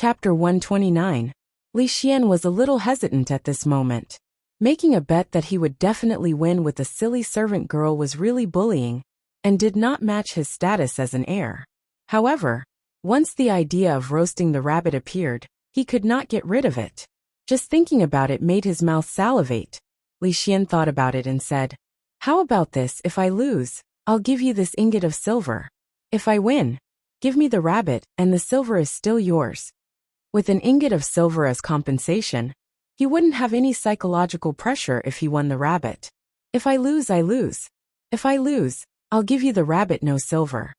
Chapter 129. Li Xian was a little hesitant at this moment. Making a bet that he would definitely win with a silly servant girl was really bullying, and did not match his status as an heir. However, once the idea of roasting the rabbit appeared, he could not get rid of it. Just thinking about it made his mouth salivate. Li Xian thought about it and said, "How about this? If I lose, I'll give you this ingot of silver. If I win, give me the rabbit, and the silver is still yours." With an ingot of silver as compensation, he wouldn't have any psychological pressure if he won the rabbit. If I lose, I lose. If I lose, I'll give you the rabbit, no silver.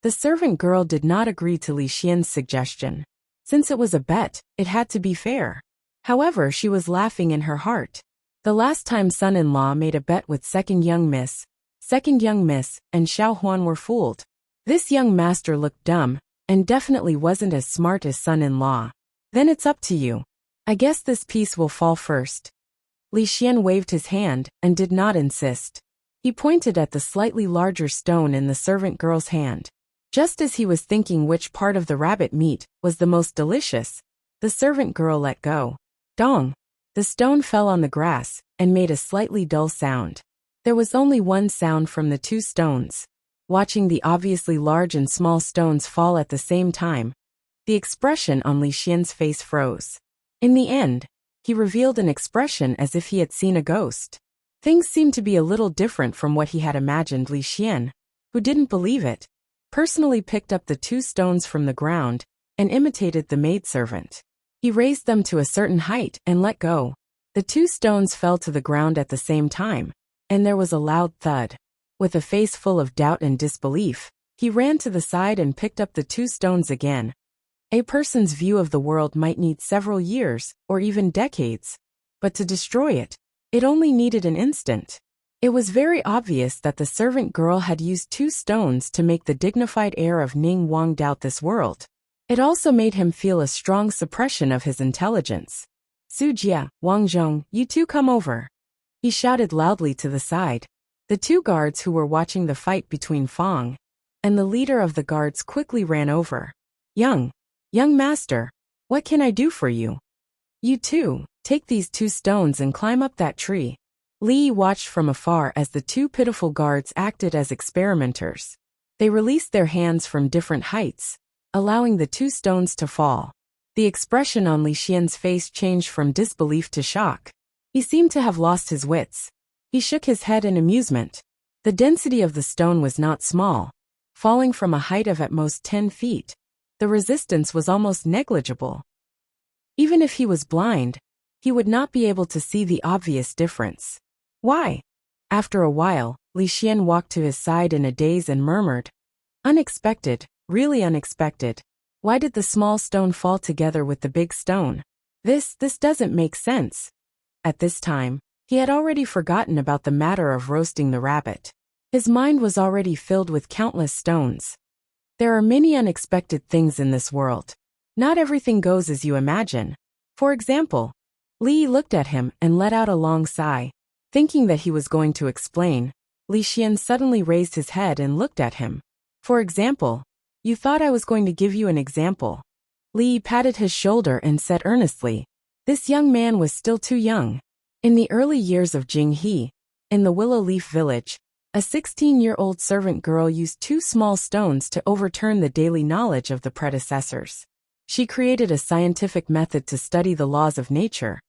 The servant girl did not agree to Li Xian's suggestion. Since it was a bet, it had to be fair. However, she was laughing in her heart. The last time son-in-law made a bet with second young miss, and Xiao Huan were fooled. This young master looked dumb, and definitely wasn't as smart as son-in-law. Then it's up to you. I guess this piece will fall first. Li Xian waved his hand, and did not insist. He pointed at the slightly larger stone in the servant girl's hand. Just as he was thinking which part of the rabbit meat was the most delicious, the servant girl let go. Dong! The stone fell on the grass, and made a slightly dull sound. There was only one sound from the two stones. Watching the obviously large and small stones fall at the same time, the expression on Li Xian's face froze. In the end, he revealed an expression as if he had seen a ghost. Things seemed to be a little different from what he had imagined. Li Xian, who didn't believe it, personally picked up the two stones from the ground and imitated the maidservant. He raised them to a certain height and let go. The two stones fell to the ground at the same time, and there was a loud thud. With a face full of doubt and disbelief, he ran to the side and picked up the two stones again. A person's view of the world might need several years, or even decades. But to destroy it, it only needed an instant. It was very obvious that the servant girl had used two stones to make the dignified heir of Ning Wang doubt this world. It also made him feel a strong suppression of his intelligence. "Su Jia, Wang Zhong, you two come over," he shouted loudly to the side. The two guards who were watching the fight between Fang and the leader of the guards quickly ran over. Young master, what can I do for you?" "You two, take these two stones and climb up that tree." Li watched from afar as the two pitiful guards acted as experimenters. They released their hands from different heights, allowing the two stones to fall. The expression on Li Xian's face changed from disbelief to shock. He seemed to have lost his wits. He shook his head in amusement. The density of the stone was not small. Falling from a height of at most 10 feet, the resistance was almost negligible. Even if he was blind, he would not be able to see the obvious difference. Why? After a while, Li Xian walked to his side in a daze and murmured, "Unexpected, really unexpected. Why did the small stone fall together with the big stone? This doesn't make sense." At this time, he had already forgotten about the matter of roasting the rabbit. His mind was already filled with countless stones. There are many unexpected things in this world. Not everything goes as you imagine. For example, Li looked at him and let out a long sigh. Thinking that he was going to explain, Li Xian suddenly raised his head and looked at him. "For example, you thought I was going to give you an example." Li patted his shoulder and said earnestly, "This young man was still too young." In the early years of Jinghe, in the Willow Leaf village, a 16-year-old servant girl used two small stones to overturn the daily knowledge of the predecessors. She created a scientific method to study the laws of nature,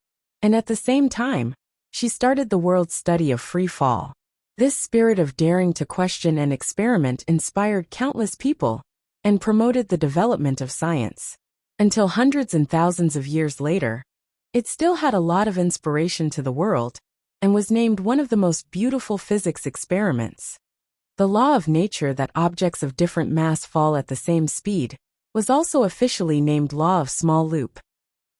and at the same time, she started the world's study of free fall. This spirit of daring to question and experiment inspired countless people and promoted the development of science. Until hundreds and thousands of years later, it still had a lot of inspiration to the world, and was named one of the most beautiful physics experiments. The law of nature that objects of different mass fall at the same speed was also officially named law of small loop.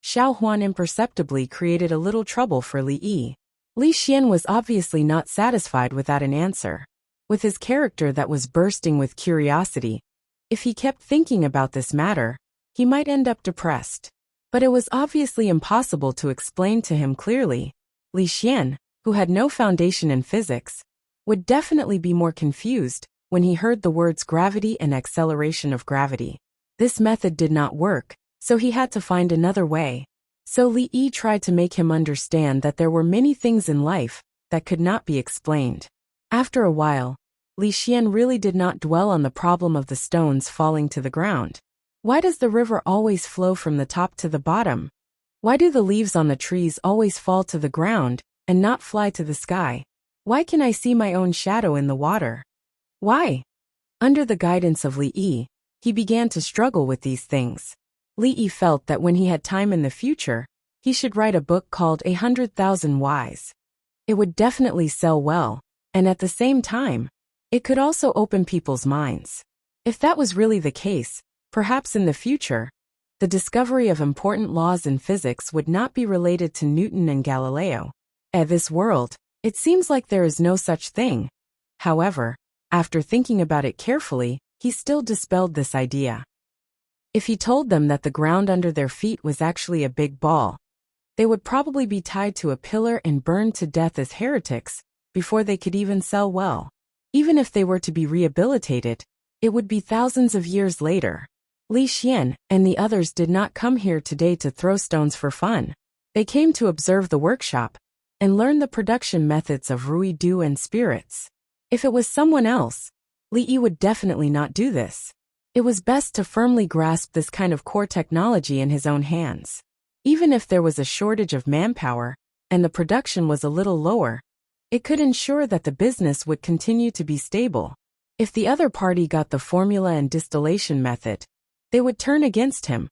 Xiao Huan imperceptibly created a little trouble for Li Yi. Li Xian was obviously not satisfied without an answer. With his character that was bursting with curiosity, if he kept thinking about this matter, he might end up depressed. But it was obviously impossible to explain to him clearly. Li Xian, who had no foundation in physics, would definitely be more confused when he heard the words gravity and acceleration of gravity. This method did not work, so he had to find another way. So Li Yi tried to make him understand that there were many things in life that could not be explained. After a while, Li Xian really did not dwell on the problem of the stones falling to the ground. Why does the river always flow from the top to the bottom? Why do the leaves on the trees always fall to the ground and not fly to the sky? Why can I see my own shadow in the water? Why? Under the guidance of Li Yi, he began to struggle with these things. Li Yi felt that when he had time in the future, he should write a book called 100,000 Whys. It would definitely sell well, and at the same time, it could also open people's minds. If that was really the case, perhaps in the future, the discovery of important laws in physics would not be related to Newton and Galileo. At this world, it seems like there is no such thing. However, after thinking about it carefully, he still dispelled this idea. If he told them that the ground under their feet was actually a big ball, they would probably be tied to a pillar and burned to death as heretics before they could even sell well. Even if they were to be rehabilitated, it would be thousands of years later. Li Xian and the others did not come here today to throw stones for fun. They came to observe the workshop and learn the production methods of ruidu and spirits. If it was someone else, Li Yi would definitely not do this. It was best to firmly grasp this kind of core technology in his own hands. Even if there was a shortage of manpower and the production was a little lower, it could ensure that the business would continue to be stable. If the other party got the formula and distillation method, they would turn against him.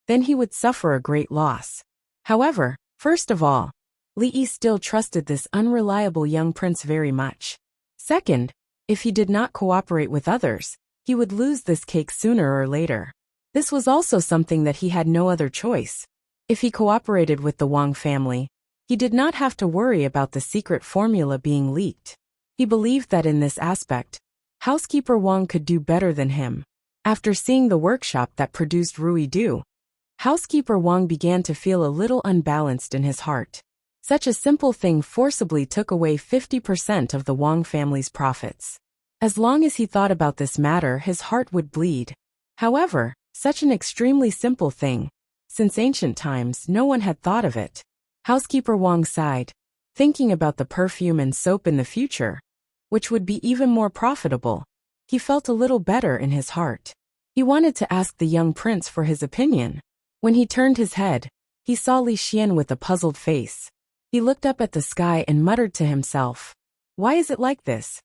Then he would suffer a great loss. However, first of all, Li Yi still trusted this unreliable young prince very much. Second, if he did not cooperate with others, he would lose this cake sooner or later. This was also something that he had no other choice. If he cooperated with the Wang family, he did not have to worry about the secret formula being leaked. He believed that in this aspect, housekeeper Wang could do better than him. After seeing the workshop that produced ruidu, housekeeper Wang began to feel a little unbalanced in his heart. Such a simple thing forcibly took away 50% of the Wang family's profits. As long as he thought about this matter, his heart would bleed. However, such an extremely simple thing, since ancient times no one had thought of it. Housekeeper Wang sighed, thinking about the perfume and soap in the future, which would be even more profitable. He felt a little better in his heart. He wanted to ask the young prince for his opinion. When he turned his head, he saw Li Xian with a puzzled face. He looked up at the sky and muttered to himself, "Why is it like this?"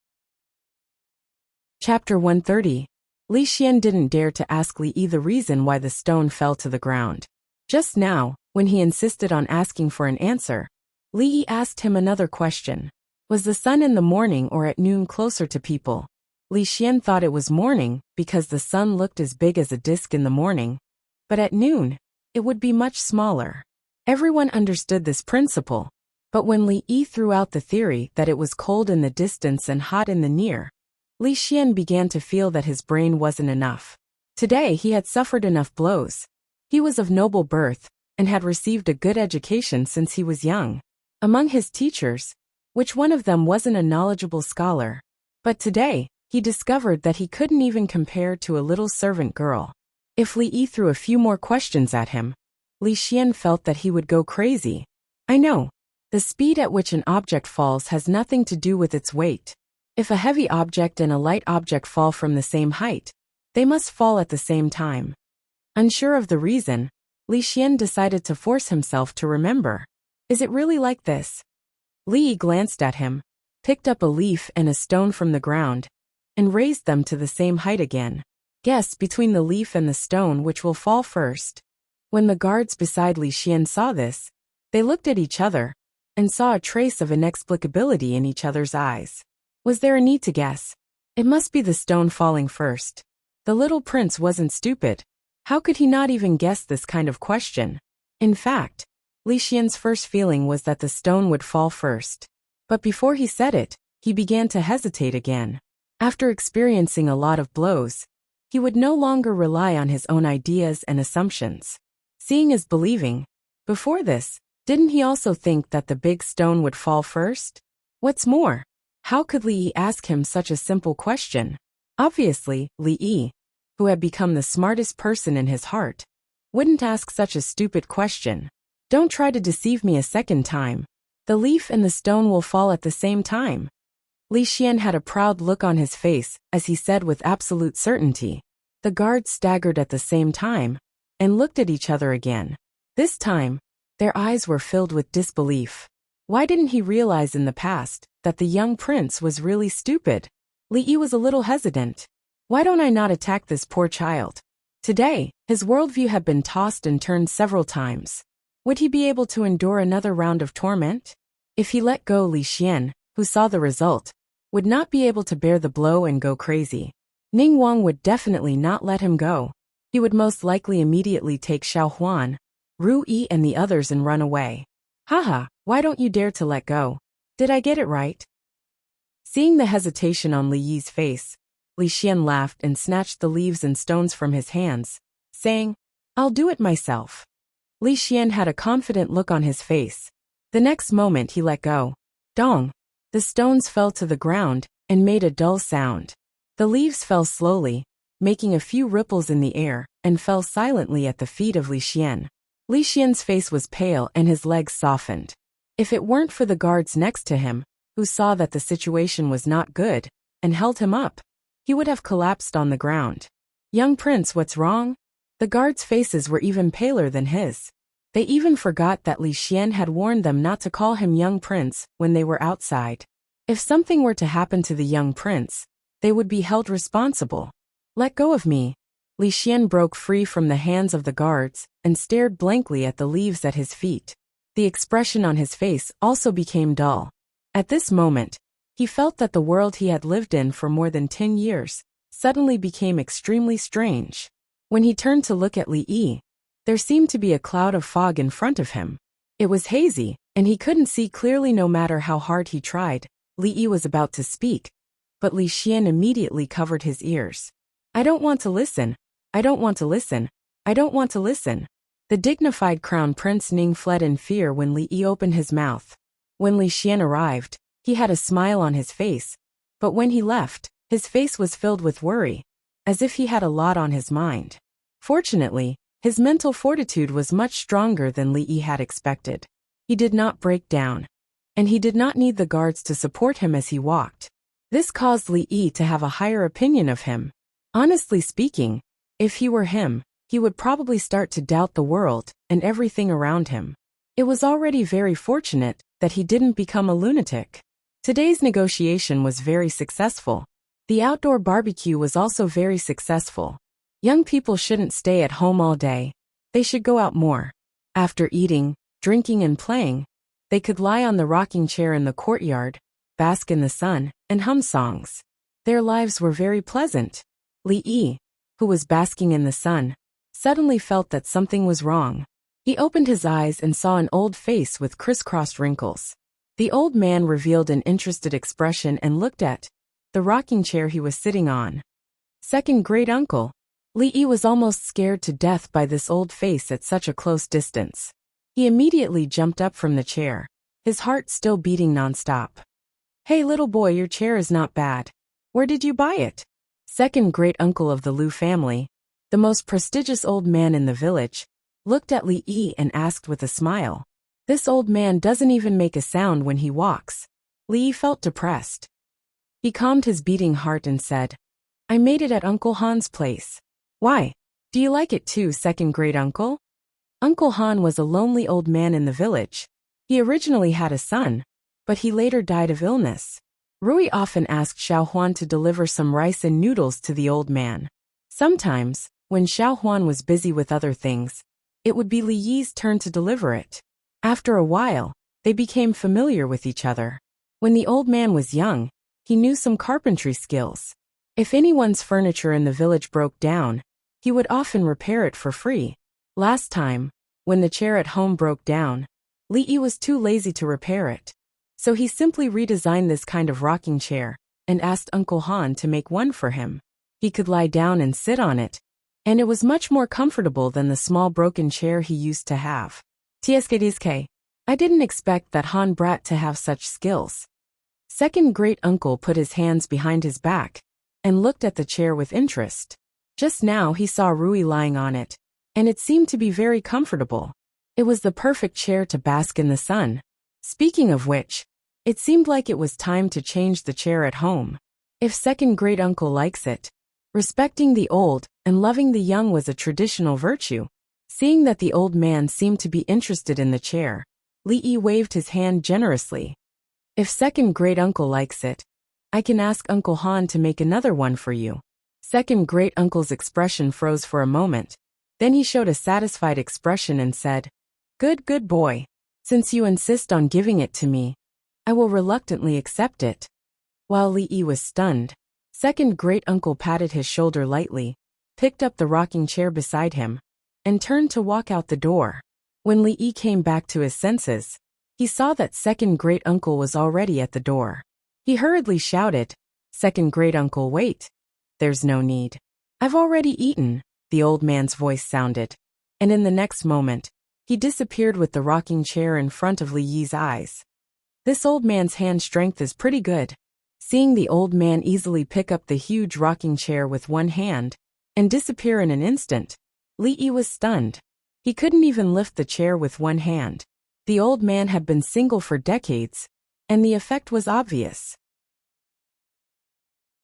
Chapter 130. Li Xian didn't dare to ask Li Yi the reason why the stone fell to the ground. Just now, when he insisted on asking for an answer, Li Yi asked him another question. Was the sun in the morning or at noon closer to people? Li Xian thought it was morning because the sun looked as big as a disk in the morning, but at noon, it would be much smaller. Everyone understood this principle, but when Li Yi threw out the theory that it was cold in the distance and hot in the near, Li Xian began to feel that his brain wasn't enough. Today he had suffered enough blows. He was of noble birth and had received a good education since he was young. Among his teachers, which one of them wasn't a knowledgeable scholar? But today, he discovered that he couldn't even compare to a little servant girl. If Li Yi threw a few more questions at him, Li Xian felt that he would go crazy. I know. The speed at which an object falls has nothing to do with its weight. If a heavy object and a light object fall from the same height, they must fall at the same time. Unsure of the reason, Li Xian decided to force himself to remember. Is it really like this? Li Yi glanced at him, picked up a leaf and a stone from the ground, and raised them to the same height again. Guess between the leaf and the stone which will fall first. When the guards beside Li Xian saw this, they looked at each other and saw a trace of inexplicability in each other's eyes. Was there a need to guess? It must be the stone falling first. The little prince wasn't stupid. How could he not even guess this kind of question? In fact, Li Xian's first feeling was that the stone would fall first. But before he said it, he began to hesitate again. After experiencing a lot of blows, he would no longer rely on his own ideas and assumptions. Seeing is believing. Before this, didn't he also think that the big stone would fall first? What's more, how could Li Yi ask him such a simple question? Obviously, Li Yi, who had become the smartest person in his heart, Wouldn't ask such a stupid question. Don't try to deceive me a second time. The leaf and the stone will fall at the same time. Li Xian had a proud look on his face as he said with absolute certainty. The guards staggered at the same time and looked at each other again. This time, their eyes were filled with disbelief. Why didn't he realize in the past that the young prince was really stupid? Li Yi was a little hesitant. Why don't I not attack this poor child? Today, his worldview had been tossed and turned several times. Would he be able to endure another round of torment? If he let go, Li Xian, who saw the result, would not be able to bear the blow and go crazy. Ning Wang would definitely not let him go. He would most likely immediately take Xiao Huan, Ru Yi and the others and run away. Haha, why don't you dare to let go? Did I get it right? Seeing the hesitation on Li Yi's face, Li Xian laughed and snatched the leaves and stones from his hands, saying, I'll do it myself. Li Xian had a confident look on his face. The next moment he let go. Dong! The stones fell to the ground and made a dull sound. The leaves fell slowly, making a few ripples in the air, and fell silently at the feet of Li Xian. Li Xian's face was pale and his legs softened. If it weren't for the guards next to him, who saw that the situation was not good, and held him up, he would have collapsed on the ground. Young prince, what's wrong? The guards' faces were even paler than his. They even forgot that Li Xian had warned them not to call him young prince when they were outside. If something were to happen to the young prince, they would be held responsible. Let go of me. Li Xian broke free from the hands of the guards and stared blankly at the leaves at his feet. The expression on his face also became dull. At this moment, he felt that the world he had lived in for more than 10 years suddenly became extremely strange. When he turned to look at Li Yi, there seemed to be a cloud of fog in front of him. It was hazy, and he couldn't see clearly no matter how hard he tried. Li Yi was about to speak, but Li Xian immediately covered his ears. I don't want to listen. I don't want to listen. I don't want to listen. The dignified crown prince Ning fled in fear when Li Yi opened his mouth. When Li Xian arrived, he had a smile on his face, but when he left, his face was filled with worry, as if he had a lot on his mind. Fortunately, his mental fortitude was much stronger than Li Yi had expected. He did not break down, and he did not need the guards to support him as he walked. This caused Li Yi to have a higher opinion of him. Honestly speaking, if he were him, he would probably start to doubt the world and everything around him. It was already very fortunate that he didn't become a lunatic. Today's negotiation was very successful. The outdoor barbecue was also very successful. Young people shouldn't stay at home all day. They should go out more. After eating, drinking and playing, they could lie on the rocking chair in the courtyard, bask in the sun, and hum songs. Their lives were very pleasant. Li Yi, who was basking in the sun, suddenly felt that something was wrong. He opened his eyes and saw an old face with crisscrossed wrinkles. The old man revealed an interested expression and looked at the rocking chair he was sitting on. Second great uncle. Li Yi was almost scared to death by this old face at such a close distance. He immediately jumped up from the chair, his heart still beating nonstop. Hey little boy, your chair is not bad. Where did you buy it? Second great uncle of the Liu family, the most prestigious old man in the village, looked at Li Yi and asked with a smile. This old man doesn't even make a sound when he walks. Li Yi felt depressed. He calmed his beating heart and said, I made it at Uncle Han's place. Why? Do you like it too, second great uncle? Uncle Han was a lonely old man in the village. He originally had a son, but he later died of illness. Rui often asked Xiao Huan to deliver some rice and noodles to the old man. Sometimes, when Xiao Huan was busy with other things, it would be Li Yi's turn to deliver it. After a while, they became familiar with each other. When the old man was young, he knew some carpentry skills. If anyone's furniture in the village broke down, he would often repair it for free. Last time, when the chair at home broke down, Li Yi was too lazy to repair it. So he simply redesigned this kind of rocking chair and asked Uncle Han to make one for him. He could lie down and sit on it, and it was much more comfortable than the small broken chair he used to have. TSK, I didn't expect that Han brat to have such skills. Second great uncle put his hands behind his back and looked at the chair with interest. Just now he saw Rui lying on it, and it seemed to be very comfortable. It was the perfect chair to bask in the sun. Speaking of which, it seemed like it was time to change the chair at home. If second great uncle likes it. Respecting the old and loving the young was a traditional virtue. Seeing that the old man seemed to be interested in the chair, Li waved his hand generously. If second great uncle likes it, I can ask Uncle Han to make another one for you. Second great uncle's expression froze for a moment. Then he showed a satisfied expression and said, Good boy. Since you insist on giving it to me, I will reluctantly accept it. While Li was stunned, second great uncle patted his shoulder lightly, picked up the rocking chair beside him, and turned to walk out the door. When Li came back to his senses, he saw that second great uncle was already at the door. He hurriedly shouted, Second great uncle, wait. There's no need. I've already eaten, the old man's voice sounded. And in the next moment, he disappeared with the rocking chair in front of Li's eyes. This old man's hand strength is pretty good. Seeing the old man easily pick up the huge rocking chair with one hand and disappear in an instant, Li was stunned. He couldn't even lift the chair with one hand. The old man had been single for decades, and the effect was obvious.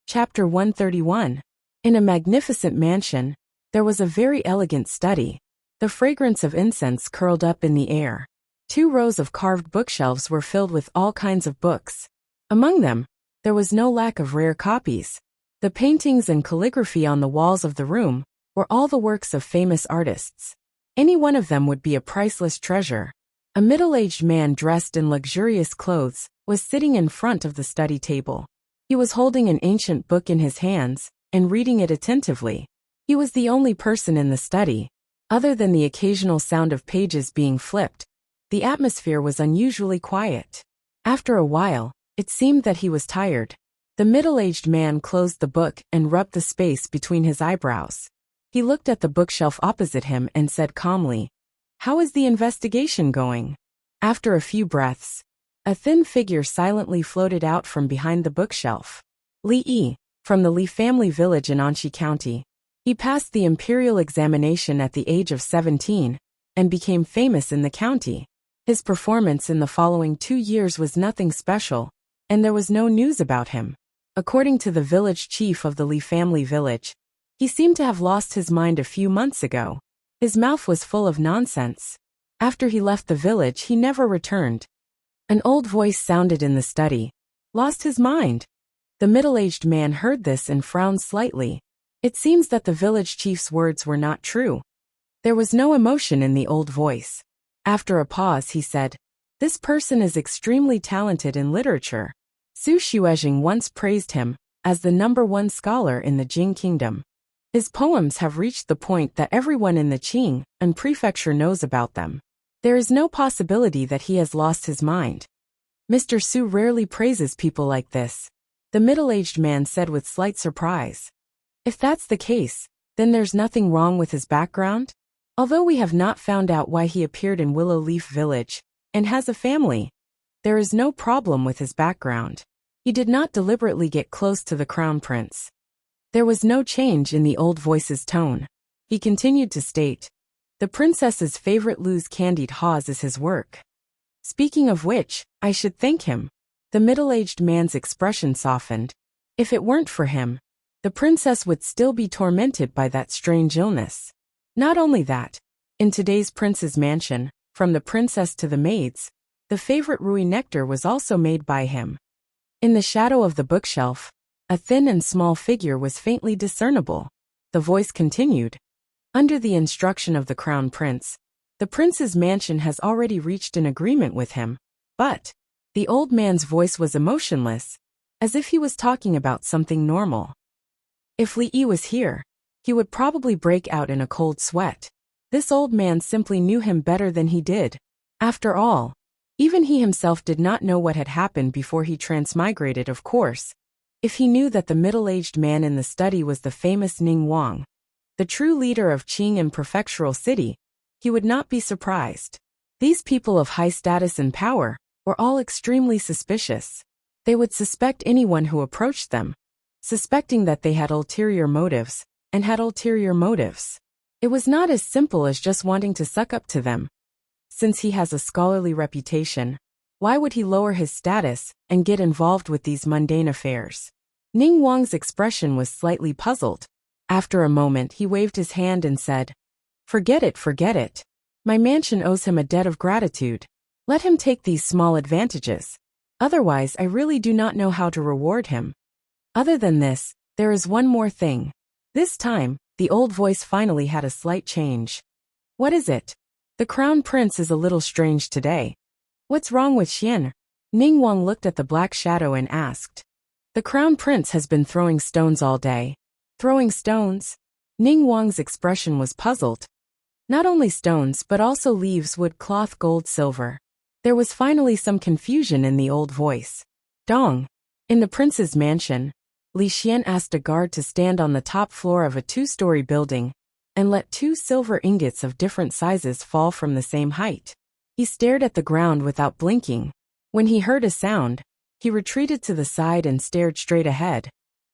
Chapter 131. In a magnificent mansion, there was a very elegant study. The fragrance of incense curled up in the air. 2 rows of carved bookshelves were filled with all kinds of books. Among them, there was no lack of rare copies. The paintings and calligraphy on the walls of the room were all the works of famous artists. Any one of them would be a priceless treasure. A middle-aged man dressed in luxurious clothes was sitting in front of the study table. He was holding an ancient book in his hands and reading it attentively. He was the only person in the study. Other than the occasional sound of pages being flipped, the atmosphere was unusually quiet. After a while, it seemed that he was tired. The middle-aged man closed the book and rubbed the space between his eyebrows. He looked at the bookshelf opposite him and said calmly, How is the investigation going? After a few breaths, a thin figure silently floated out from behind the bookshelf. Li, from the Li family village in Anxi County. He passed the imperial examination at the age of 17 and became famous in the county. His performance in the following 2 years was nothing special, and there was no news about him. According to the village chief of the Li family village, he seemed to have lost his mind a few months ago. His mouth was full of nonsense. After he left the village, he never returned. An old voice sounded in the study. Lost his mind. The middle-aged man heard this and frowned slightly. It seems that the village chief's words were not true. There was no emotion in the old voice. After a pause, he said, This person is extremely talented in literature. Su Xuezheng once praised him as the #1 scholar in the Jing kingdom. His poems have reached the point that everyone in the Qing and prefecture knows about them. There is no possibility that he has lost his mind. Mr. Su rarely praises people like this, the middle-aged man said with slight surprise. If that's the case, then there's nothing wrong with his background? Although we have not found out why he appeared in Willow Leaf Village and has a family, there is no problem with his background. He did not deliberately get close to the crown prince. There was no change in the old voice's tone. He continued to state, The princess's favorite loose candied haws is his work. Speaking of which, I should thank him. The middle-aged man's expression softened. If it weren't for him, the princess would still be tormented by that strange illness. Not only that, in today's prince's mansion, from the princess to the maids, the favorite Rui nectar was also made by him. In the shadow of the bookshelf, a thin and small figure was faintly discernible. The voice continued. Under the instruction of the crown prince, the prince's mansion has already reached an agreement with him, but the old man's voice was emotionless, as if he was talking about something normal. If Li was here, he would probably break out in a cold sweat. This old man simply knew him better than he did. After all, even he himself did not know what had happened before he transmigrated, of course. If he knew that the middle-aged man in the study was the famous Ning Wang, the true leader of Qing in Prefectural City, he would not be surprised. These people of high status and power were all extremely suspicious. They would suspect anyone who approached them, suspecting that they had ulterior motives, and had ulterior motives. It was not as simple as just wanting to suck up to them. Since he has a scholarly reputation, why would he lower his status and get involved with these mundane affairs? Ning Wang's expression was slightly puzzled. After a moment, he waved his hand and said, forget it, forget it. My mansion owes him a debt of gratitude. Let him take these small advantages. Otherwise, I really do not know how to reward him. Other than this, there is one more thing. This time, the old voice finally had a slight change. What is it? The crown prince is a little strange today. What's wrong with Xian? Ning Wang looked at the black shadow and asked. The crown prince has been throwing stones all day. Throwing stones? Ning Wang's expression was puzzled. Not only stones but also leaves, wood, cloth, gold, silver. There was finally some confusion in the old voice. Dong. In the prince's mansion, Li Xian asked a guard to stand on the top floor of a 2-story building and let 2 silver ingots of different sizes fall from the same height. He stared at the ground without blinking. When he heard a sound, he retreated to the side and stared straight ahead,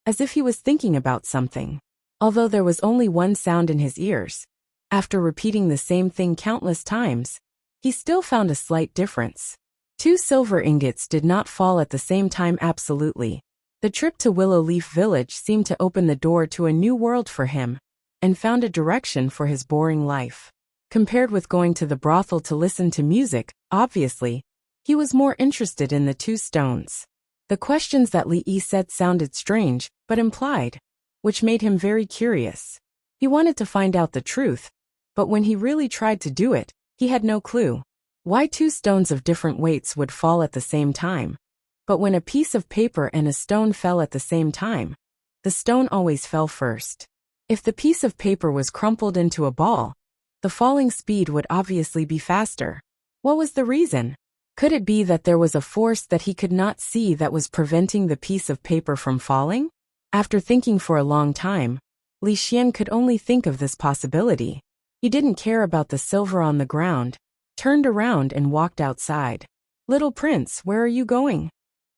as if he was thinking about something. Although there was only one sound in his ears, after repeating the same thing countless times, he still found a slight difference. 2 silver ingots did not fall at the same time absolutely. The trip to Willow Leaf Village seemed to open the door to a new world for him, and found a direction for his boring life. Compared with going to the brothel to listen to music, obviously, he was more interested in the 2 stones. The questions that Li Yi said sounded strange, but implied, which made him very curious. He wanted to find out the truth, but when he really tried to do it, he had no clue. Why 2 stones of different weights would fall at the same time? But when a piece of paper and a stone fell at the same time, the stone always fell first. If the piece of paper was crumpled into a ball, the falling speed would obviously be faster. What was the reason? Could it be that there was a force that he could not see that was preventing the piece of paper from falling? After thinking for a long time, Li Xian could only think of this possibility. He didn't care about the silver on the ground, turned around and walked outside. Little Prince, where are you going?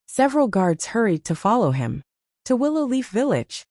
Several guards hurried to follow him. To Willow Leaf Village.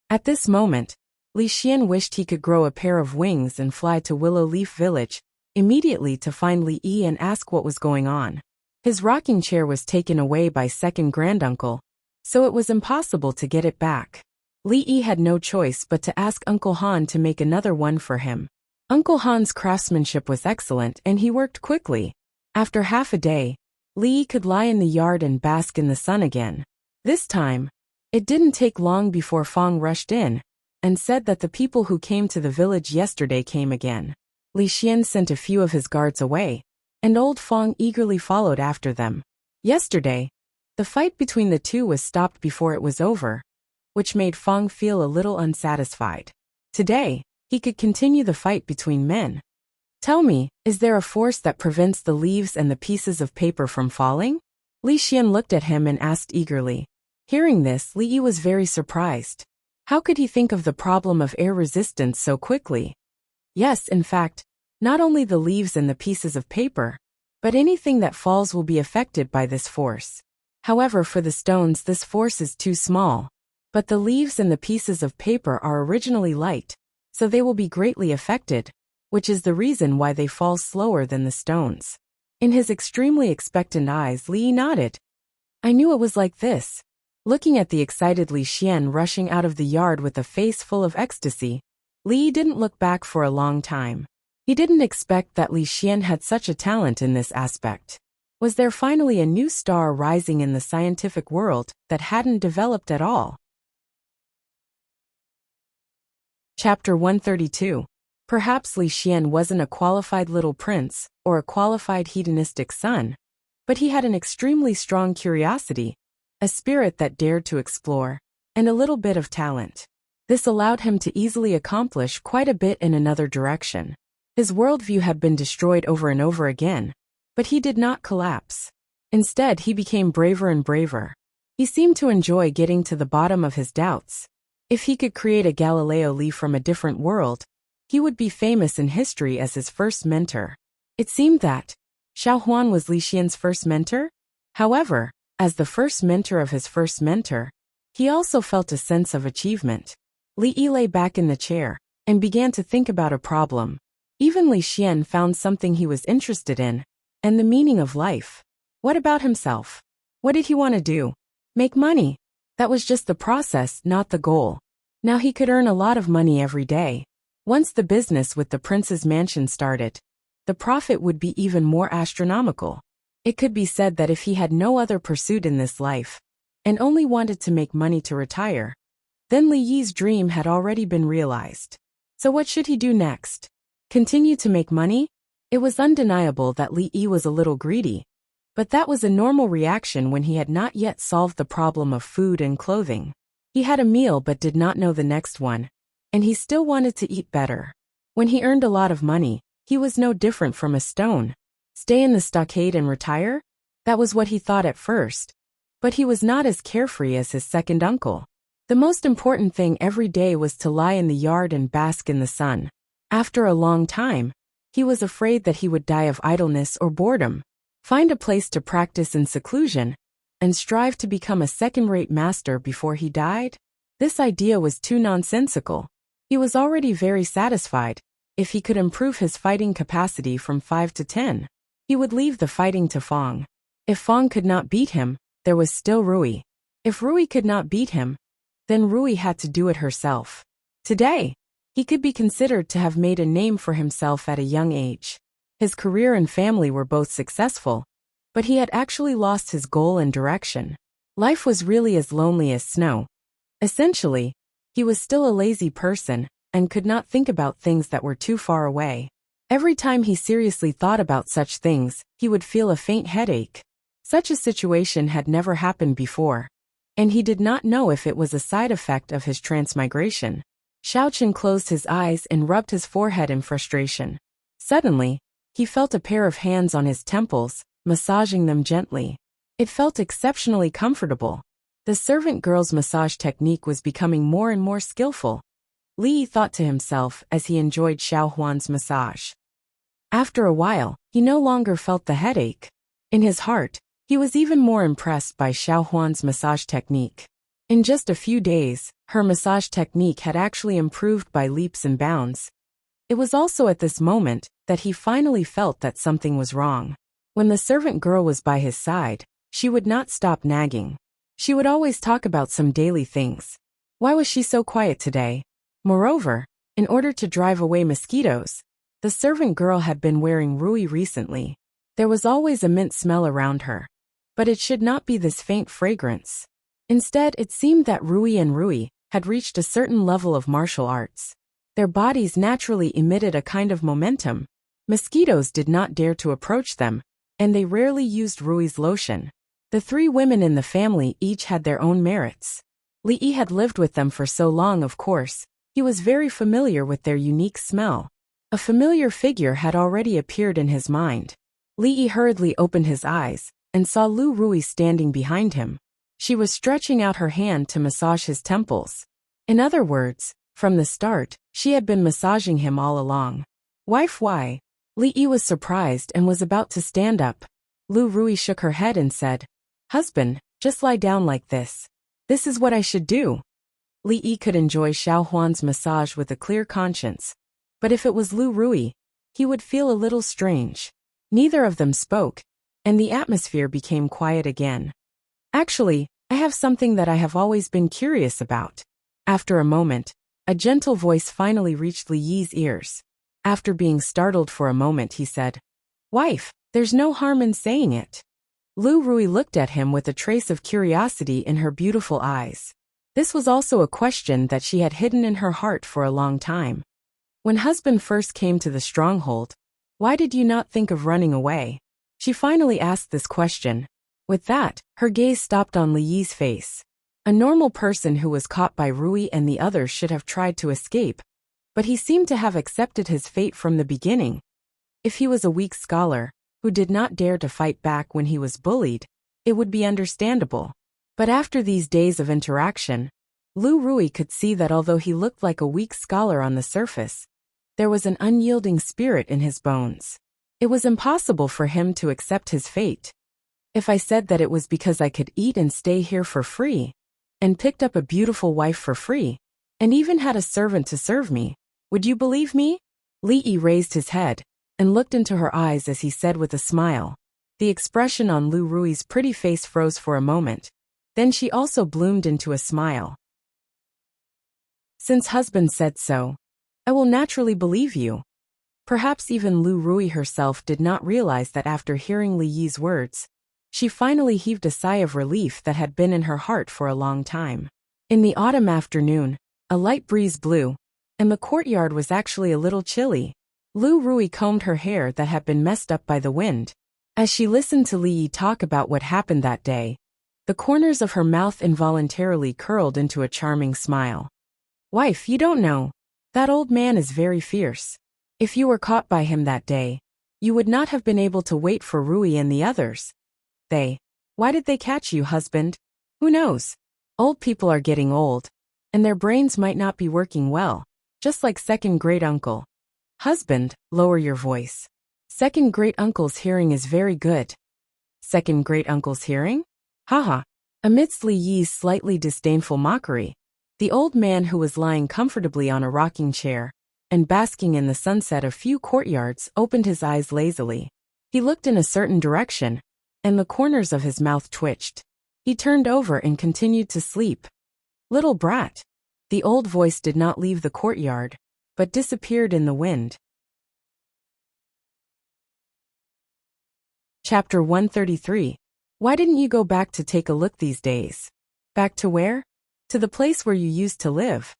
At this moment, Li Xian wished he could grow a pair of wings and fly to Willow Leaf Village, immediately to find Li Yi and ask what was going on. His rocking chair was taken away by second granduncle, so it was impossible to get it back. Li Yi had no choice but to ask Uncle Han to make another one for him. Uncle Han's craftsmanship was excellent and he worked quickly. After half a day, Li Yi could lie in the yard and bask in the sun again. This time, it didn't take long before Fong rushed in and said that the people who came to the village yesterday came again. Li Xian sent a few of his guards away, and old Fong eagerly followed after them. Yesterday, the fight between the two was stopped before it was over, which made Fong feel a little unsatisfied. Today, he could continue the fight between men. Tell me, is there a force that prevents the leaves and the pieces of paper from falling? Li Xian looked at him and asked eagerly. Hearing this, Li Yi was very surprised. How could he think of the problem of air resistance so quickly? Yes, in fact, not only the leaves and the pieces of paper, but anything that falls will be affected by this force. However, for the stones, this force is too small. But the leaves and the pieces of paper are originally light, so they will be greatly affected, which is the reason why they fall slower than the stones. In his extremely expectant eyes, Li Yi nodded. I knew it was like this. Looking at the excited Li Xian rushing out of the yard with a face full of ecstasy, Li Yi didn't look back for a long time. He didn't expect that Li Xian had such a talent in this aspect. Was there finally a new star rising in the scientific world that hadn't developed at all? Chapter 132. Perhaps Li Xian wasn't a qualified little prince or a qualified hedonistic son, but he had an extremely strong curiosity, a spirit that dared to explore, and a little bit of talent. This allowed him to easily accomplish quite a bit in another direction. His worldview had been destroyed over and over again, but he did not collapse. Instead, he became braver and braver. He seemed to enjoy getting to the bottom of his doubts. If he could create a Galileo Li from a different world, he would be famous in history as his first mentor. It seemed that Xiao Huan was Li Xian's first mentor. However, as the first mentor of his first mentor, he also felt a sense of achievement. Li Yi lay back in the chair, and began to think about a problem. Even Li Xian found something he was interested in, and the meaning of life. What about himself? What did he want to do? Make money. That was just the process, not the goal. Now he could earn a lot of money every day. Once the business with the prince's mansion started, the profit would be even more astronomical. It could be said that if he had no other pursuit in this life, and only wanted to make money to retire, then Li Yi's dream had already been realized. So what should he do next? Continue to make money? It was undeniable that Li Yi was a little greedy, but that was a normal reaction when he had not yet solved the problem of food and clothing. He had a meal but did not know the next one, and he still wanted to eat better. When he earned a lot of money, he was no different from a stone. Stay in the stockade and retire? That was what he thought at first. But he was not as carefree as his second uncle. The most important thing every day was to lie in the yard and bask in the sun. After a long time, he was afraid that he would die of idleness or boredom. Find a place to practice in seclusion, and strive to become a second-rate master before he died? This idea was too nonsensical. He was already very satisfied. If he could improve his fighting capacity from 5 to 10, he would leave the fighting to Fong. If Fong could not beat him, there was still Rui. If Rui could not beat him, then Rui had to do it herself. Today, he could be considered to have made a name for himself at a young age. His career and family were both successful, but he had actually lost his goal and direction. Life was really as lonely as snow. Essentially, he was still a lazy person and could not think about things that were too far away. Every time he seriously thought about such things, he would feel a faint headache. Such a situation had never happened before, and he did not know if it was a side effect of his transmigration. Xiaochen closed his eyes and rubbed his forehead in frustration. Suddenly, he felt a pair of hands on his temples, massaging them gently. It felt exceptionally comfortable. The servant girl's massage technique was becoming more and more skillful. Li thought to himself as he enjoyed Xiao Huan's massage. After a while, he no longer felt the headache. In his heart, he was even more impressed by Xiao Huan's massage technique. In just a few days, her massage technique had actually improved by leaps and bounds. It was also at this moment that he finally felt that something was wrong. When the servant girl was by his side, she would not stop nagging. She would always talk about some daily things. Why was she so quiet today? Moreover, in order to drive away mosquitoes, the servant girl had been wearing Rui recently. There was always a mint smell around her, but it should not be this faint fragrance. Instead, it seemed that Rui had reached a certain level of martial arts. Their bodies naturally emitted a kind of momentum. Mosquitoes did not dare to approach them, and they rarely used Rui's lotion. The three women in the family each had their own merits. Li Yi had lived with them for so long, of course. He was very familiar with their unique smell. A familiar figure had already appeared in his mind. Li Yi hurriedly opened his eyes and saw Lu Rui standing behind him. She was stretching out her hand to massage his temples. In other words, from the start, she had been massaging him all along. Wife, why? Li Yi was surprised and was about to stand up. Lu Rui shook her head and said, "Husband, just lie down like this. This is what I should do." Li Yi could enjoy Xiao Huan's massage with a clear conscience, but if it was Lu Rui, he would feel a little strange. Neither of them spoke, and the atmosphere became quiet again. "Actually, I have something that I have always been curious about." After a moment, a gentle voice finally reached Li Yi's ears. After being startled for a moment, he said, "Wife, there's no harm in saying it." Lu Rui looked at him with a trace of curiosity in her beautiful eyes. This was also a question that she had hidden in her heart for a long time. When husband first came to the stronghold, why did you not think of running away? She finally asked this question. With that, her gaze stopped on Li Yi's face. A normal person who was caught by Rui and the others should have tried to escape, but he seemed to have accepted his fate from the beginning. If he was a weak scholar, who did not dare to fight back when he was bullied, it would be understandable. But after these days of interaction, Lu Rui could see that although he looked like a weak scholar on the surface, there was an unyielding spirit in his bones. It was impossible for him to accept his fate. If I said that it was because I could eat and stay here for free, and picked up a beautiful wife for free, and even had a servant to serve me, Would you believe me? Li Yi raised his head and looked into her eyes as he said with a smile. The expression on Lu Rui's pretty face froze for a moment. Then she also bloomed into a smile. Since husband said so, I will naturally believe you. Perhaps even Lu Rui herself did not realize that after hearing Li Yi's words, she finally heaved a sigh of relief that had been in her heart for a long time. In the autumn afternoon, a light breeze blew, and the courtyard was actually a little chilly. Lu Rui combed her hair that had been messed up by the wind. As she listened to Li Yi talk about what happened that day, the corners of her mouth involuntarily curled into a charming smile. Wife, you don't know. That old man is very fierce. If you were caught by him that day, you would not have been able to wait for Rui and the others. Why did they catch you, husband? Who knows? Old people are getting old, and their brains might not be working well, just like second great uncle. Husband, lower your voice. Second great uncle's hearing is very good. Second great uncle's hearing? Haha. Amidst Li Yi's slightly disdainful mockery, the old man who was lying comfortably on a rocking chair and basking in the sunset a few courtyards opened his eyes lazily. He looked in a certain direction, and the corners of his mouth twitched. He turned over and continued to sleep. Little brat. The old voice did not leave the courtyard, but disappeared in the wind. Chapter 133. Why didn't you go back to take a look these days? Back to where? To the place where you used to live.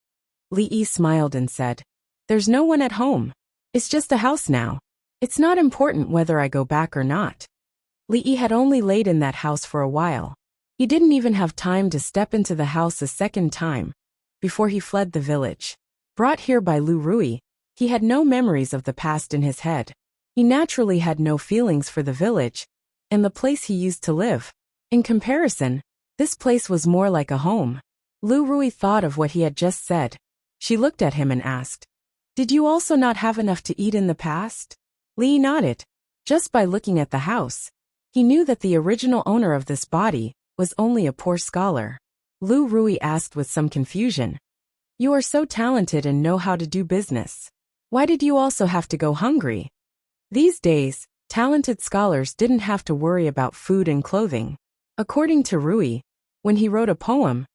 Li Yi smiled and said, There's no one at home. It's just a house now. It's not important whether I go back or not. Li Yi had only laid in that house for a while. He didn't even have time to step into the house a second time before he fled the village. Brought here by Lu Rui, he had no memories of the past in his head. He naturally had no feelings for the village and the place he used to live. In comparison, this place was more like a home. Lu Rui thought of what he had just said. She looked at him and asked, Did you also not have enough to eat in the past? Li nodded. Just by looking at the house, he knew that the original owner of this body was only a poor scholar. Lu Rui asked with some confusion, You are so talented and know how to do business. Why did you also have to go hungry? These days, talented scholars didn't have to worry about food and clothing. According to Rui, when he wrote a poem,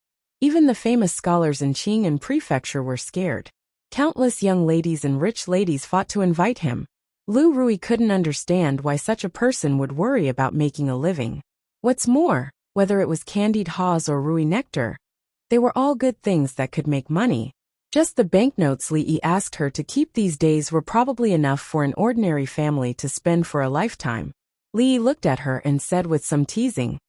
even the famous scholars in Qing and Prefecture were scared. Countless young ladies and rich ladies fought to invite him. Lu Rui couldn't understand why such a person would worry about making a living. What's more, whether it was candied haws or Rui nectar, they were all good things that could make money. Just the banknotes Li Yi asked her to keep these days were probably enough for an ordinary family to spend for a lifetime. Li Yi looked at her and said with some teasing,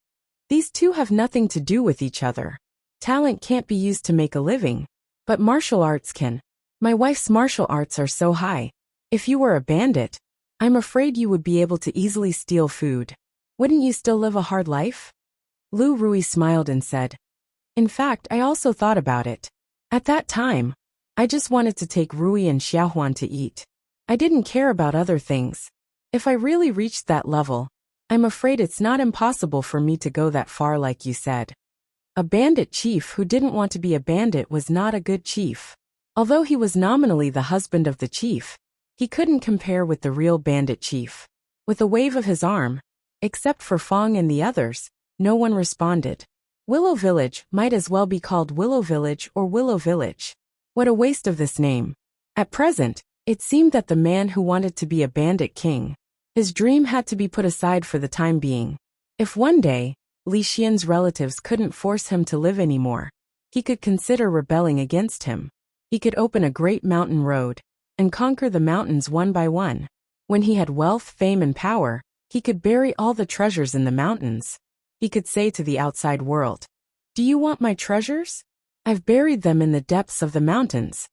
These two have nothing to do with each other. Talent can't be used to make a living, but martial arts can. My wife's martial arts are so high. If you were a bandit, I'm afraid you would be able to easily steal food. Wouldn't you still live a hard life? Lu Rui smiled and said, In fact, I also thought about it. At that time, I just wanted to take Rui and Xiaohuan to eat. I didn't care about other things. If I really reached that level, I'm afraid it's not impossible for me to go that far like you said. A bandit chief who didn't want to be a bandit was not a good chief. Although he was nominally the husband of the chief, he couldn't compare with the real bandit chief. With a wave of his arm, except for Fong and the others, no one responded. Willow Village might as well be called Willow Village or Willow Village. What a waste of this name. At present, it seemed that the man who wanted to be a bandit king, his dream had to be put aside for the time being. If one day, Li Xian's relatives couldn't force him to live anymore, he could consider rebelling against him. He could open a great mountain road and conquer the mountains one by one. When he had wealth, fame, and power, he could bury all the treasures in the mountains. He could say to the outside world, Do you want my treasures? I've buried them in the depths of the mountains.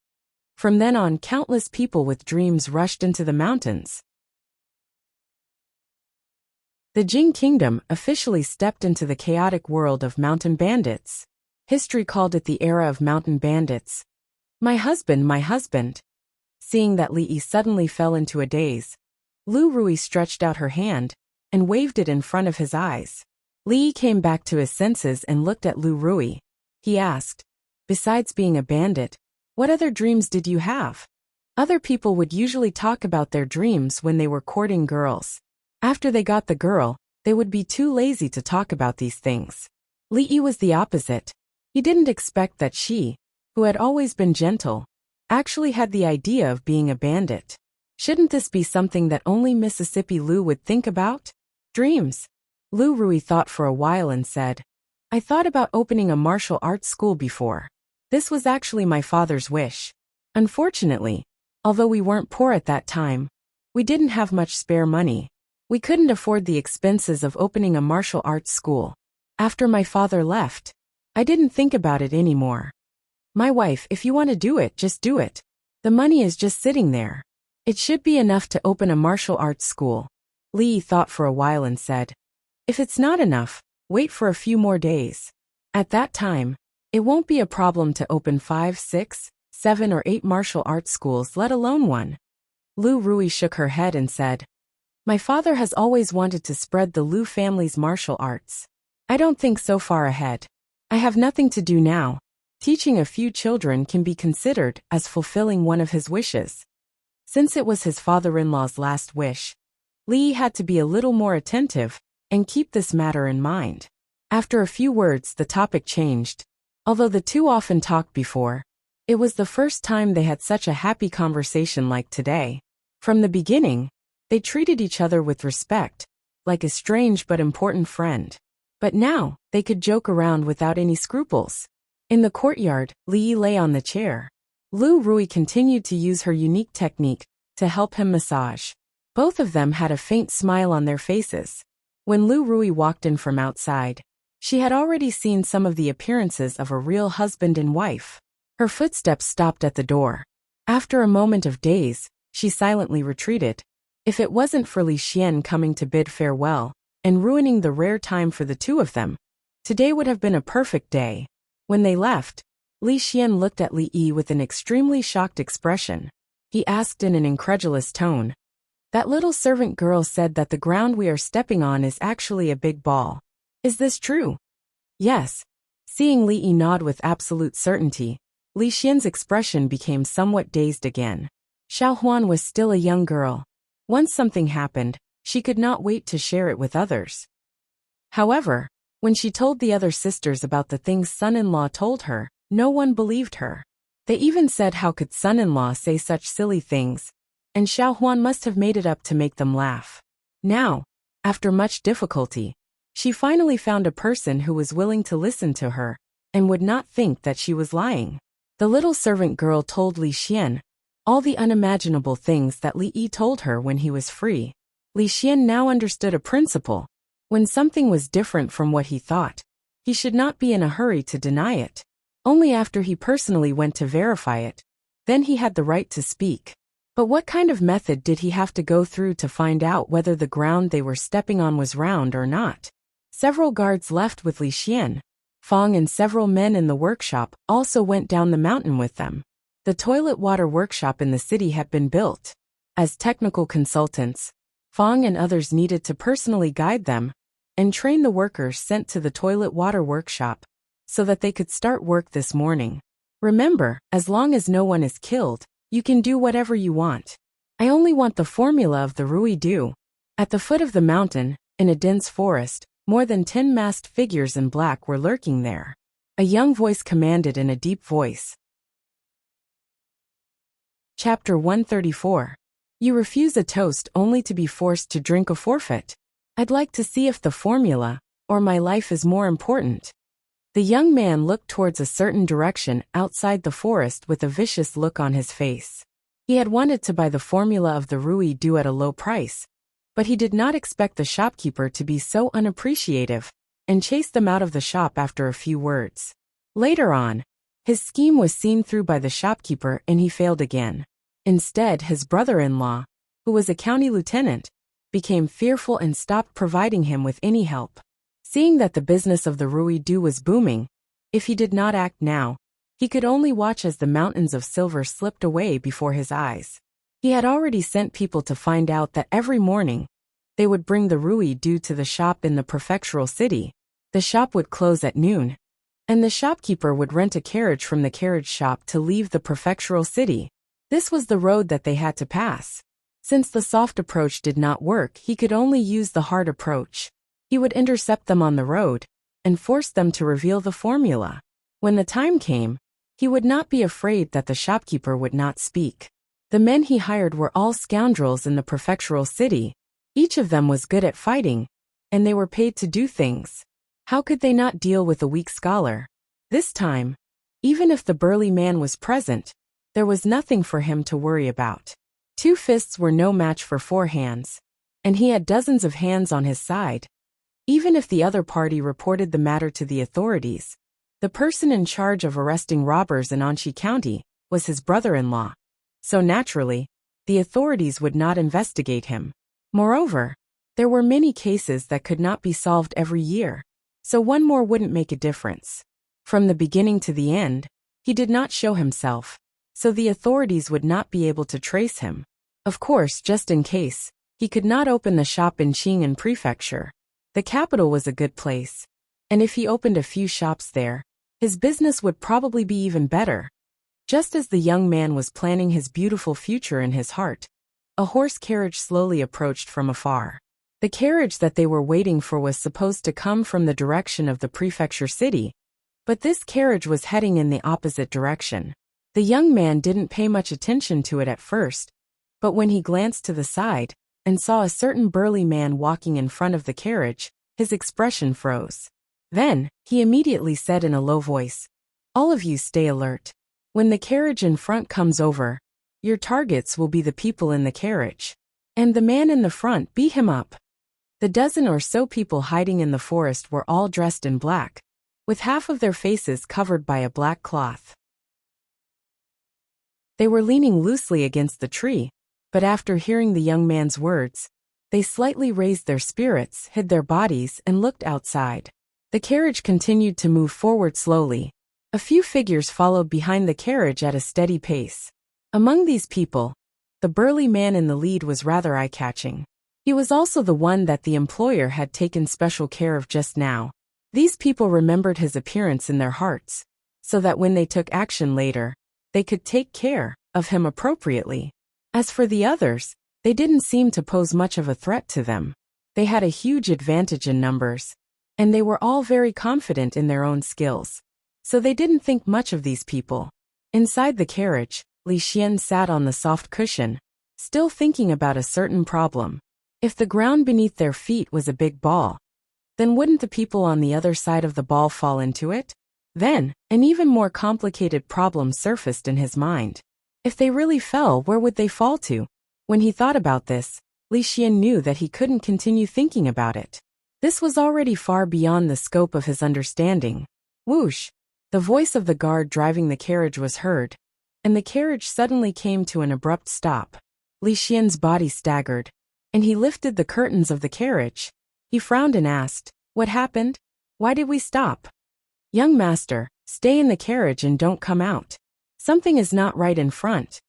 From then on, countless people with dreams rushed into the mountains. The Jing Kingdom officially stepped into the chaotic world of mountain bandits. History called it the era of mountain bandits. My husband, my husband. Seeing that Li Yi suddenly fell into a daze, Lu Rui stretched out her hand and waved it in front of his eyes. Li Yi came back to his senses and looked at Lu Rui. He asked, Besides being a bandit, what other dreams did you have? Other people would usually talk about their dreams when they were courting girls. After they got the girl, they would be too lazy to talk about these things. Lee was the opposite. He didn't expect that she, who had always been gentle, actually had the idea of being a bandit. Shouldn't this be something that only Mississippi Lou would think about? Dreams. Lou Rui thought for a while and said, I thought about opening a martial arts school before. This was actually my father's wish. Unfortunately, although we weren't poor at that time, we didn't have much spare money. We couldn't afford the expenses of opening a martial arts school. After my father left, I didn't think about it anymore. My wife, if you want to do it, just do it. The money is just sitting there. It should be enough to open a martial arts school. Lee thought for a while and said, if it's not enough, wait for a few more days. At that time, it won't be a problem to open 5, 6, 7 or 8 martial arts schools, let alone one. Lou Rui shook her head and said, my father has always wanted to spread the Liu family's martial arts. I don't think so far ahead. I have nothing to do now. Teaching a few children can be considered as fulfilling one of his wishes. Since it was his father-in-law's last wish, Lee had to be a little more attentive and keep this matter in mind. After a few words, the topic changed. Although the two often talked before, it was the first time they had such a happy conversation like today. From the beginning, they treated each other with respect, like a strange but important friend. But now, they could joke around without any scruples. In the courtyard, Lee lay on the chair. Lou Rui continued to use her unique technique to help him massage. Both of them had a faint smile on their faces. When Lou Rui walked in from outside, she had already seen some of the appearances of a real husband and wife. Her footsteps stopped at the door. After a moment of daze, she silently retreated. If it wasn't for Li Xian coming to bid farewell and ruining the rare time for the two of them, today would have been a perfect day. When they left, Li Xian looked at Li Yi with an extremely shocked expression. He asked in an incredulous tone, that little servant girl said that the ground we are stepping on is actually a big ball. Is this true? Yes. Seeing Li Yi nod with absolute certainty, Li Xian's expression became somewhat dazed again. Xiao Huan was still a young girl. Once something happened, she could not wait to share it with others. However, when she told the other sisters about the things son-in-law told her, no one believed her. They even said how could son-in-law say such silly things, and Xiao Huan must have made it up to make them laugh. Now, after much difficulty, she finally found a person who was willing to listen to her and would not think that she was lying. The little servant girl told Li Xian all the unimaginable things that Li Yi told her when he was free. Li Xian now understood a principle. When something was different from what he thought, he should not be in a hurry to deny it. Only after he personally went to verify it, then he had the right to speak. But what kind of method did he have to go through to find out whether the ground they were stepping on was round or not? Several guards left with Li Xian. Fong and several men in the workshop also went down the mountain with them. The toilet water workshop in the city had been built. As technical consultants, Fong and others needed to personally guide them and train the workers sent to the toilet water workshop so that they could start work this morning. Remember, as long as no one is killed, you can do whatever you want. I only want the formula of the Rui Do. At the foot of the mountain, in a dense forest, more than 10 masked figures in black were lurking there. A young voice commanded in a deep voice. Chapter 134. You refuse a toast only to be forced to drink a forfeit. I'd like to see if the formula, or my life is more important. The young man looked towards a certain direction outside the forest with a vicious look on his face. He had wanted to buy the formula of the Rui Do at a low price, but he did not expect the shopkeeper to be so unappreciative and chased them out of the shop after a few words. Later on, his scheme was seen through by the shopkeeper and he failed again. Instead, his brother-in-law, who was a county lieutenant, became fearful and stopped providing him with any help. Seeing that the business of the Rui Do was booming, if he did not act now, he could only watch as the mountains of silver slipped away before his eyes. He had already sent people to find out that every morning, they would bring the Rui Do to the shop in the prefectural city. The shop would close at noon, and the shopkeeper would rent a carriage from the carriage shop to leave the prefectural city. This was the road that they had to pass. Since the soft approach did not work, he could only use the hard approach. He would intercept them on the road and force them to reveal the formula. When the time came, he would not be afraid that the shopkeeper would not speak. The men he hired were all scoundrels in the prefectural city. Each of them was good at fighting, and they were paid to do things. How could they not deal with a weak scholar? This time, even if the burly man was present, there was nothing for him to worry about. 2 fists were no match for 4 hands, and he had dozens of hands on his side. Even if the other party reported the matter to the authorities, the person in charge of arresting robbers in Anchi County was his brother-in-law. So naturally, the authorities would not investigate him. Moreover, there were many cases that could not be solved every year, so one more wouldn't make a difference. From the beginning to the end, he did not show himself, so the authorities would not be able to trace him. Of course, just in case, he could not open the shop in Qing'an Prefecture. The capital was a good place, and if he opened a few shops there, his business would probably be even better. Just as the young man was planning his beautiful future in his heart, a horse carriage slowly approached from afar. The carriage that they were waiting for was supposed to come from the direction of the prefecture city, but this carriage was heading in the opposite direction. The young man didn't pay much attention to it at first, but when he glanced to the side and saw a certain burly man walking in front of the carriage, his expression froze. Then, he immediately said in a low voice, "All of you stay alert. When the carriage in front comes over, your targets will be the people in the carriage. And the man in the front, beat him up." The dozen or so people hiding in the forest were all dressed in black, with half of their faces covered by a black cloth. They were leaning loosely against the tree, but after hearing the young man's words, they slightly raised their spirits, hid their bodies, and looked outside. The carriage continued to move forward slowly. A few figures followed behind the carriage at a steady pace. Among these people, the burly man in the lead was rather eye-catching. He was also the one that the employer had taken special care of just now. These people remembered his appearance in their hearts, so that when they took action later, they could take care of him appropriately. As for the others, they didn't seem to pose much of a threat to them. They had a huge advantage in numbers, and they were all very confident in their own skills, so they didn't think much of these people. Inside the carriage, Li Xian sat on the soft cushion, still thinking about a certain problem. If the ground beneath their feet was a big ball, then wouldn't the people on the other side of the ball fall into it? Then, an even more complicated problem surfaced in his mind. If they really fell, where would they fall to? When he thought about this, Li Xian knew that he couldn't continue thinking about it. This was already far beyond the scope of his understanding. Whoosh! The voice of the guard driving the carriage was heard, and the carriage suddenly came to an abrupt stop. Li Xian's body staggered, and he lifted the curtains of the carriage. He frowned and asked, "What happened? Why did we stop?" "Young master, stay in the carriage and don't come out. Something is not right in front,"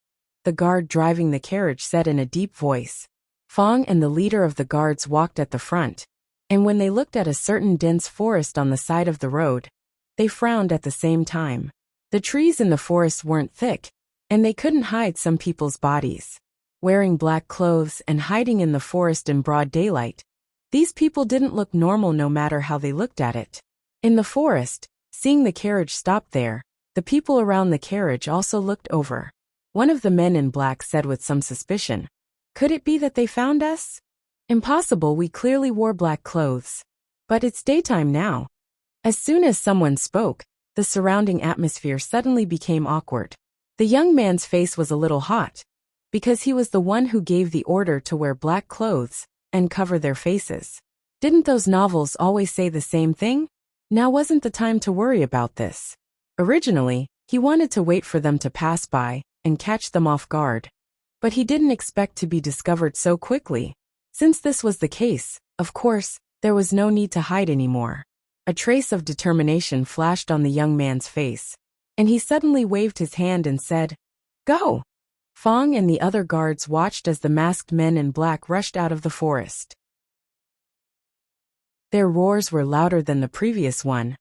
the guard driving the carriage said in a deep voice. Fong and the leader of the guards walked at the front, and when they looked at a certain dense forest on the side of the road, they frowned at the same time. The trees in the forest weren't thick, and they couldn't hide some people's bodies. Wearing black clothes and hiding in the forest in broad daylight, these people didn't look normal no matter how they looked at it. In the forest, seeing the carriage stop there, the people around the carriage also looked over. One of the men in black said with some suspicion, "Could it be that they found us? Impossible, we clearly wore black clothes. But it's daytime now." As soon as someone spoke, the surrounding atmosphere suddenly became awkward. The young man's face was a little hot, because he was the one who gave the order to wear black clothes and cover their faces. Didn't those novels always say the same thing? Now wasn't the time to worry about this. Originally, he wanted to wait for them to pass by and catch them off guard. But he didn't expect to be discovered so quickly. Since this was the case, of course, there was no need to hide anymore. A trace of determination flashed on the young man's face, and he suddenly waved his hand and said, "Go!" Fong and the other guards watched as the masked men in black rushed out of the forest. Their roars were louder than the previous one,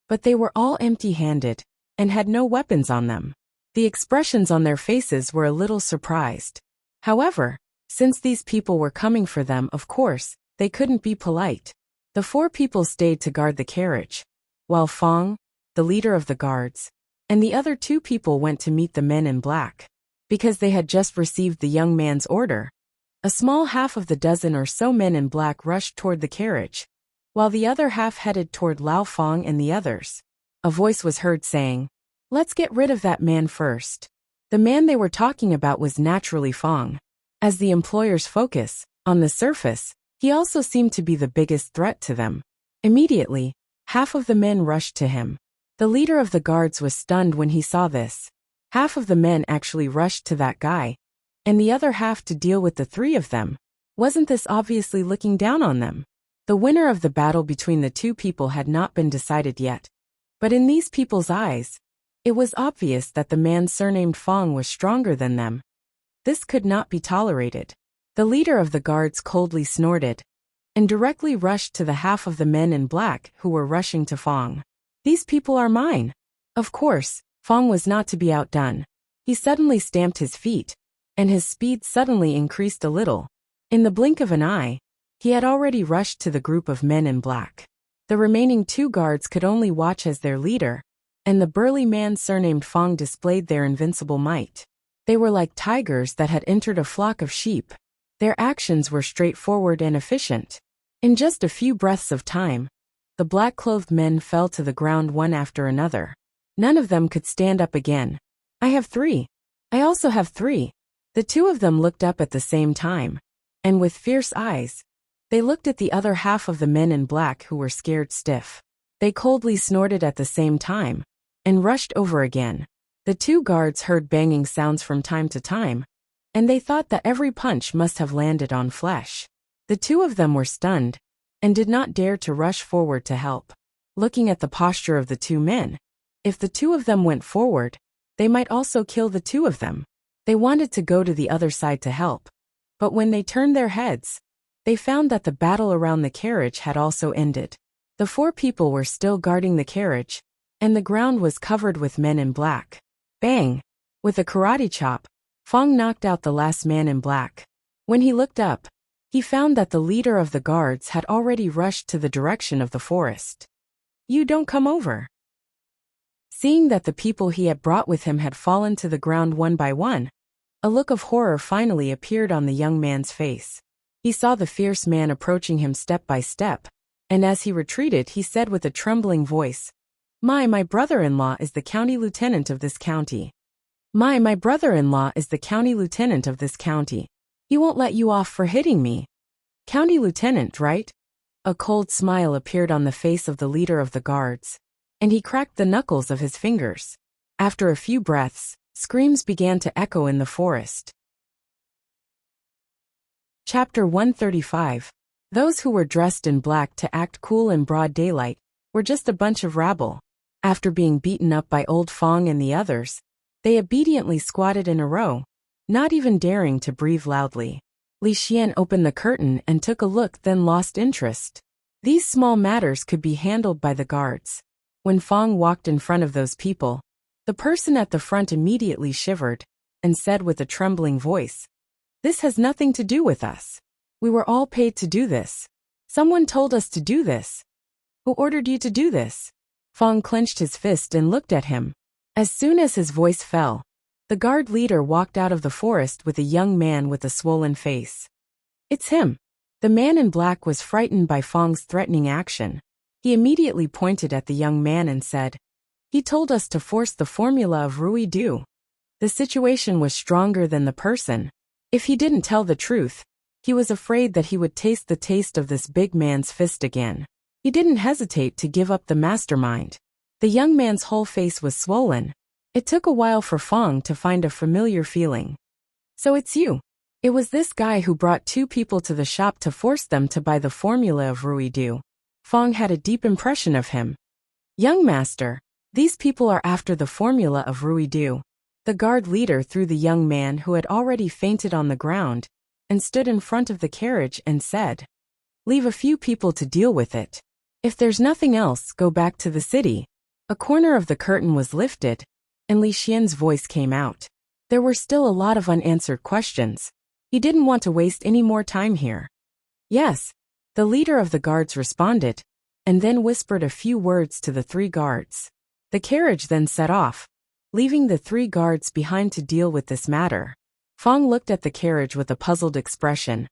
but they were all empty-handed and had no weapons on them. The expressions on their faces were a little surprised. However, since these people were coming for them, of course, they couldn't be polite. The 4 people stayed to guard the carriage, while Fong, the leader of the guards, and the other 2 people went to meet the men in black. Because they had just received the young man's order, a small half of the dozen or so men in black rushed toward the carriage, while the other half headed toward Lao Fong and the others. A voice was heard saying, "Let's get rid of that man first." The man they were talking about was naturally Fong. As the employer's focus, on the surface, he also seemed to be the biggest threat to them. Immediately, half of the men rushed to him. The leader of the guards was stunned when he saw this. Half of the men actually rushed to that guy, and the other half to deal with the 3 of them. Wasn't this obviously looking down on them? The winner of the battle between the 2 people had not been decided yet. But in these people's eyes, it was obvious that the man surnamed Fong was stronger than them. This could not be tolerated. The leader of the guards coldly snorted, and directly rushed to the half of the men in black who were rushing to Fong. "These people are mine." Of course, Fong was not to be outdone. He suddenly stamped his feet, and his speed suddenly increased a little. In the blink of an eye, he had already rushed to the group of men in black. The remaining 2 guards could only watch as their leader, and the burly man surnamed Fong displayed their invincible might. They were like tigers that had entered a flock of sheep. Their actions were straightforward and efficient. In just a few breaths of time, the black-clothed men fell to the ground one after another. None of them could stand up again. "I have 3. I also have 3. The 2 of them looked up at the same time, and with fierce eyes, they looked at the other half of the men in black who were scared stiff. They coldly snorted at the same time, and rushed over again. The 2 guards heard banging sounds from time to time, and they thought that every punch must have landed on flesh. The 2 of them were stunned, and did not dare to rush forward to help. Looking at the posture of the 2 men, if the 2 of them went forward, they might also kill the 2 of them. They wanted to go to the other side to help, but when they turned their heads, they found that the battle around the carriage had also ended. The 4 people were still guarding the carriage, and the ground was covered with men in black. Bang! With a karate chop, Fong knocked out the last man in black. When he looked up, he found that the leader of the guards had already rushed to the direction of the forest. "You don't come over." Seeing that the people he had brought with him had fallen to the ground one by one, a look of horror finally appeared on the young man's face. He saw the fierce man approaching him step by step, and as he retreated he said with a trembling voice, My brother-in-law is the county lieutenant of this county. My brother-in-law is the county lieutenant of this county. He won't let you off for hitting me." "County lieutenant, right?" A cold smile appeared on the face of the leader of the guards, and he cracked the knuckles of his fingers. After a few breaths, screams began to echo in the forest. Chapter 135. Those who were dressed in black to act cool in broad daylight were just a bunch of rabble. After being beaten up by old Fong and the others, they obediently squatted in a row, not even daring to breathe loudly. Li Xian opened the curtain and took a look, then lost interest. These small matters could be handled by the guards. When Fong walked in front of those people, the person at the front immediately shivered and said with a trembling voice, "This has nothing to do with us. We were all paid to do this. Someone told us to do this." "Who ordered you to do this?" Fong clenched his fist and looked at him. As soon as his voice fell, the guard leader walked out of the forest with a young man with a swollen face. "It's him." The man in black was frightened by Fong's threatening action. He immediately pointed at the young man and said, "He told us to force the formula of Rui Du." The situation was stronger than the person. If he didn't tell the truth, he was afraid that he would taste the taste of this big man's fist again. He didn't hesitate to give up the mastermind. The young man's whole face was swollen. It took a while for Fong to find a familiar feeling. "So it's you." It was this guy who brought 2 people to the shop to force them to buy the formula of Rui Du. Fong had a deep impression of him. "Young master, these people are after the formula of Rui Du." The guard leader threw the young man who had already fainted on the ground and stood in front of the carriage and said, "Leave a few people to deal with it. If there's nothing else, go back to the city." A corner of the curtain was lifted, and Li Xian's voice came out. There were still a lot of unanswered questions. He didn't want to waste any more time here. Yes, the leader of the guards responded, and then whispered a few words to the 3 guards. The carriage then set off, leaving the 3 guards behind to deal with this matter. Fong looked at the carriage with a puzzled expression,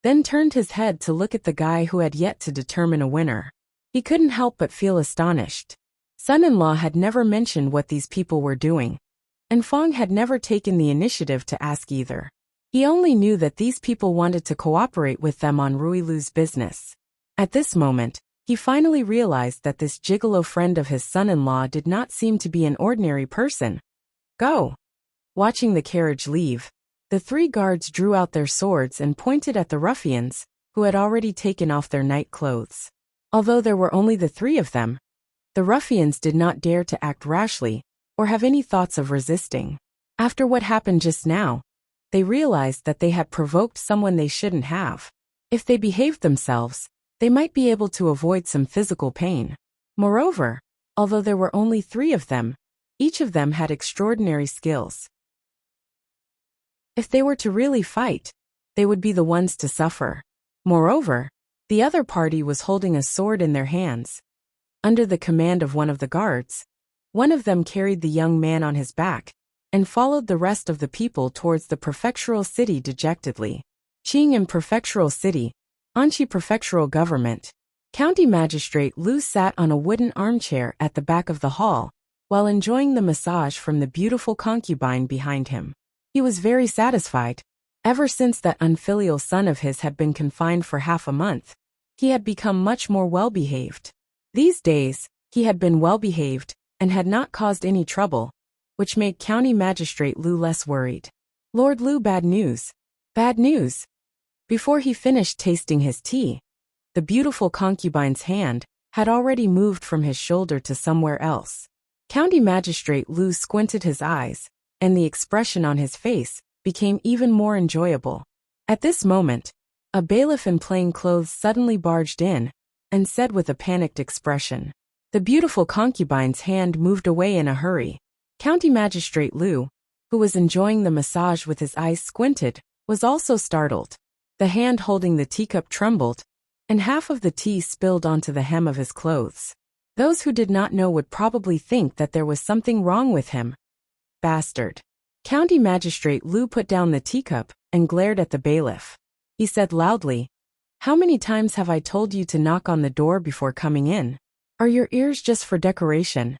then turned his head to look at the guy who had yet to determine a winner. He couldn't help but feel astonished. Son-in-law had never mentioned what these people were doing, and Fong had never taken the initiative to ask either. He only knew that these people wanted to cooperate with them on Rui Lu's business. At this moment, he finally realized that this gigolo friend of his son-in-law did not seem to be an ordinary person. Go! Watching the carriage leave, the 3 guards drew out their swords and pointed at the ruffians, who had already taken off their night clothes. Although there were only the 3 of them, the ruffians did not dare to act rashly or have any thoughts of resisting. After what happened just now, they realized that they had provoked someone they shouldn't have. If they behaved themselves, they might be able to avoid some physical pain. Moreover, although there were only 3 of them, each of them had extraordinary skills. If they were to really fight, they would be the ones to suffer. Moreover, the other party was holding a sword in their hands. Under the command of one of the guards, one of them carried the young man on his back and followed the rest of the people towards the prefectural city dejectedly. Qing'an Prefectural City, Anqi Prefectural Government. County Magistrate Lu sat on a wooden armchair at the back of the hall, while enjoying the massage from the beautiful concubine behind him. He was very satisfied. Ever since that unfilial son of his had been confined for half a month, he had become much more well-behaved. These days, he had been well-behaved and had not caused any trouble, which made County Magistrate Lu less worried. Lord Lu, bad news. Bad news. Before he finished tasting his tea, the beautiful concubine's hand had already moved from his shoulder to somewhere else. County Magistrate Lu squinted his eyes, and the expression on his face became even more enjoyable. At this moment, a bailiff in plain clothes suddenly barged in and said with a panicked expression. The beautiful concubine's hand moved away in a hurry. County Magistrate Lu, who was enjoying the massage with his eyes squinted, was also startled. The hand holding the teacup trembled, and half of the tea spilled onto the hem of his clothes. Those who did not know would probably think that there was something wrong with him. Bastard. County Magistrate Lu put down the teacup and glared at the bailiff. He said loudly, "How many times have I told you to knock on the door before coming in? Are your ears just for decoration?"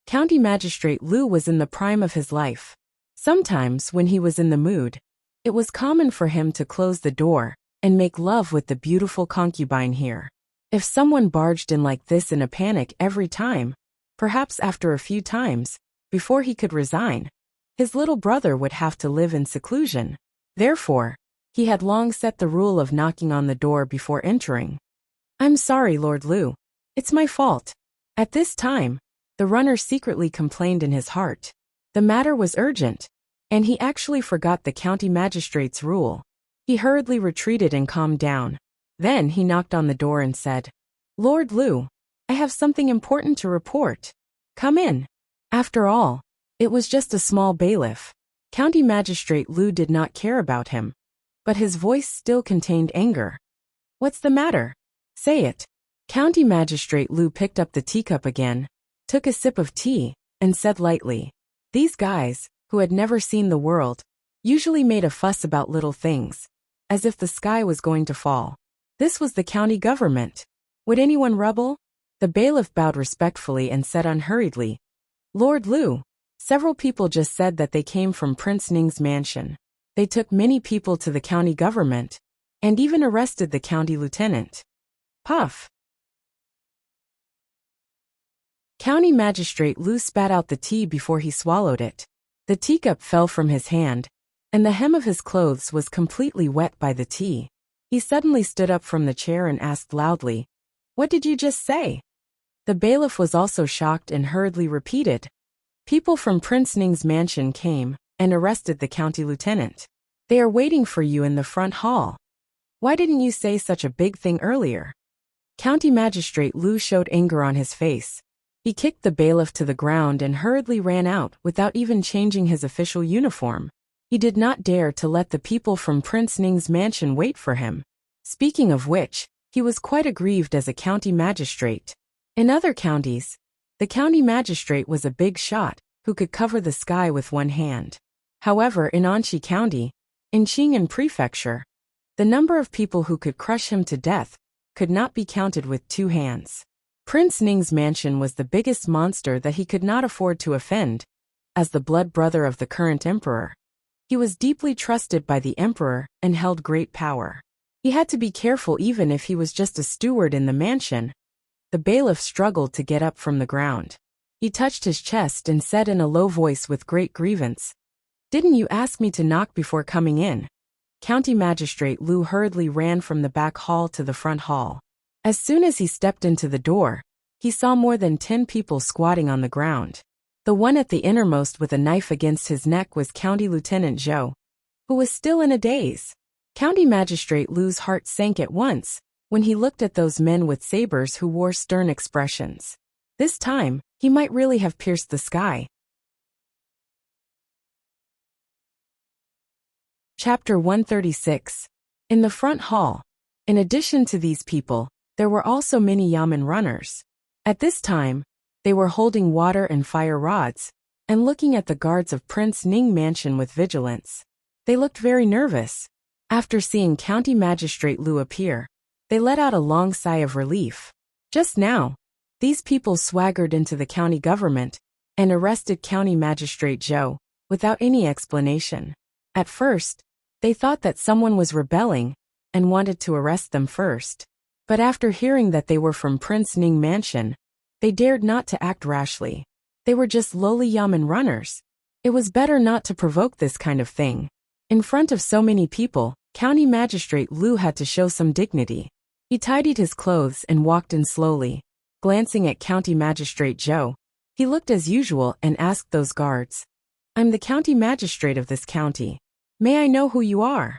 County Magistrate Lu was in the prime of his life. Sometimes, when he was in the mood, it was common for him to close the door and make love with the beautiful concubine here. If someone barged in like this in a panic every time, perhaps after a few times, before he could resign, his little brother would have to live in seclusion. Therefore, he had long set the rule of knocking on the door before entering. "I'm sorry, Lord Lu. It's my fault." At this time, the runner secretly complained in his heart. The matter was urgent, and he actually forgot the county magistrate's rule. He hurriedly retreated and calmed down. Then he knocked on the door and said, "Lord Lu, I have something important to report. Come in." After all, it was just a small bailiff. County Magistrate Lu did not care about him, but his voice still contained anger. "What's the matter? Say it." County Magistrate Lu picked up the teacup again, took a sip of tea, and said lightly, "These guys, who had never seen the world, usually made a fuss about little things, as if the sky was going to fall. This was the county government. Would anyone rebel?" The bailiff bowed respectfully and said unhurriedly, "Lord Lu, several people just said that they came from Prince Ning's mansion. They took many people to the county government, and even arrested the county lieutenant." Puff. County Magistrate Lu spat out the tea before he swallowed it. The teacup fell from his hand, and the hem of his clothes was completely wet by the tea. He suddenly stood up from the chair and asked loudly, "What did you just say?" The bailiff was also shocked and hurriedly repeated, "People from Prince Ning's mansion came and arrested the county lieutenant. They are waiting for you in the front hall. Why didn't you say such a big thing earlier?" County Magistrate Lu showed anger on his face, He kicked the bailiff to the ground and hurriedly ran out without even changing his official uniform. He did not dare to let the people from Prince Ning's mansion wait for him. Speaking of which, he was quite aggrieved as a county magistrate. In other counties, the county magistrate was a big shot who could cover the sky with one hand. However, in Anxi County, in Qing'an Prefecture, the number of people who could crush him to death could not be counted with two hands. Prince Ning's mansion was the biggest monster that he could not afford to offend. As the blood brother of the current emperor, he was deeply trusted by the emperor and held great power. He had to be careful even if he was just a steward in the mansion. The bailiff struggled to get up from the ground. He touched his chest and said in a low voice with great grievance, "Didn't you ask me to knock before coming in?" County Magistrate Lu hurriedly ran from the back hall to the front hall. As soon as he stepped into the door, he saw more than 10 people squatting on the ground. The one at the innermost with a knife against his neck was County Lieutenant Zhou, who was still in a daze. County Magistrate Lu's heart sank at once when he looked at those men with sabers who wore stern expressions. This time, he might really have pierced the sky. Chapter 136. In the front hall. In addition to these people, there were also many yamen runners. At this time, they were holding water and fire rods, and looking at the guards of Prince Ning Mansion with vigilance. They looked very nervous. After seeing County Magistrate Lu appear, they let out a long sigh of relief. Just now, these people swaggered into the county government and arrested County Magistrate Zhou without any explanation. At first, they thought that someone was rebelling and wanted to arrest them first. But after hearing that they were from Prince Ning Mansion, they dared not to act rashly. They were just lowly yamen runners. It was better not to provoke this kind of thing. In front of so many people, County Magistrate Lu had to show some dignity. He tidied his clothes and walked in slowly. Glancing at County Magistrate Zhou, he looked as usual and asked those guards, "I'm the county magistrate of this county. May I know who you are?"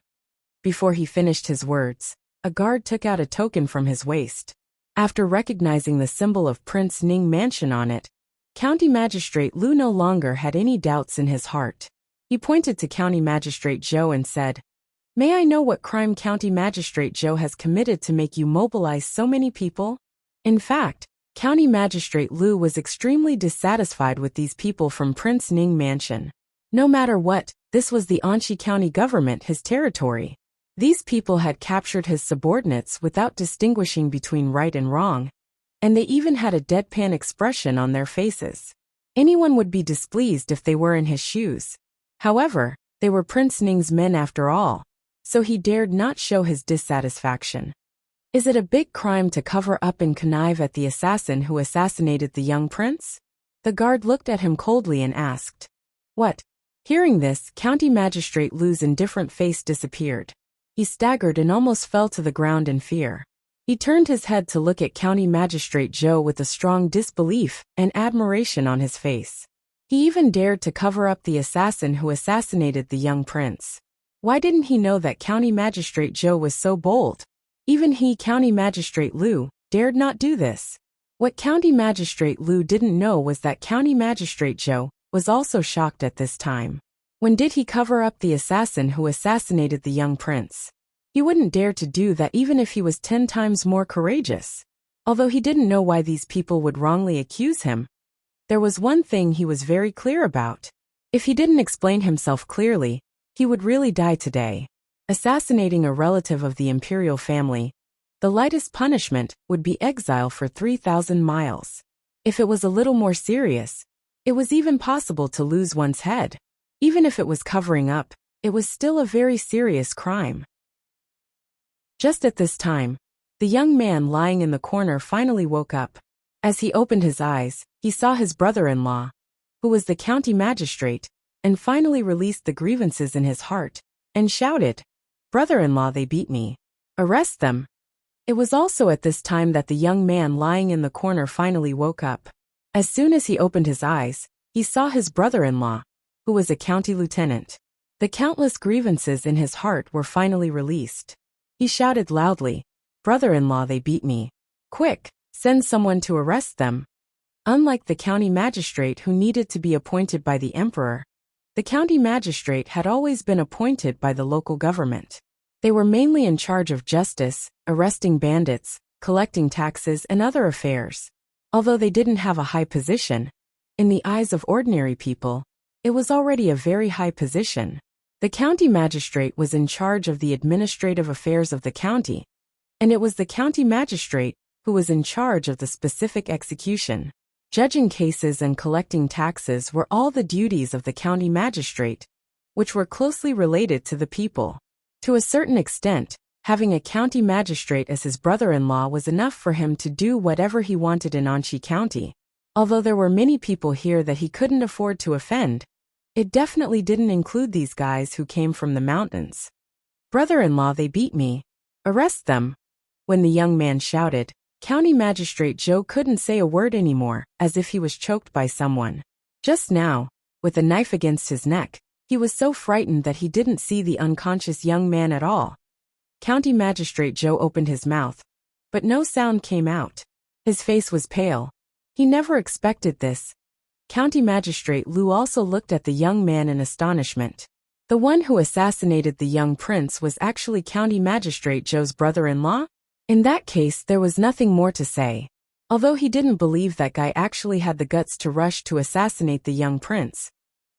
Before he finished his words, a guard took out a token from his waist. After recognizing the symbol of Prince Ning Mansion on it, County Magistrate Lu no longer had any doubts in his heart. He pointed to County Magistrate Zhou and said, "May I know what crime County Magistrate Zhou has committed to make you mobilize so many people?" In fact, County Magistrate Lu was extremely dissatisfied with these people from Prince Ning Mansion. No matter what, this was the Anxi County government, his territory. These people had captured his subordinates without distinguishing between right and wrong, and they even had a deadpan expression on their faces. Anyone would be displeased if they were in his shoes. However, they were Prince Ning's men after all, so he dared not show his dissatisfaction. Is it a big crime to cover up and connive at the assassin who assassinated the young prince? The guard looked at him coldly and asked, "What?" Hearing this, County Magistrate Lu's indifferent face disappeared. He staggered and almost fell to the ground in fear. He turned his head to look at County Magistrate Zhou with a strong disbelief and admiration on his face. He even dared to cover up the assassin who assassinated the young prince. Why didn't he know that County Magistrate Zhou was so bold? Even he, County Magistrate Lu, dared not do this. What County Magistrate Lu didn't know was that County Magistrate Zhou was also shocked at this time. When did he cover up the assassin who assassinated the young prince? He wouldn't dare to do that even if he was 10 times more courageous. Although he didn't know why these people would wrongly accuse him, there was one thing he was very clear about. If he didn't explain himself clearly, he would really die today. Assassinating a relative of the imperial family, the lightest punishment would be exile for 3,000 miles. If it was a little more serious, it was even possible to lose one's head. Even if it was covering up, it was still a very serious crime. Just at this time, the young man lying in the corner finally woke up. As he opened his eyes, he saw his brother-in-law, who was the county magistrate, and finally released the grievances in his heart, and shouted, "Brother-in-law, they beat me. Arrest them." It was also at this time that the young man lying in the corner finally woke up. As soon as he opened his eyes, he saw his brother-in-law, who was a county lieutenant. The countless grievances in his heart were finally released. He shouted loudly, "Brother-in-law, they beat me. Quick, send someone to arrest them." Unlike the county magistrate who needed to be appointed by the emperor, the county magistrate had always been appointed by the local government. They were mainly in charge of justice, arresting bandits, collecting taxes, and other affairs. Although they didn't have a high position, in the eyes of ordinary people, it was already a very high position. The county magistrate was in charge of the administrative affairs of the county, and it was the county magistrate who was in charge of the specific execution. Judging cases and collecting taxes were all the duties of the county magistrate, which were closely related to the people. To a certain extent, having a county magistrate as his brother-in-law was enough for him to do whatever he wanted in Anchi County. Although there were many people here that he couldn't afford to offend, it definitely didn't include these guys who came from the mountains. "Brother-in-law, they beat me. Arrest them." When the young man shouted, County Magistrate Joe couldn't say a word anymore, as if he was choked by someone. Just now, with a knife against his neck, he was so frightened that he didn't see the unconscious young man at all. County Magistrate Joe opened his mouth, but no sound came out. His face was pale. He never expected this. County Magistrate Lou also looked at the young man in astonishment. The one who assassinated the young prince was actually County Magistrate Joe's brother-in-law? In that case, there was nothing more to say. Although he didn't believe that guy actually had the guts to rush to assassinate the young prince.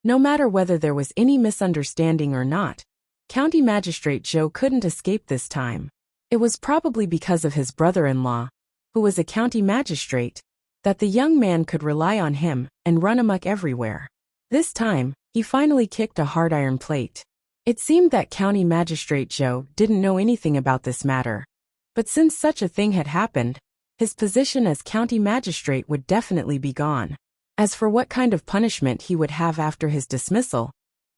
No matter whether there was any misunderstanding or not, County Magistrate Joe couldn't escape this time. It was probably because of his brother-in-law, who was a county magistrate, that the young man could rely on him and run amok everywhere. This time, he finally kicked a hard iron plate. It seemed that County Magistrate Joe didn't know anything about this matter. But since such a thing had happened, his position as county magistrate would definitely be gone. As for what kind of punishment he would have after his dismissal,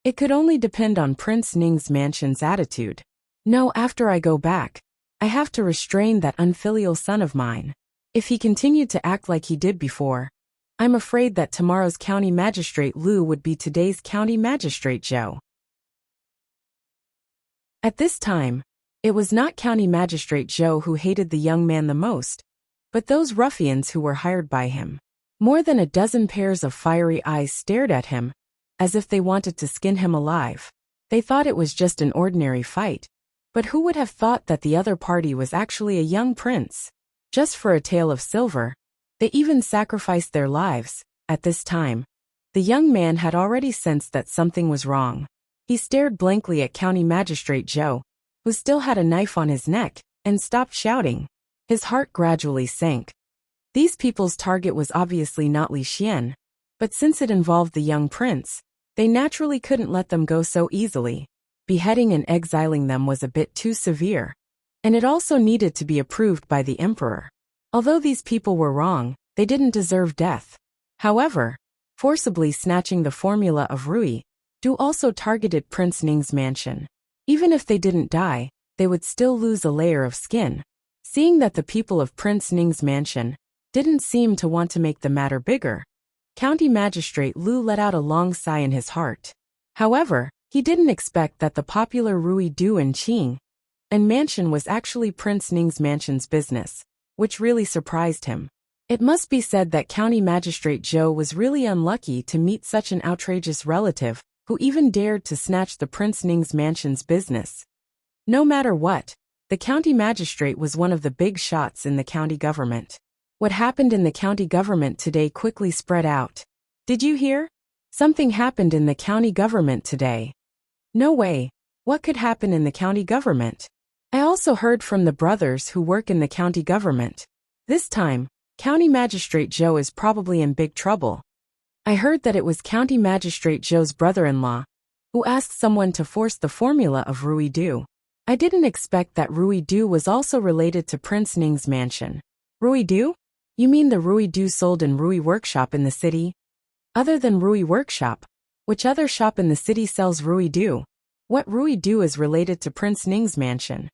it could only depend on Prince Ning's mansion's attitude. "No, after I go back, I have to restrain that unfilial son of mine. If he continued to act like he did before, I'm afraid that tomorrow's county magistrate Lou would be today's county magistrate Joe." At this time, it was not County Magistrate Joe who hated the young man the most, but those ruffians who were hired by him. More than a dozen pairs of fiery eyes stared at him, as if they wanted to skin him alive. They thought it was just an ordinary fight, but who would have thought that the other party was actually a young prince? Just for a tale of silver, they even sacrificed their lives. At this time, the young man had already sensed that something was wrong. He stared blankly at County Magistrate Joe, who still had a knife on his neck, and stopped shouting. His heart gradually sank. These people's target was obviously not Li Xian, but since it involved the young prince, they naturally couldn't let them go so easily. Beheading and exiling them was a bit too severe, and it also needed to be approved by the emperor. Although these people were wrong, they didn't deserve death. However, forcibly snatching the formula of Rui Du also targeted Prince Ning's mansion. Even if they didn't die, they would still lose a layer of skin. Seeing that the people of Prince Ning's mansion didn't seem to want to make the matter bigger, County Magistrate Lu let out a long sigh in his heart. However, he didn't expect that the popular Rui Du and Qing and mansion was actually Prince Ning's mansion's business, which really surprised him. It must be said that County Magistrate Zhou was really unlucky to meet such an outrageous relative who even dared to snatch the Prince Ning's mansion's business. No matter what, the county magistrate was one of the big shots in the county government. What happened in the county government today quickly spread out. Did you hear? Something happened in the county government today. No way. What could happen in the county government? I also heard from the brothers who work in the county government. This time, County Magistrate Zhou is probably in big trouble. I heard that it was County Magistrate Zhou's brother-in-law who asked someone to force the formula of Rui Du. I didn't expect that Rui Du was also related to Prince Ning's mansion. Rui Du? You mean the Rui Du sold in Rui Workshop in the city? Other than Rui Workshop, which other shop in the city sells Rui Du? What Rui Du is related to Prince Ning's mansion?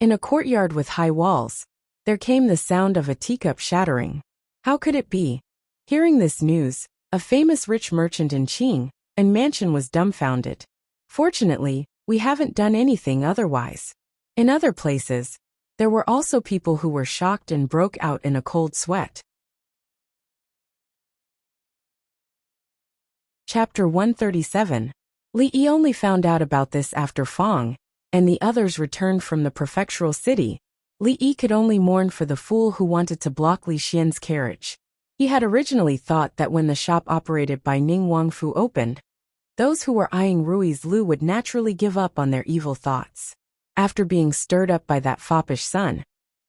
In a courtyard with high walls, there came the sound of a teacup shattering. How could it be? Hearing this news, a famous rich merchant in Qing and mansion was dumbfounded. Fortunately, we haven't done anything otherwise. In other places, there were also people who were shocked and broke out in a cold sweat. Chapter 137. Li Yi only found out about this after Fong and the others returned from the prefectural city. Li Yi could only mourn for the fool who wanted to block Li Xian's carriage. He had originally thought that when the shop operated by Ning Wangfu opened, those who were eyeing Rui's Lu would naturally give up on their evil thoughts. After being stirred up by that foppish son,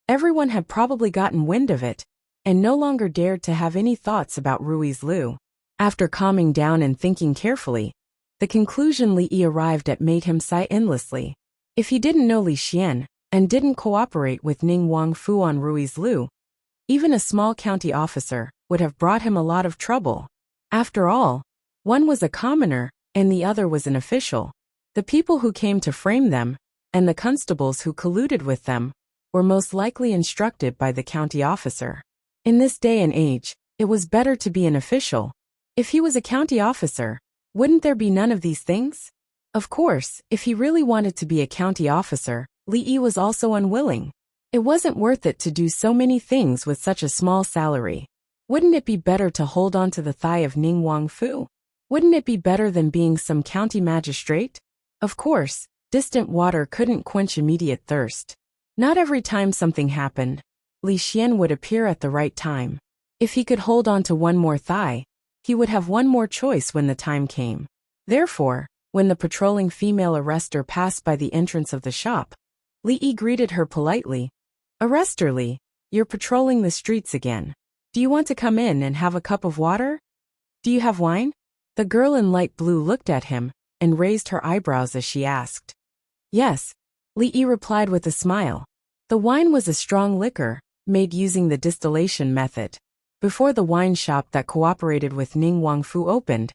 everyone had probably gotten wind of it, and no longer dared to have any thoughts about Rui's Lu. After calming down and thinking carefully, the conclusion Li Yi arrived at made him sigh endlessly. If he didn't know Li Xian, and didn't cooperate with Ning Wangfu on Rui's Lu, even a small county officer would have brought him a lot of trouble. After all, one was a commoner, and the other was an official. The people who came to frame them, and the constables who colluded with them, were most likely instructed by the county officer. In this day and age, it was better to be an official. If he was a county officer, wouldn't there be none of these things? Of course, if he really wanted to be a county officer, Li Yi was also unwilling. It wasn't worth it to do so many things with such a small salary. Wouldn't it be better to hold on to the thigh of Ning Wangfu? Wouldn't it be better than being some county magistrate? Of course, distant water couldn't quench immediate thirst. Not every time something happened, Li Xian would appear at the right time. If he could hold on to one more thigh, he would have one more choice when the time came. Therefore, when the patrolling female arrestor passed by the entrance of the shop, Li Yi greeted her politely. "Arrestor Li, you're patrolling the streets again. Do you want to come in and have a cup of water? Do you have wine?" The girl in light blue looked at him and raised her eyebrows as she asked. "Yes," Li Yi replied with a smile. The wine was a strong liquor, made using the distillation method. Before the wine shop that cooperated with Ning Wangfu opened,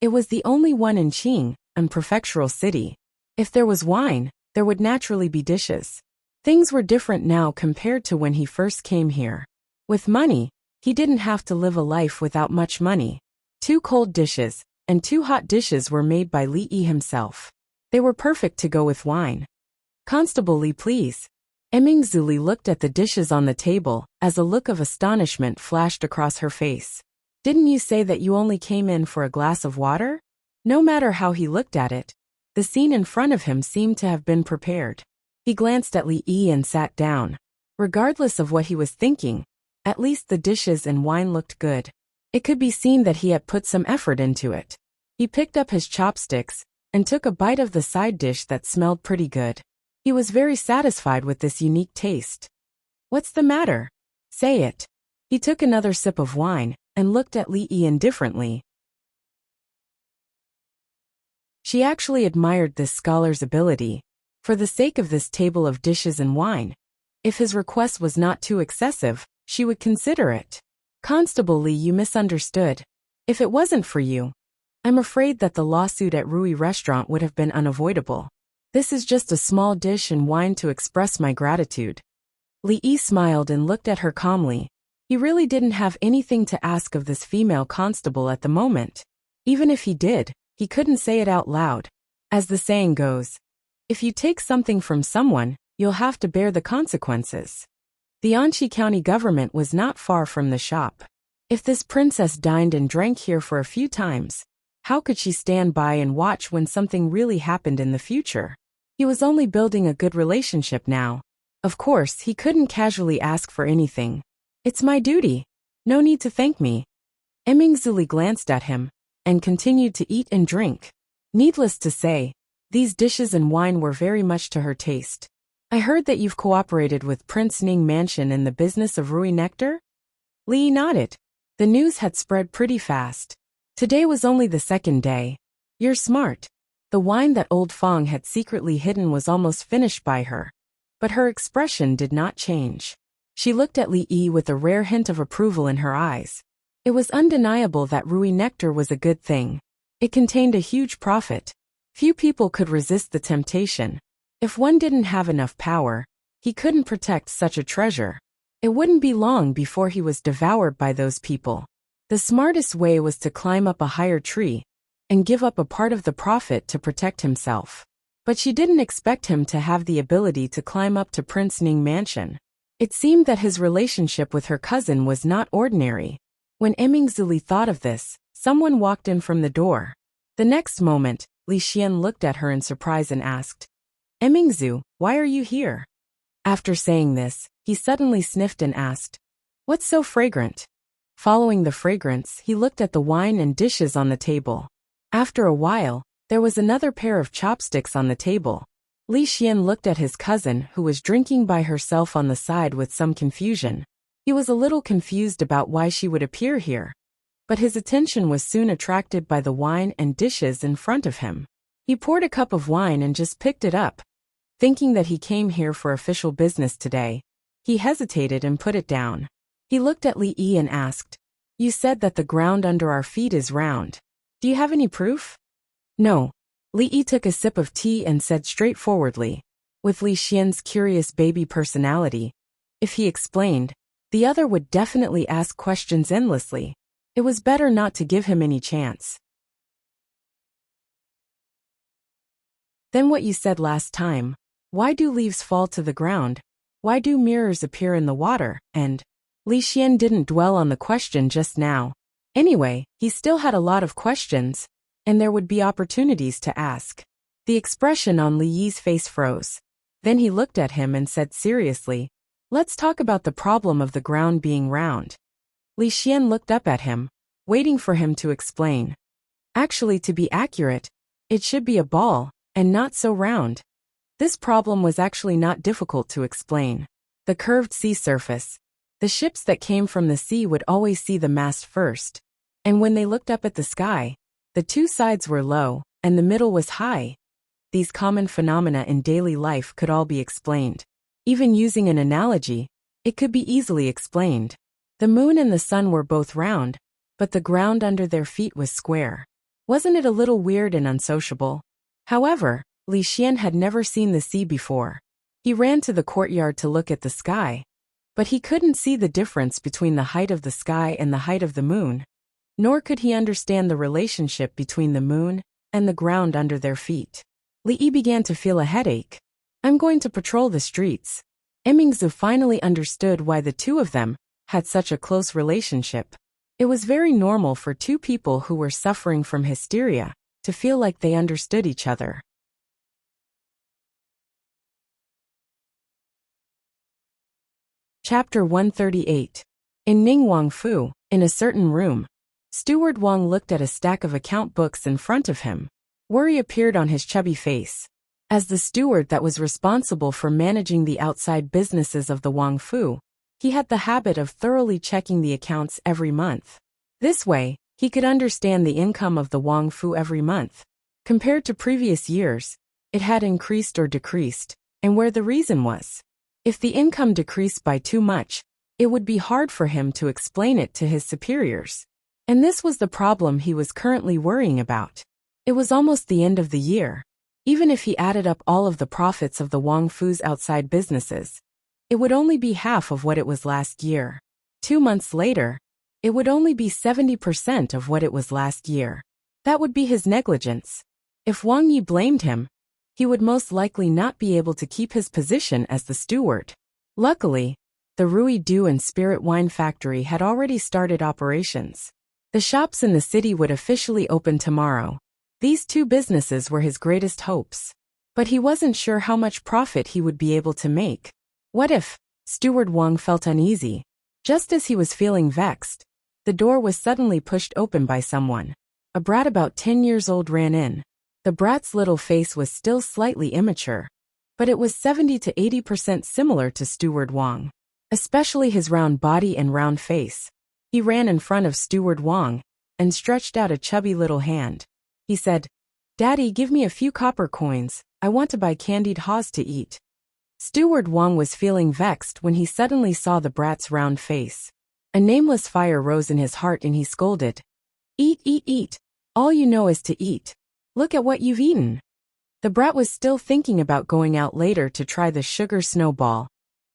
it was the only one in Qing, a prefectural city. If there was wine, there would naturally be dishes. Things were different now compared to when he first came here. With money, he didn't have to live a life without much money. 2 cold dishes and 2 hot dishes were made by Li Yi himself. They were perfect to go with wine. "Constable Li, please." Emingzu Li looked at the dishes on the table as a look of astonishment flashed across her face. "Didn't you say that you only came in for a glass of water?" No matter how he looked at it, the scene in front of him seemed to have been prepared. He glanced at Li Yi and sat down. Regardless of what he was thinking, at least the dishes and wine looked good. It could be seen that he had put some effort into it. He picked up his chopsticks and took a bite of the side dish that smelled pretty good. He was very satisfied with this unique taste. "What's the matter? Say it." He took another sip of wine and looked at Li Yi indifferently. She actually admired this scholar's ability. For the sake of this table of dishes and wine, if his request was not too excessive, she would consider it. "Constable Li, you misunderstood. If it wasn't for you, I'm afraid that the lawsuit at Rui Restaurant would have been unavoidable. This is just a small dish and wine to express my gratitude." Li Yi smiled and looked at her calmly. He really didn't have anything to ask of this female constable at the moment. Even if he did, he couldn't say it out loud. As the saying goes, if you take something from someone, you'll have to bear the consequences. The Anqi County government was not far from the shop. If this princess dined and drank here for a few times, how could she stand by and watch when something really happened in the future? He was only building a good relationship now. Of course, he couldn't casually ask for anything. "It's my duty. No need to thank me." Emingzu Li glanced at him and continued to eat and drink. Needless to say, these dishes and wine were very much to her taste. "I heard that you've cooperated with Prince Ning Mansion in the business of Rui Nectar?" Li nodded. The news had spread pretty fast. Today was only the 2nd day. "You're smart." The wine that old Fong had secretly hidden was almost finished by her, but her expression did not change. She looked at Li Yi with a rare hint of approval in her eyes. It was undeniable that Rui Nectar was a good thing. It contained a huge profit. Few people could resist the temptation. If one didn't have enough power, he couldn't protect such a treasure. It wouldn't be long before he was devoured by those people. The smartest way was to climb up a higher tree and give up a part of the profit to protect himself. But she didn't expect him to have the ability to climb up to Prince Ning Mansion. It seemed that his relationship with her cousin was not ordinary. When Emingzu Li thought of this, Someone walked in from the door. The next moment, Li Xian looked at her in surprise and asked, Emingzu, why are you here? After saying this, he suddenly sniffed and asked, What's so fragrant? Following the fragrance, he looked at the wine and dishes on the table. After a while, there was another pair of chopsticks on the table. Li Xian looked at his cousin, who was drinking by herself on the side with some confusion. He was a little confused about why she would appear here, but his attention was soon attracted by the wine and dishes in front of him. He poured a cup of wine and just picked it up. Thinking that he came here for official business today, he hesitated and put it down. He looked at Li Yi and asked, You said that the ground under our feet is round. Do you have any proof? No. Li Yi took a sip of tea and said straightforwardly. With Li Xian's curious baby personality, if he explained, the other would definitely ask questions endlessly. It was better not to give him any chance. Then what you said last time, why do leaves fall to the ground? Why do mirrors appear in the water? And Li Xian didn't dwell on the question just now. Anyway, he still had a lot of questions, and there would be opportunities to ask. The expression on Li Yi's face froze. Then he looked at him and said seriously, Let's talk about the problem of the ground being round. Li Xian looked up at him, waiting for him to explain. Actually, to be accurate, it should be a ball, and not so round. This problem was actually not difficult to explain. The curved sea surface. The ships that came from the sea would always see the mast first. And when they looked up at the sky, the two sides were low, and the middle was high. These common phenomena in daily life could all be explained. Even using an analogy, it could be easily explained. The moon and the sun were both round, but the ground under their feet was square. Wasn't it a little weird and unsociable? However, Li Xian had never seen the sea before. He ran to the courtyard to look at the sky, but he couldn't see the difference between the height of the sky and the height of the moon, nor could he understand the relationship between the moon and the ground under their feet. Li Yi began to feel a headache. I'm going to patrol the streets. Emingzu finally understood why the two of them had such a close relationship. It was very normal for two people who were suffering from hysteria to feel like they understood each other. Chapter 138. In Ningguang Fu, in a certain room, Steward Wang looked at a stack of account books in front of him. Worry appeared on his chubby face. As the steward that was responsible for managing the outside businesses of the Wang Fu, he had the habit of thoroughly checking the accounts every month. This way, he could understand the income of the Wang Fu every month. Compared to previous years, it had increased or decreased, and where the reason was. If the income decreased by too much, it would be hard for him to explain it to his superiors. And this was the problem he was currently worrying about. It was almost the end of the year. Even if he added up all of the profits of the Wang Fu's outside businesses, it would only be half of what it was last year. 2 months later, it would only be 70% of what it was last year. That would be his negligence. If Wang Yi blamed him, he would most likely not be able to keep his position as the steward. Luckily, the Rui Du and Spirit Wine Factory had already started operations. The shops in the city would officially open tomorrow. These two businesses were his greatest hopes. But he wasn't sure how much profit he would be able to make. What if? Steward Wang felt uneasy. Just as he was feeling vexed, the door was suddenly pushed open by someone. A brat about 10 years old ran in. The brat's little face was still slightly immature, but it was 70 to 80% similar to Steward Wang, especially his round body and round face. He ran in front of Steward Wang and stretched out a chubby little hand. He said, "Daddy, give me a few copper coins. I want to buy candied haws to eat." Steward Wang was feeling vexed when he suddenly saw the brat's round face. A nameless fire rose in his heart and he scolded, "Eat, eat, eat. All you know is to eat. Look at what you've eaten." The brat was still thinking about going out later to try the sugar snowball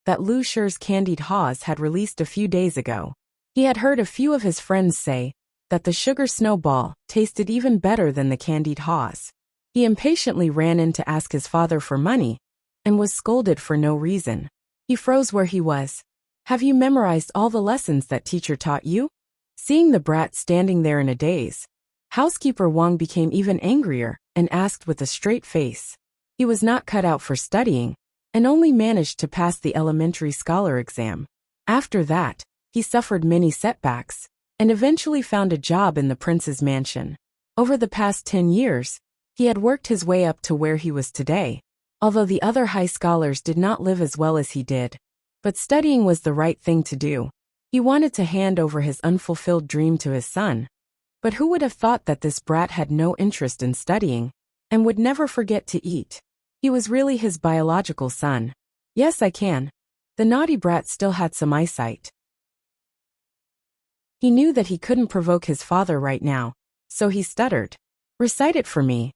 that Lu Shi's candied haws had released a few days ago. He had heard a few of his friends say that the sugar snowball tasted even better than the candied haws. He impatiently ran in to ask his father for money and was scolded for no reason. He froze where he was. "Have you memorized all the lessons that teacher taught you?" Seeing the brat standing there in a daze, housekeeper Wang became even angrier and asked with a straight face. He was not cut out for studying, and only managed to pass the elementary scholar exam. After that, he suffered many setbacks, and eventually found a job in the prince's mansion. Over the past 10 years, he had worked his way up to where he was today, although the other high scholars did not live as well as he did. But studying was the right thing to do. He wanted to hand over his unfulfilled dream to his son. But who would have thought that this brat had no interest in studying, and would never forget to eat? He was really his biological son. Yes, I can. The naughty brat still had some eyesight. He knew that he couldn't provoke his father right now, so he stuttered. Recite it for me.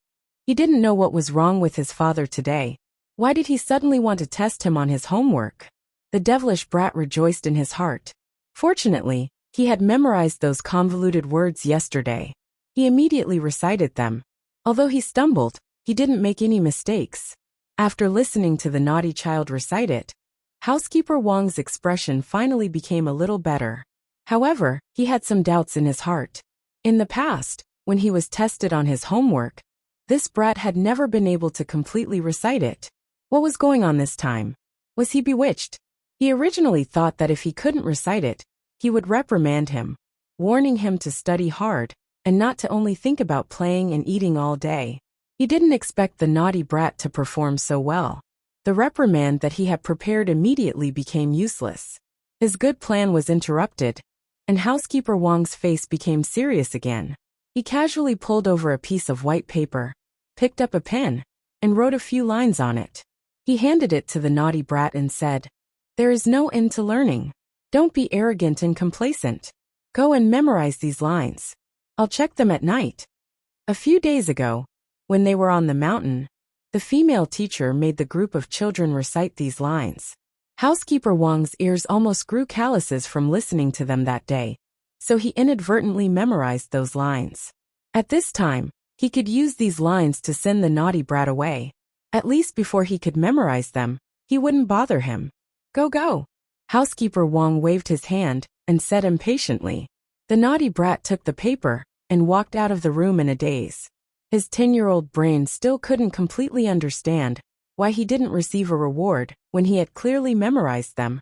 He didn't know what was wrong with his father today. Why did he suddenly want to test him on his homework? The devilish brat rejoiced in his heart. Fortunately, he had memorized those convoluted words yesterday. He immediately recited them. Although he stumbled, he didn't make any mistakes. After listening to the naughty child recite it, housekeeper Wang's expression finally became a little better. However, he had some doubts in his heart. In the past, when he was tested on his homework, this brat had never been able to completely recite it. What was going on this time? Was he bewitched? He originally thought that if he couldn't recite it, he would reprimand him, warning him to study hard, and not to only think about playing and eating all day. He didn't expect the naughty brat to perform so well. The reprimand that he had prepared immediately became useless. His good plan was interrupted, and housekeeper Wang's face became serious again. He casually pulled over a piece of white paper, picked up a pen, and wrote a few lines on it. He handed it to the naughty brat and said, "There is no end to learning. Don't be arrogant and complacent. Go and memorize these lines. I'll check them at night." A few days ago, when they were on the mountain, the female teacher made the group of children recite these lines. Housekeeper Wang's ears almost grew calluses from listening to them that day, so he inadvertently memorized those lines. At this time, he could use these lines to send the naughty brat away. At least before he could memorize them, he wouldn't bother him. "Go, go." Housekeeper Wang waved his hand and said impatiently. The naughty brat took the paper and walked out of the room in a daze. His 10-year-old brain still couldn't completely understand why he didn't receive a reward when he had clearly memorized them,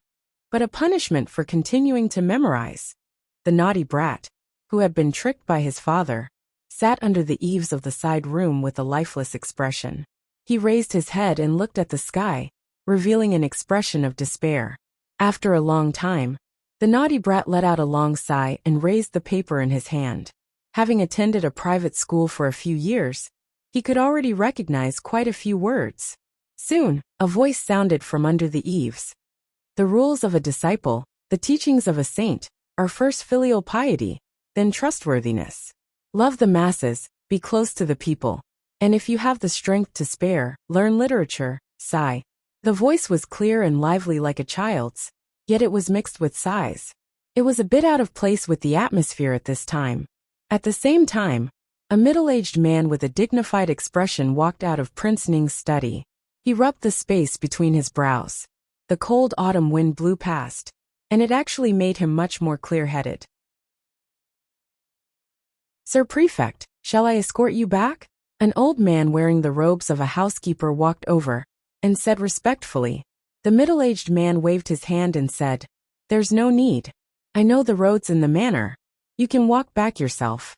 but a punishment for continuing to memorize. The naughty brat, who had been tricked by his father, sat under the eaves of the side room with a lifeless expression. He raised his head and looked at the sky, revealing an expression of despair. After a long time, the naughty brat let out a long sigh and raised the paper in his hand. Having attended a private school for a few years, he could already recognize quite a few words. Soon, a voice sounded from under the eaves. "The rules of a disciple, the teachings of a saint, are first filial piety, then trustworthiness. Love the masses, be close to the people, and if you have the strength to spare, learn literature." Sigh. The voice was clear and lively like a child's, yet it was mixed with sighs. It was a bit out of place with the atmosphere at this time. At the same time, a middle-aged man with a dignified expression walked out of Prince Ning's study. He rubbed the space between his brows. The cold autumn wind blew past, and it actually made him much more clear-headed. "Sir Prefect, shall I escort you back?" An old man wearing the robes of a housekeeper walked over and said respectfully. The middle-aged man waved his hand and said, "There's no need. I know the roads in the manor. You can walk back yourself."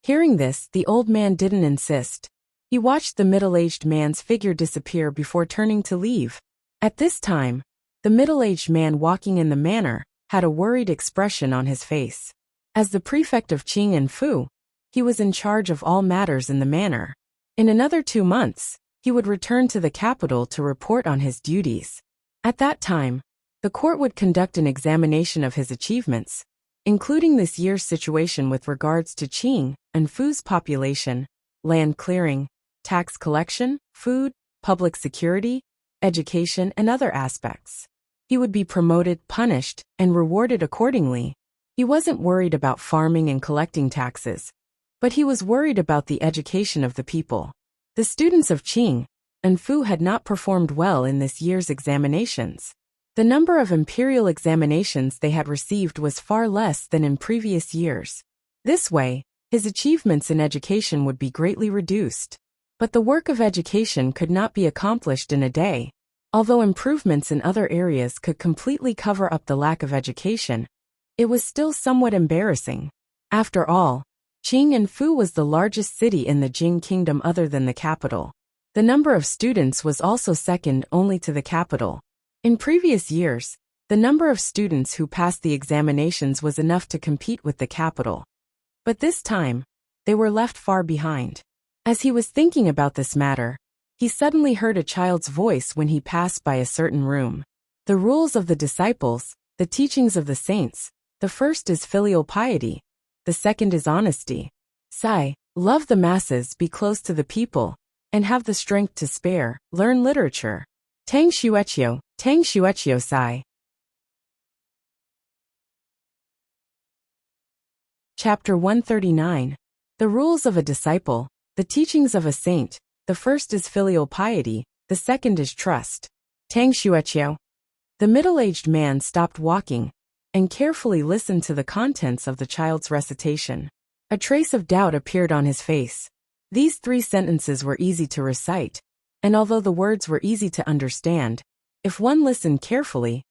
Hearing this, the old man didn't insist. He watched the middle-aged man's figure disappear before turning to leave. At this time, the middle-aged man walking in the manor had a worried expression on his face. As the prefect of Qing and Fu, he was in charge of all matters in the manor. In another 2 months, he would return to the capital to report on his duties. At that time, the court would conduct an examination of his achievements, including this year's situation with regards to Qing and Fu's population, land clearing, tax collection, food, public security, education, and other aspects. He would be promoted, punished, and rewarded accordingly. He wasn't worried about farming and collecting taxes, but he was worried about the education of the people. The students of Qing and Fu had not performed well in this year's examinations. The number of imperial examinations they had received was far less than in previous years. This way, his achievements in education would be greatly reduced. But the work of education could not be accomplished in a day. Although improvements in other areas could completely cover up the lack of education, it was still somewhat embarrassing. After all, Qing and Fu was the largest city in the Jing kingdom other than the capital. The number of students was also second only to the capital. In previous years, the number of students who passed the examinations was enough to compete with the capital. But this time, they were left far behind. As he was thinking about this matter, he suddenly heard a child's voice when he passed by a certain room. The rules of the disciples, the teachings of the saints, the first is filial piety, the second is honesty. Sai, love the masses, be close to the people, and have the strength to spare, learn literature. Tang Shueqiu Sai. Chapter 139. The rules of a disciple, the teachings of a saint, the first is filial piety, the second is trust. Tang Shueqiu. The middle-aged man stopped walking and carefully listened to the contents of the child's recitation. A trace of doubt appeared on his face. These 3 sentences were easy to recite, and although the words were easy to understand, if one listened carefully,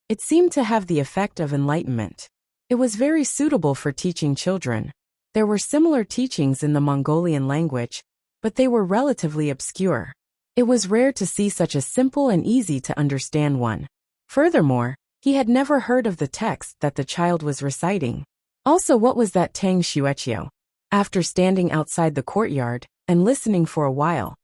it seemed to have the effect of enlightenment. It was very suitable for teaching children. There were similar teachings in the Mongolian language, but they were relatively obscure. It was rare to see such a simple and easy to understand one. Furthermore, he had never heard of the text that the child was reciting. Also, what was that Tang Shueqiu? After standing outside the courtyard and listening for a while,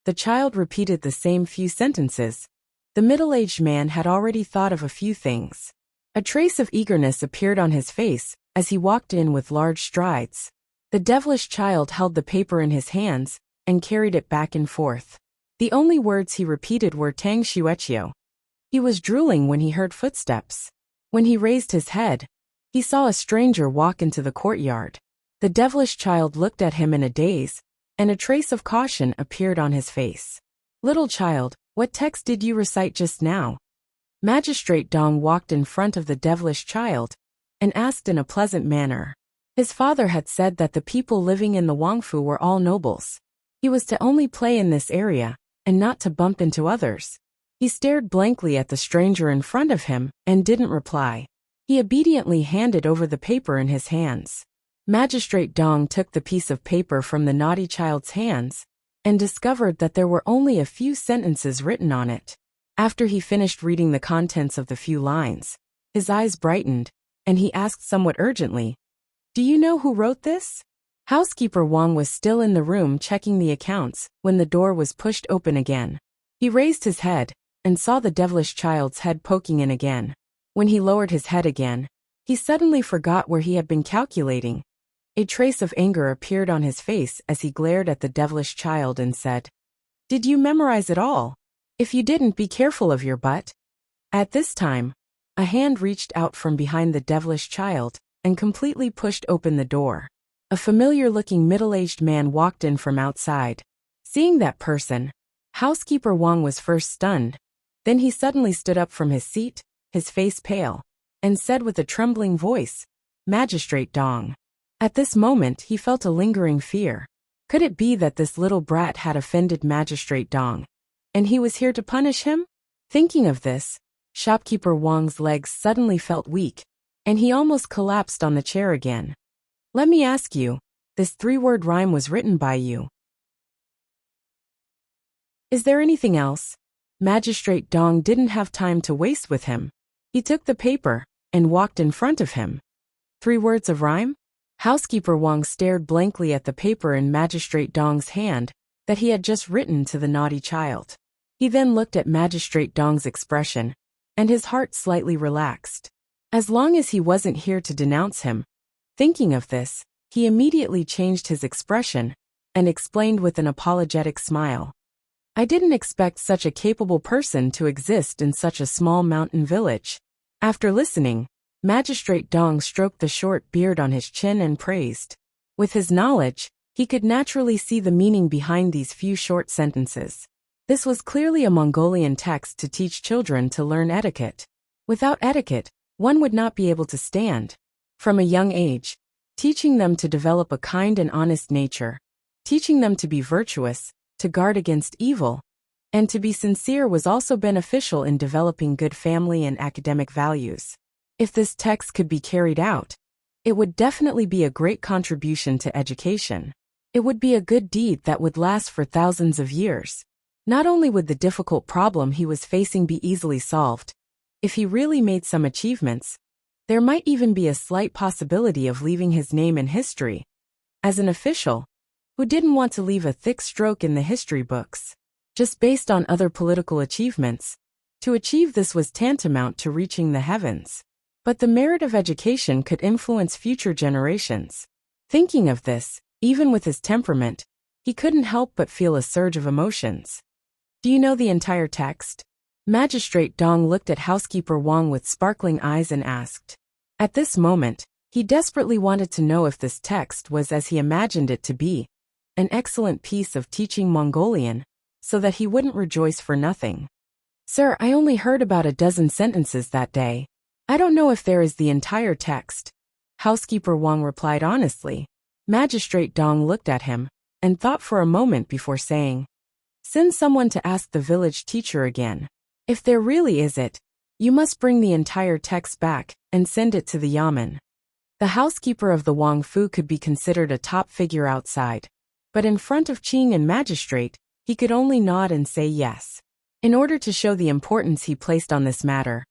the child repeated the same few sentences. The middle-aged man had already thought of a few things. A trace of eagerness appeared on his face as he walked in with large strides. The devilish child held the paper in his hands and carried it back and forth. The only words he repeated were Tang Shueqiu. He was drooling when he heard footsteps. When he raised his head, he saw a stranger walk into the courtyard. The devilish child looked at him in a daze, and a trace of caution appeared on his face. Little child, what text did you recite just now? Magistrate Dong walked in front of the devilish child and asked in a pleasant manner. His father had said that the people living in the Wangfu were all nobles. He was to only play in this area and not to bump into others. He stared blankly at the stranger in front of him and didn't reply. He obediently handed over the paper in his hands. Magistrate Dong took the piece of paper from the naughty child's hands and discovered that there were only a few sentences written on it. After he finished reading the contents of the few lines, his eyes brightened, and he asked somewhat urgently, "Do you know who wrote this?" Housekeeper Wang was still in the room checking the accounts when the door was pushed open again. He raised his head and saw the devilish child's head poking in again. When he lowered his head again, he suddenly forgot where he had been calculating. A trace of anger appeared on his face as he glared at the devilish child and said, "Did you memorize it all? If you didn't, be careful of your butt." At this time, a hand reached out from behind the devilish child and completely pushed open the door. A familiar-looking middle-aged man walked in from outside. Seeing that person, Housekeeper Wang was first stunned. Then he suddenly stood up from his seat, his face pale, and said with a trembling voice, "Magistrate Dong." At this moment he felt a lingering fear. Could it be that this little brat had offended Magistrate Dong, and he was here to punish him? Thinking of this, Shopkeeper Wang's legs suddenly felt weak, and he almost collapsed on the chair again. "Let me ask you, this 3-word rhyme was written by you. Is there anything else?" Magistrate Dong didn't have time to waste with him. He took the paper and walked in front of him. 3 words of rhyme? Housekeeper Wang stared blankly at the paper in Magistrate Dong's hand that he had just written to the naughty child. He then looked at Magistrate Dong's expression, and his heart slightly relaxed. As long as he wasn't here to denounce him. Thinking of this, he immediately changed his expression and explained with an apologetic smile. "I didn't expect such a capable person to exist in such a small mountain village." After listening, Magistrate Dong stroked the short beard on his chin and praised. With his knowledge, he could naturally see the meaning behind these few short sentences. This was clearly a Mongolian text to teach children to learn etiquette. Without etiquette, one would not be able to stand. From a young age, teaching them to develop a kind and honest nature, teaching them to be virtuous, to guard against evil, and to be sincere was also beneficial in developing good family and academic values. If this text could be carried out, it would definitely be a great contribution to education. It would be a good deed that would last for thousands of years. Not only would the difficult problem he was facing be easily solved, if he really made some achievements, there might even be a slight possibility of leaving his name in history as an official who didn't want to leave a thick stroke in the history books, just based on other political achievements. To achieve this was tantamount to reaching the heavens. But the merit of education could influence future generations. Thinking of this, even with his temperament, he couldn't help but feel a surge of emotions. Do you know the entire text? Magistrate Dong looked at housekeeper Wang with sparkling eyes and asked. At this moment, he desperately wanted to know if this text was as he imagined it to be, an excellent piece of teaching Mongolian, so that he wouldn't rejoice for nothing. Sir, I only heard about a dozen sentences that day. I don't know if there is the entire text. Housekeeper Wang replied honestly. Magistrate Dong looked at him and thought for a moment before saying, send someone to ask the village teacher again. If there really is it, you must bring the entire text back and send it to the yamen. The housekeeper of the Wang Fu could be considered a top figure outside, but in front of Qing and magistrate, he could only nod and say yes. In order to show the importance he placed on this matter,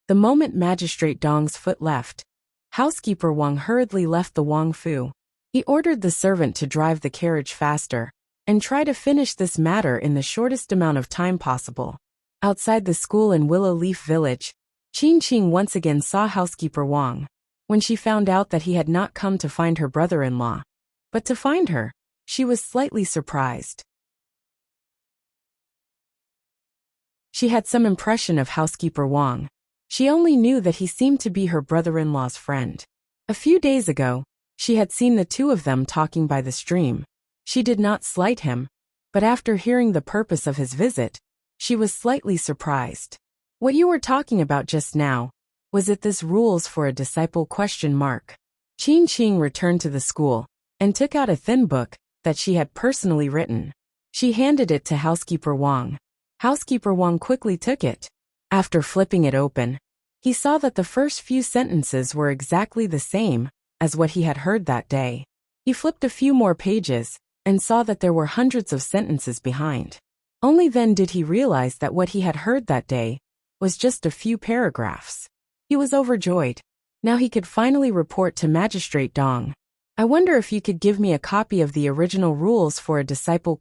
the moment Magistrate Dong's foot left, housekeeper Wang hurriedly left the Wang Fu. He ordered the servant to drive the carriage faster and try to finish this matter in the shortest amount of time possible. Outside the school in Willow Leaf Village, Qing once again saw housekeeper Wang. When she found out that he had not come to find her brother-in-law, but to find her, she was slightly surprised. She had some impression of housekeeper Wang. She only knew that he seemed to be her brother-in-law's friend. A few days ago, she had seen the two of them talking by the stream. She did not slight him, but after hearing the purpose of his visit, she was slightly surprised. What you were talking about just now, was it this rules for a disciple ? Qing returned to the school and took out a thin book that she had personally written. She handed it to housekeeper Wang. Housekeeper Wang quickly took it. After flipping it open, he saw that the first few sentences were exactly the same as what he had heard that day. He flipped a few more pages and saw that there were hundreds of sentences behind. Only then did he realize that what he had heard that day was just a few paragraphs. He was overjoyed. Now he could finally report to Magistrate Dong. I wonder if you could give me a copy of the original rules for a disciple ?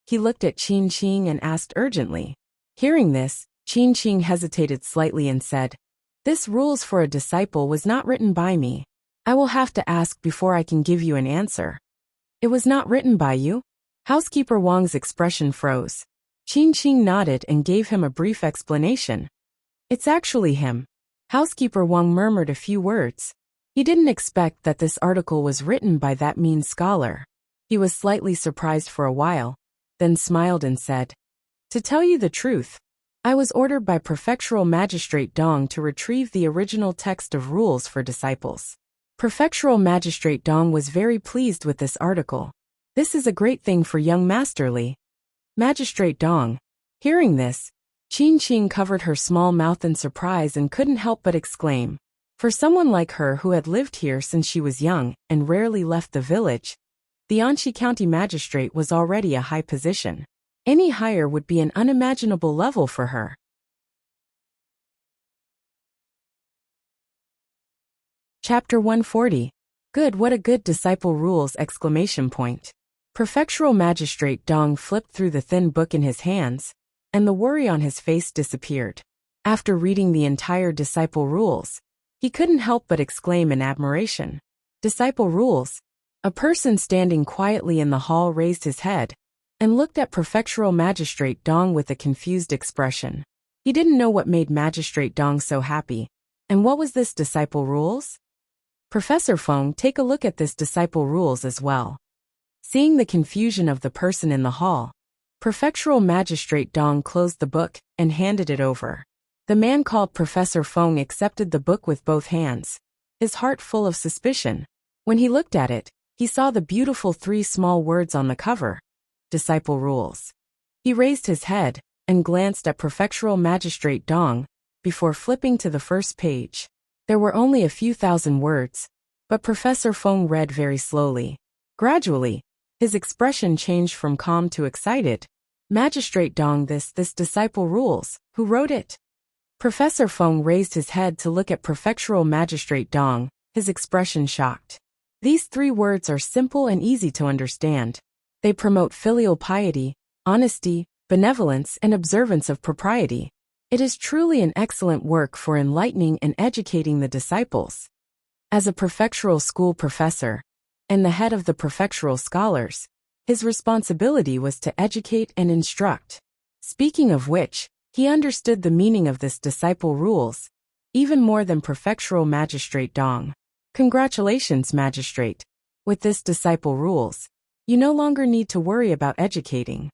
He looked at Qing and asked urgently. Hearing this, Qing hesitated slightly and said, this rules for a disciple was not written by me. I will have to ask before I can give you an answer. It was not written by you? Housekeeper Wang's expression froze. Qing nodded and gave him a brief explanation. It's actually him. Housekeeper Wang murmured a few words. He didn't expect that this article was written by that mean scholar. He was slightly surprised for a while, then smiled and said, to tell you the truth, I was ordered by Prefectural Magistrate Dong to retrieve the original text of rules for disciples. Prefectural Magistrate Dong was very pleased with this article. This is a great thing for young Master Li. Magistrate Dong. Hearing this, Qing covered her small mouth in surprise and couldn't help but exclaim. For someone like her who had lived here since she was young and rarely left the village, the Anshi County Magistrate was already a high position. Any higher would be an unimaginable level for her. Chapter 140. Good, what a good disciple rules! ! Prefectural Magistrate Dong flipped through the thin book in his hands, and the worry on his face disappeared. After reading the entire disciple rules, he couldn't help but exclaim in admiration. Disciple rules. A person standing quietly in the hall raised his head and looked at Prefectural Magistrate Dong with a confused expression. He didn't know what made Magistrate Dong so happy. And what was this disciple rules? Professor Feng, take a look at this disciple rules as well. Seeing the confusion of the person in the hall, Prefectural Magistrate Dong closed the book and handed it over. The man called Professor Feng accepted the book with both hands, his heart full of suspicion. When he looked at it, he saw the beautiful 3 small words on the cover: Disciple Rules. He raised his head and glanced at Prefectural Magistrate Dong before flipping to the first page. There were only a few thousand words, but Professor Feng read very slowly. Gradually, his expression changed from calm to excited. Magistrate Dong, this disciple rules. Who wrote it? Professor Feng raised his head to look at Prefectural Magistrate Dong, his expression shocked. These 3 words are simple and easy to understand. They promote filial piety, honesty, benevolence, and observance of propriety. It is truly an excellent work for enlightening and educating the disciples. As a prefectural school professor, and the head of the prefectural scholars, his responsibility was to educate and instruct. Speaking of which, he understood the meaning of this disciple rules, even more than Prefectural Magistrate Dong. Congratulations, Magistrate. With this disciple rules, you no longer need to worry about educating.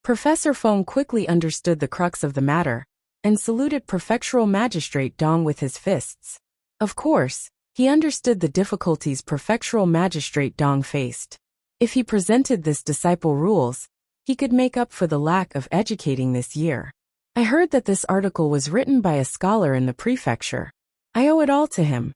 Professor Feng quickly understood the crux of the matter, and saluted Prefectural Magistrate Dong with his fists. Of course, he understood the difficulties Prefectural Magistrate Dong faced. If he presented this disciple rules, he could make up for the lack of educating this year. I heard that this article was written by a scholar in the prefecture. I owe it all to him.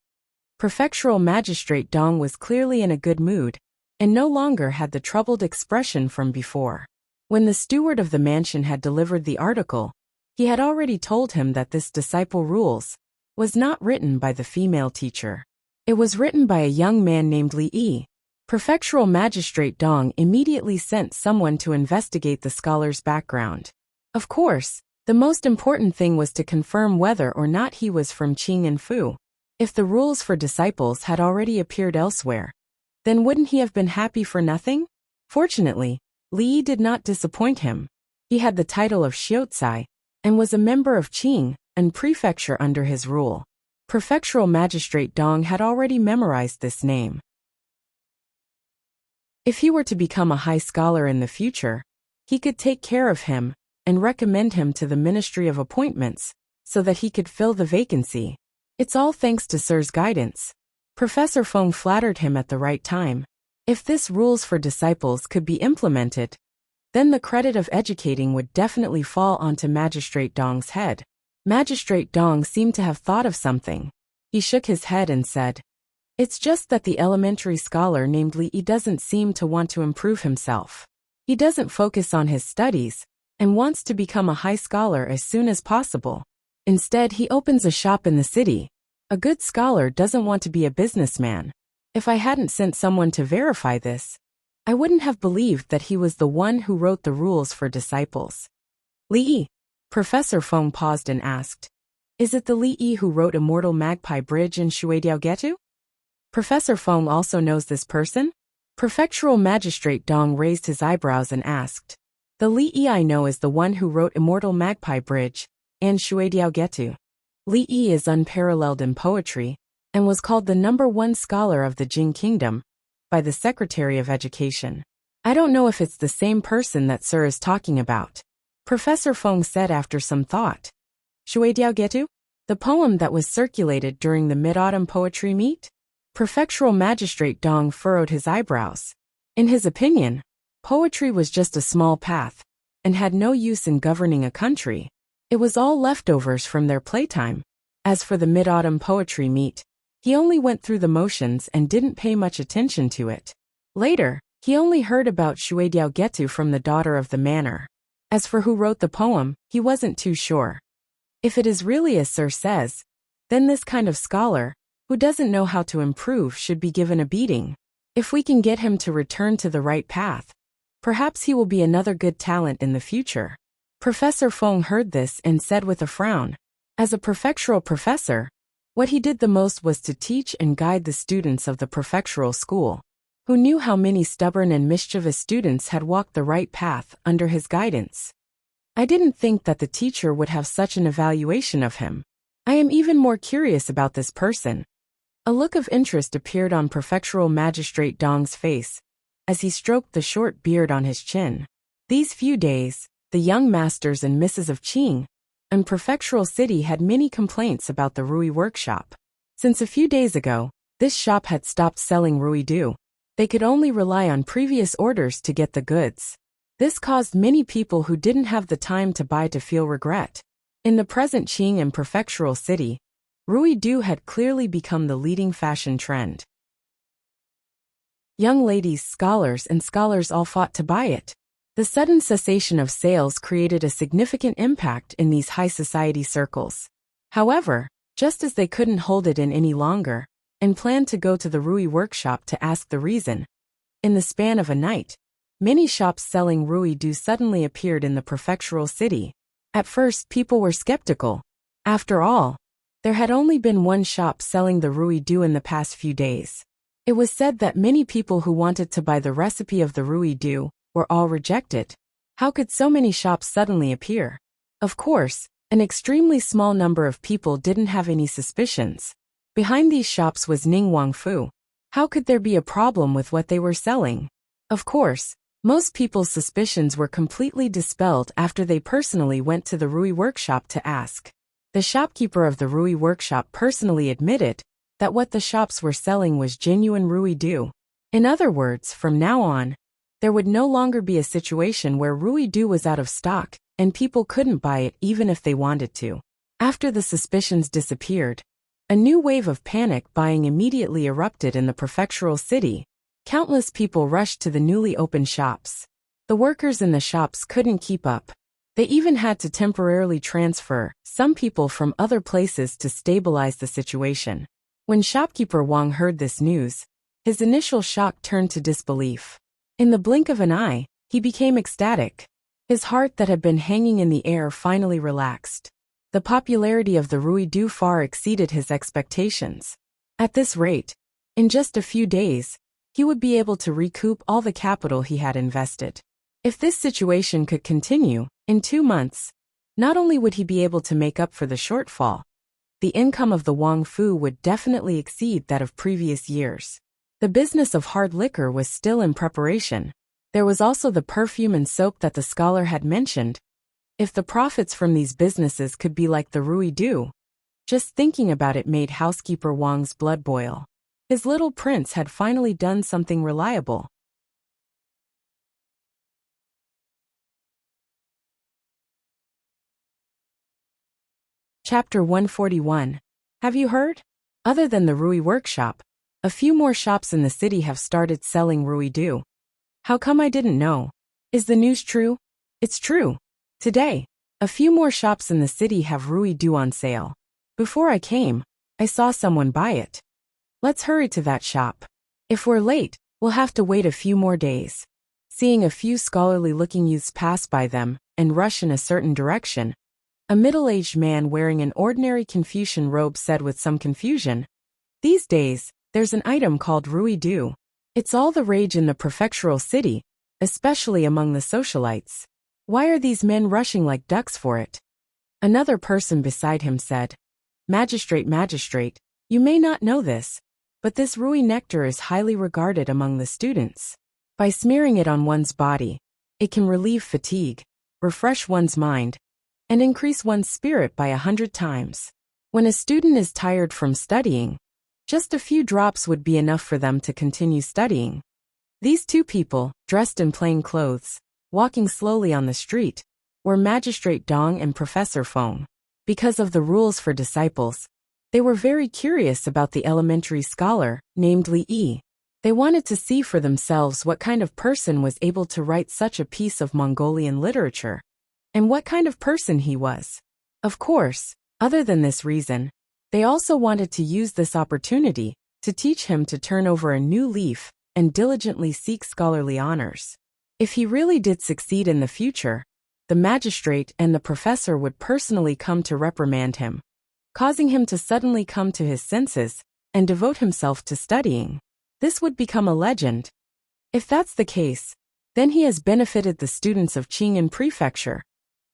Prefectural Magistrate Dong was clearly in a good mood, and no longer had the troubled expression from before. When the steward of the mansion had delivered the article, he had already told him that this disciple rules was not written by the female teacher. It was written by a young man named Li Yi. Prefectural Magistrate Dong immediately sent someone to investigate the scholar's background. Of course, the most important thing was to confirm whether or not he was from Qing and Fu. If the rules for disciples had already appeared elsewhere, then wouldn't he have been happy for nothing? Fortunately, Li Yi did not disappoint him. He had the title of Xiaocai, and was a member of Qing and prefecture under his rule. Prefectural Magistrate Dong had already memorized this name. If he were to become a high scholar in the future, he could take care of him and recommend him to the Ministry of Appointments, so that he could fill the vacancy. It's all thanks to Sir's guidance. Professor Feng flattered him at the right time. If this rules for disciples could be implemented, then the credit of educating would definitely fall onto Magistrate Dong's head. Magistrate Dong seemed to have thought of something. He shook his head and said, "It's just that the elementary scholar named Li Yi doesn't seem to want to improve himself. He doesn't focus on his studies, and wants to become a high scholar as soon as possible. Instead, he opens a shop in the city. A good scholar doesn't want to be a businessman. If I hadn't sent someone to verify this, I wouldn't have believed that he was the one who wrote the rules for disciples." Li Yi. Professor Feng paused and asked, "Is it the Li Yi who wrote Immortal Magpie Bridge and Shuidiao Getu?" Professor Feng also knows this person? Prefectural Magistrate Dong raised his eyebrows and asked, "The Li Yi I know is the one who wrote Immortal Magpie Bridge and Shuidiao Getu. Li Yi is unparalleled in poetry, and was called the #1 scholar of the Jing Kingdom by the Secretary of Education. I don't know if it's the same person that Sir is talking about," Professor Feng said after some thought. "Shuidiao Getu? The poem that was circulated during the Mid-Autumn Poetry Meet?" Prefectural Magistrate Dong furrowed his eyebrows. In his opinion, poetry was just a small path, and had no use in governing a country. It was all leftovers from their playtime. As for the Mid-Autumn Poetry Meet, he only went through the motions and didn't pay much attention to it. Later, he only heard about Shuidiao Getu from the daughter of the manor. As for who wrote the poem, he wasn't too sure. If it is really as Sir says, then this kind of scholar, who doesn't know how to improve, should be given a beating. If we can get him to return to the right path, perhaps he will be another good talent in the future. Professor Feng heard this and said with a frown, as a prefectural professor, what he did the most was to teach and guide the students of the prefectural school. Who knew how many stubborn and mischievous students had walked the right path under his guidance? I didn't think that the teacher would have such an evaluation of him. I am even more curious about this person. A look of interest appeared on Prefectural Magistrate Dong's face, as he stroked the short beard on his chin. These few days, the young masters and misses of Qing and prefectural city had many complaints about the Rui workshop. Since a few days ago, this shop had stopped selling Ruidu. They could only rely on previous orders to get the goods. This caused many people who didn't have the time to buy to feel regret. In the present Qing and prefectural city, Ruidu had clearly become the leading fashion trend. Young ladies, scholars all fought to buy it. The sudden cessation of sales created a significant impact in these high society circles. However, just as they couldn't hold it in any longer, and planned to go to the Rui workshop to ask the reason, in the span of a night, many shops selling Ruidu suddenly appeared in the prefectural city. At first, people were skeptical. After all, there had only been one shop selling the Ruidu in the past few days. It was said that many people who wanted to buy the recipe of the Ruidu were all rejected. How could so many shops suddenly appear? Of course, an extremely small number of people didn't have any suspicions. Behind these shops was Ning Wangfu. How could there be a problem with what they were selling? Of course, most people's suspicions were completely dispelled after they personally went to the Rui workshop to ask. The shopkeeper of the Rui workshop personally admitted that what the shops were selling was genuine Ruidu. In other words, from now on, there would no longer be a situation where Ruidu was out of stock and people couldn't buy it even if they wanted to. After the suspicions disappeared, a new wave of panic buying immediately erupted in the prefectural city. Countless people rushed to the newly opened shops. The workers in the shops couldn't keep up. They even had to temporarily transfer some people from other places to stabilize the situation. When shopkeeper Wang heard this news, his initial shock turned to disbelief. In the blink of an eye, he became ecstatic. His heart that had been hanging in the air finally relaxed. The popularity of the Ruidu far exceeded his expectations. At this rate, in just a few days, he would be able to recoup all the capital he had invested. If this situation could continue, in 2 months, not only would he be able to make up for the shortfall, the income of the Wang Fu would definitely exceed that of previous years. The business of hard liquor was still in preparation. There was also the perfume and soap that the scholar had mentioned. If the profits from these businesses could be like the Ruidu, just thinking about it made housekeeper Wang's blood boil. His little prince had finally done something reliable. Chapter 141. Have you heard? Other than the Rui workshop, a few more shops in the city have started selling Ruidu. How come I didn't know? Is the news true? It's true. Today, a few more shops in the city have Ruidu on sale. Before I came, I saw someone buy it. Let's hurry to that shop. If we're late, we'll have to wait a few more days. Seeing a few scholarly-looking youths pass by them and rush in a certain direction, a middle-aged man wearing an ordinary Confucian robe said with some confusion, "These days, there's an item called Ruidu. It's all the rage in the prefectural city, especially among the socialites. Why are these men rushing like ducks for it?" Another person beside him said, Magistrate, you may not know this, but this Rui nectar is highly regarded among the students. By smearing it on one's body, it can relieve fatigue, refresh one's mind, and increase one's spirit by 100 times. When a student is tired from studying, just a few drops would be enough for them to continue studying. These two people, dressed in plain clothes, walking slowly on the street, were Magistrate Dong and Professor Feng. Because of the rules for disciples, they were very curious about the elementary scholar, named Li Yi. They wanted to see for themselves what kind of person was able to write such a piece of Mongolian literature, and what kind of person he was. Of course, other than this reason, they also wanted to use this opportunity to teach him to turn over a new leaf and diligently seek scholarly honors. If he really did succeed in the future, the magistrate and the professor would personally come to reprimand him, causing him to suddenly come to his senses and devote himself to studying. This would become a legend. If that's the case, then he has benefited the students of Qing'an Prefecture,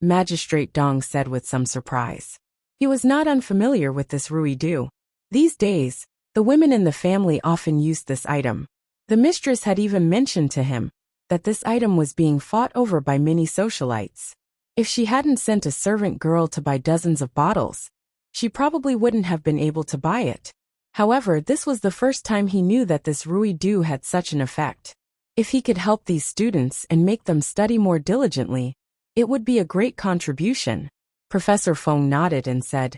Magistrate Dong said with some surprise. He was not unfamiliar with this Ruidu. These days, the women in the family often used this item. The mistress had even mentioned to him that this item was being fought over by many socialites. If she hadn't sent a servant girl to buy dozens of bottles, she probably wouldn't have been able to buy it. However, this was the first time he knew that this Ruidu had such an effect. If he could help these students and make them study more diligently, it would be a great contribution. Professor Feng nodded and said,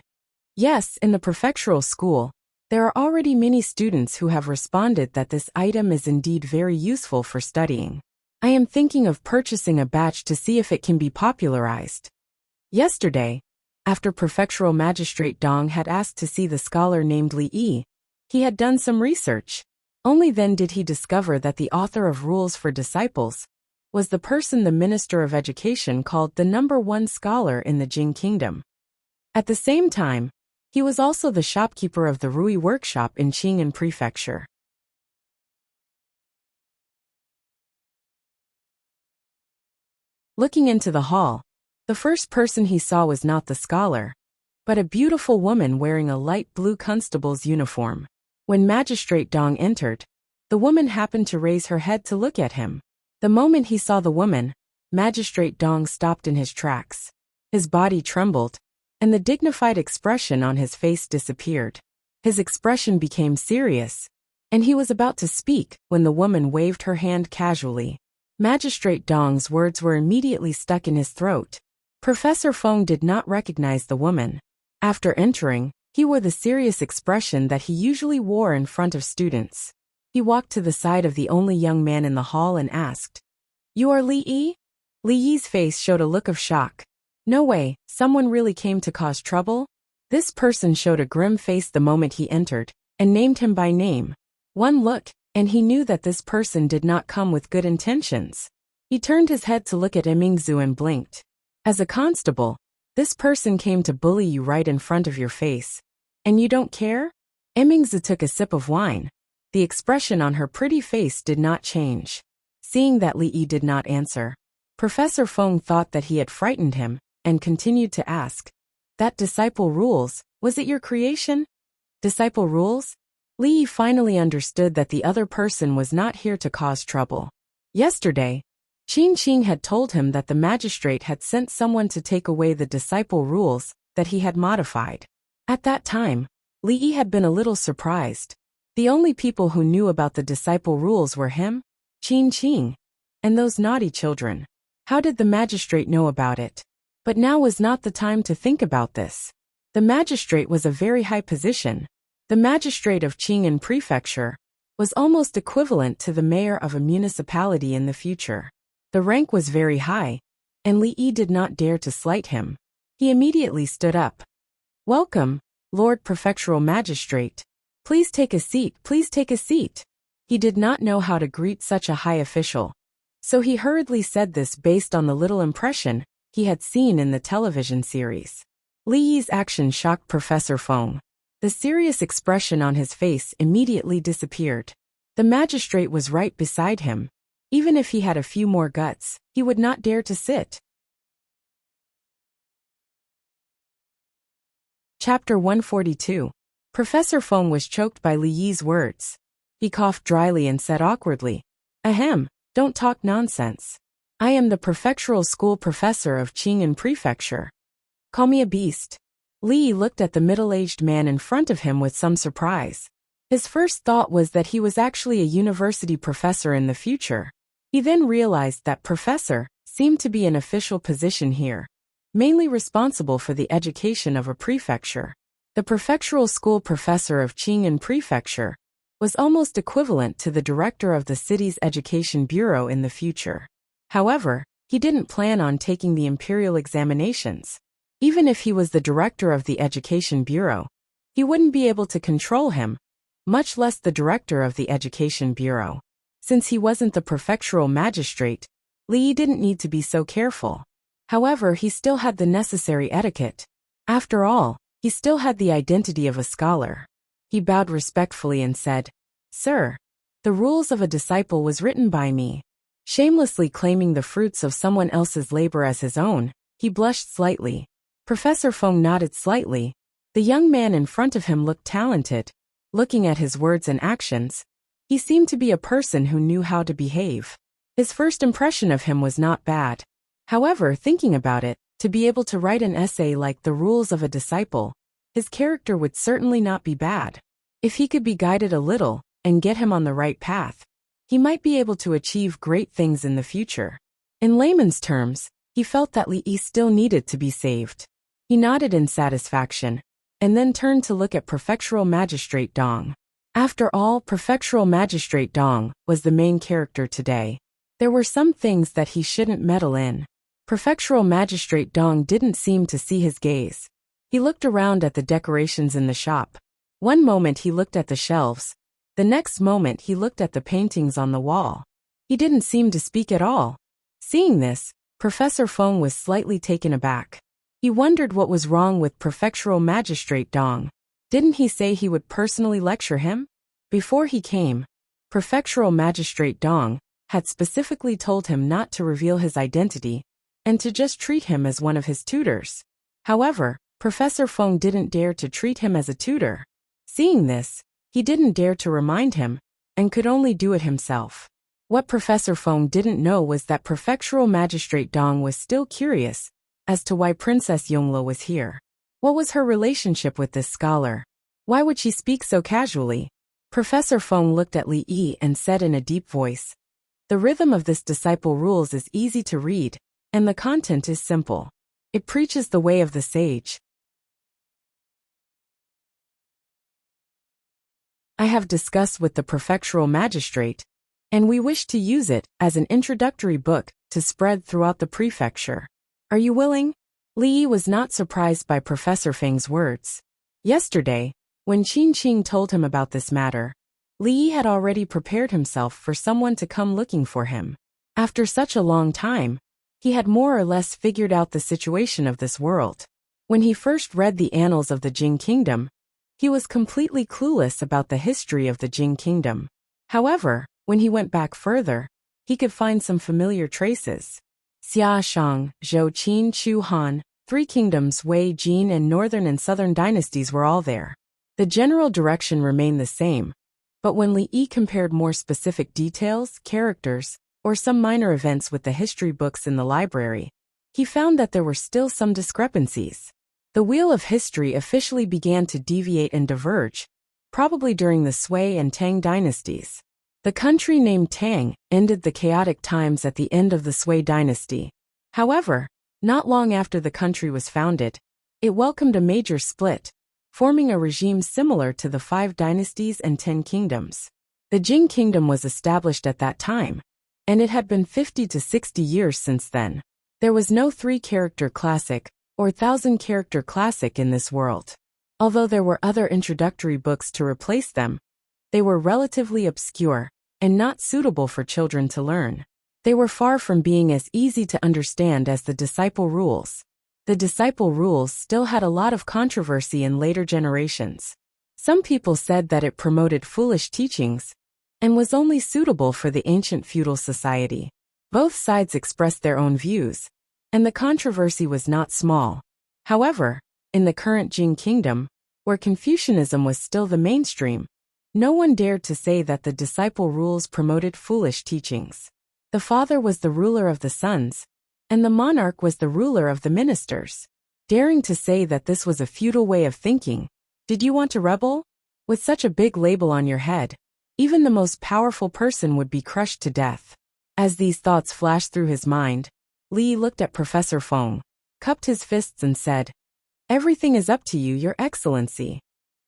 "Yes, in the prefectural school, there are already many students who have responded that this item is indeed very useful for studying. I am thinking of purchasing a batch to see if it can be popularized." Yesterday, after Prefectural Magistrate Dong had asked to see the scholar named Li Yi, he had done some research. Only then did he discover that the author of Rules for Disciples was the person the Minister of Education called the #1 scholar in the Jing Kingdom. At the same time, he was also the shopkeeper of the Rui workshop in Qing'an Prefecture. Looking into the hall, the first person he saw was not the scholar, but a beautiful woman wearing a light blue constable's uniform. When Magistrate Dong entered, the woman happened to raise her head to look at him. The moment he saw the woman, Magistrate Dong stopped in his tracks. His body trembled, and the dignified expression on his face disappeared. His expression became serious, and he was about to speak when the woman waved her hand casually. Magistrate Dong's words were immediately stuck in his throat. Professor Feng did not recognize the woman. After entering, he wore the serious expression that he usually wore in front of students. He walked to the side of the only young man in the hall and asked, "You are Li Yi?" Li Yi's face showed a look of shock. "No way, someone really came to cause trouble?" This person showed a grim face the moment he entered, and named him by name. One look, and he knew that this person did not come with good intentions. He turned his head to look at Emingzu and blinked. "As a constable, this person came to bully you right in front of your face. And you don't care?" Emingzu took a sip of wine. The expression on her pretty face did not change. Seeing that Li Yi did not answer, Professor Feng thought that he had frightened him, and continued to ask, "That disciple rules, was it your creation?" Disciple rules? Li Yi finally understood that the other person was not here to cause trouble. Yesterday, Qing had told him that the magistrate had sent someone to take away the disciple rules that he had modified. At that time, Li Yi had been a little surprised. The only people who knew about the disciple rules were him, Qing, and those naughty children. How did the magistrate know about it? But now was not the time to think about this. The magistrate was a very high position. The magistrate of Qing'an Prefecture was almost equivalent to the mayor of a municipality in the future. The rank was very high, and Li Yi did not dare to slight him. He immediately stood up. "Welcome, Lord Prefectural Magistrate. Please take a seat, please take a seat." He did not know how to greet such a high official, so he hurriedly said this based on the little impression he had seen in the television series. Li Yi's action shocked Professor Feng. The serious expression on his face immediately disappeared. The magistrate was right beside him. Even if he had a few more guts, he would not dare to sit. Chapter 142. Professor Feng was choked by Li Yi's words. He coughed dryly and said awkwardly, "Ahem, don't talk nonsense. I am the prefectural school professor of Qing'an Prefecture. Call me a beast." Li Yi looked at the middle-aged man in front of him with some surprise. His first thought was that he was actually a university professor in the future. He then realized that professor seemed to be an official position here, mainly responsible for the education of a prefecture. The prefectural school professor of Qing'an Prefecture was almost equivalent to the director of the city's education bureau in the future. However, he didn't plan on taking the imperial examinations. Even if he was the director of the education bureau, he wouldn't be able to control him, much less the director of the education bureau. Since he wasn't the prefectural magistrate, Li Yi didn't need to be so careful. However, he still had the necessary etiquette. After all, he still had the identity of a scholar. He bowed respectfully and said, "Sir, the rules of a disciple was written by me." Shamelessly claiming the fruits of someone else's labor as his own, he blushed slightly. Professor Feng nodded slightly. The young man in front of him looked talented. Looking at his words and actions, he seemed to be a person who knew how to behave. His first impression of him was not bad. However, thinking about it, To be able to write an essay like The Rules of a Disciple, his character would certainly not be bad. If he could be guided a little and get him on the right path, he might be able to achieve great things in the future. In layman's terms, he felt that Li Yi still needed to be saved. He nodded in satisfaction, and then turned to look at Prefectural Magistrate Dong. After all, Prefectural Magistrate Dong was the main character today. There were some things that he shouldn't meddle in. Prefectural Magistrate Dong didn't seem to see his gaze. He looked around at the decorations in the shop. One moment he looked at the shelves. The next moment he looked at the paintings on the wall. He didn't seem to speak at all. Seeing this, Professor Feng was slightly taken aback. He wondered what was wrong with Prefectural Magistrate Dong. Didn't he say he would personally lecture him? Before he came, Prefectural Magistrate Dong had specifically told him not to reveal his identity and to just treat him as one of his tutors. However, Professor Feng didn't dare to treat him as a tutor. Seeing this, he didn't dare to remind him and could only do it himself. What Professor Feng didn't know was that Prefectural Magistrate Dong was still curious as to why Princess Yongle was here. What was her relationship with this scholar? Why would she speak so casually? Professor Feng looked at Li Yi and said in a deep voice, "The rhythm of this disciple rules is easy to read, and the content is simple. It preaches the way of the sage. I have discussed with the Prefectural Magistrate, and we wish to use it as an introductory book to spread throughout the prefecture. Are you willing?" Li Yi was not surprised by Professor Feng's words. Yesterday, when Qin Qing told him about this matter, Li Yi had already prepared himself for someone to come looking for him. After such a long time, he had more or less figured out the situation of this world. When he first read the annals of the Jing Kingdom, he was completely clueless about the history of the Jing Kingdom. However, when he went back further, he could find some familiar traces. Xia Shang, Zhou Qin, Chu Han, three kingdoms, Wei, Jin, and northern and southern dynasties were all there. The general direction remained the same, but when Li Yi compared more specific details, characters, or some minor events with the history books in the library, he found that there were still some discrepancies. The wheel of history officially began to deviate and diverge, probably during the Sui and Tang dynasties. The country named Tang ended the chaotic times at the end of the Sui dynasty. However, not long after the country was founded, it welcomed a major split, forming a regime similar to the 5 dynasties and 10 kingdoms. The Jing Kingdom was established at that time, and it had been 50 to 60 years since then. There was no 3-character classic or 1,000-character classic in this world. Although there were other introductory books to replace them, they were relatively obscure and not suitable for children to learn. They were far from being as easy to understand as the disciple rules. The disciple rules still had a lot of controversy in later generations. Some people said that it promoted foolish teachings and was only suitable for the ancient feudal society. Both sides expressed their own views, and the controversy was not small. However, in the current Jing Kingdom, where Confucianism was still the mainstream, no one dared to say that the disciple rules promoted foolish teachings. The father was the ruler of the sons, and the monarch was the ruler of the ministers. Daring to say that this was a feudal way of thinking, did you want to rebel? With such a big label on your head, even the most powerful person would be crushed to death. As these thoughts flashed through his mind, Li looked at Professor Feng, cupped his fists and said, "Everything is up to you, Your Excellency."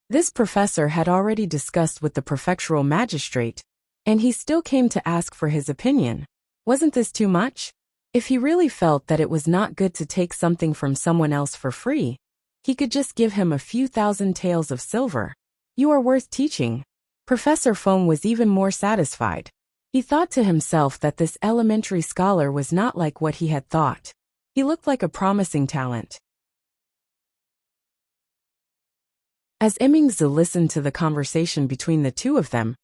This professor had already discussed with the prefectural magistrate, and he still came to ask for his opinion. Wasn't this too much? If he really felt that it was not good to take something from someone else for free, he could just give him a few thousand taels of silver. You are worth teaching. Professor Feng was even more satisfied. He thought to himself that this elementary scholar was not like what he had thought. He looked like a promising talent. As Emingzi listened to the conversation between the two of them,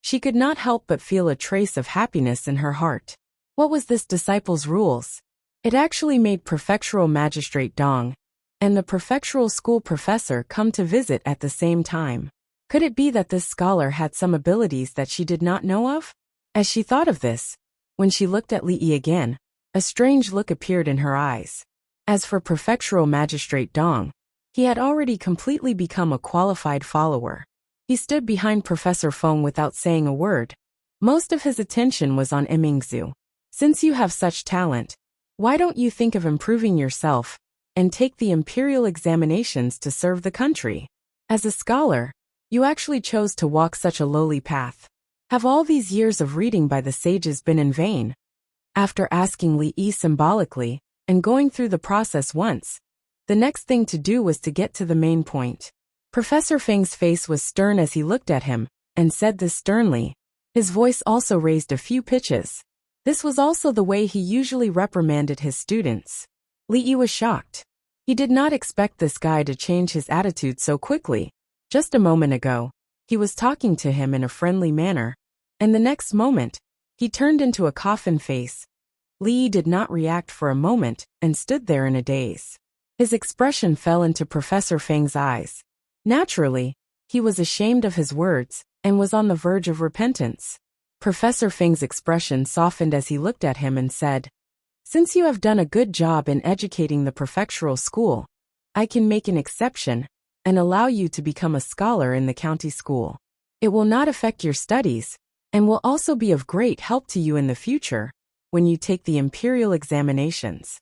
she could not help but feel a trace of happiness in her heart. What was this disciple's rules? It actually made Prefectural Magistrate Dong and the Prefectural School professor come to visit at the same time. Could it be that this scholar had some abilities that she did not know of? As she thought of this, when she looked at Li Yi again, a strange look appeared in her eyes. As for Prefectural Magistrate Dong, he had already completely become a qualified follower. He stood behind Professor Feng without saying a word. Most of his attention was on Imingzu. Since you have such talent, why don't you think of improving yourself and take the imperial examinations to serve the country? As a scholar, you actually chose to walk such a lowly path. Have all these years of reading by the sages been in vain? After asking Li Yi symbolically and going through the process once, the next thing to do was to get to the main point. Professor Feng's face was stern as he looked at him and said this sternly. His voice also raised a few pitches. This was also the way he usually reprimanded his students. Li Yi was shocked. He did not expect this guy to change his attitude so quickly. Just a moment ago, he was talking to him in a friendly manner, and the next moment, he turned into a coffin face. Li Yi did not react for a moment and stood there in a daze. His expression fell into Professor Feng's eyes. Naturally, he was ashamed of his words and was on the verge of repentance. Professor Feng's expression softened as he looked at him and said, "Since you have done a good job in educating the prefectural school, I can make an exception and allow you to become a scholar in the county school. It will not affect your studies and will also be of great help to you in the future when you take the imperial examinations.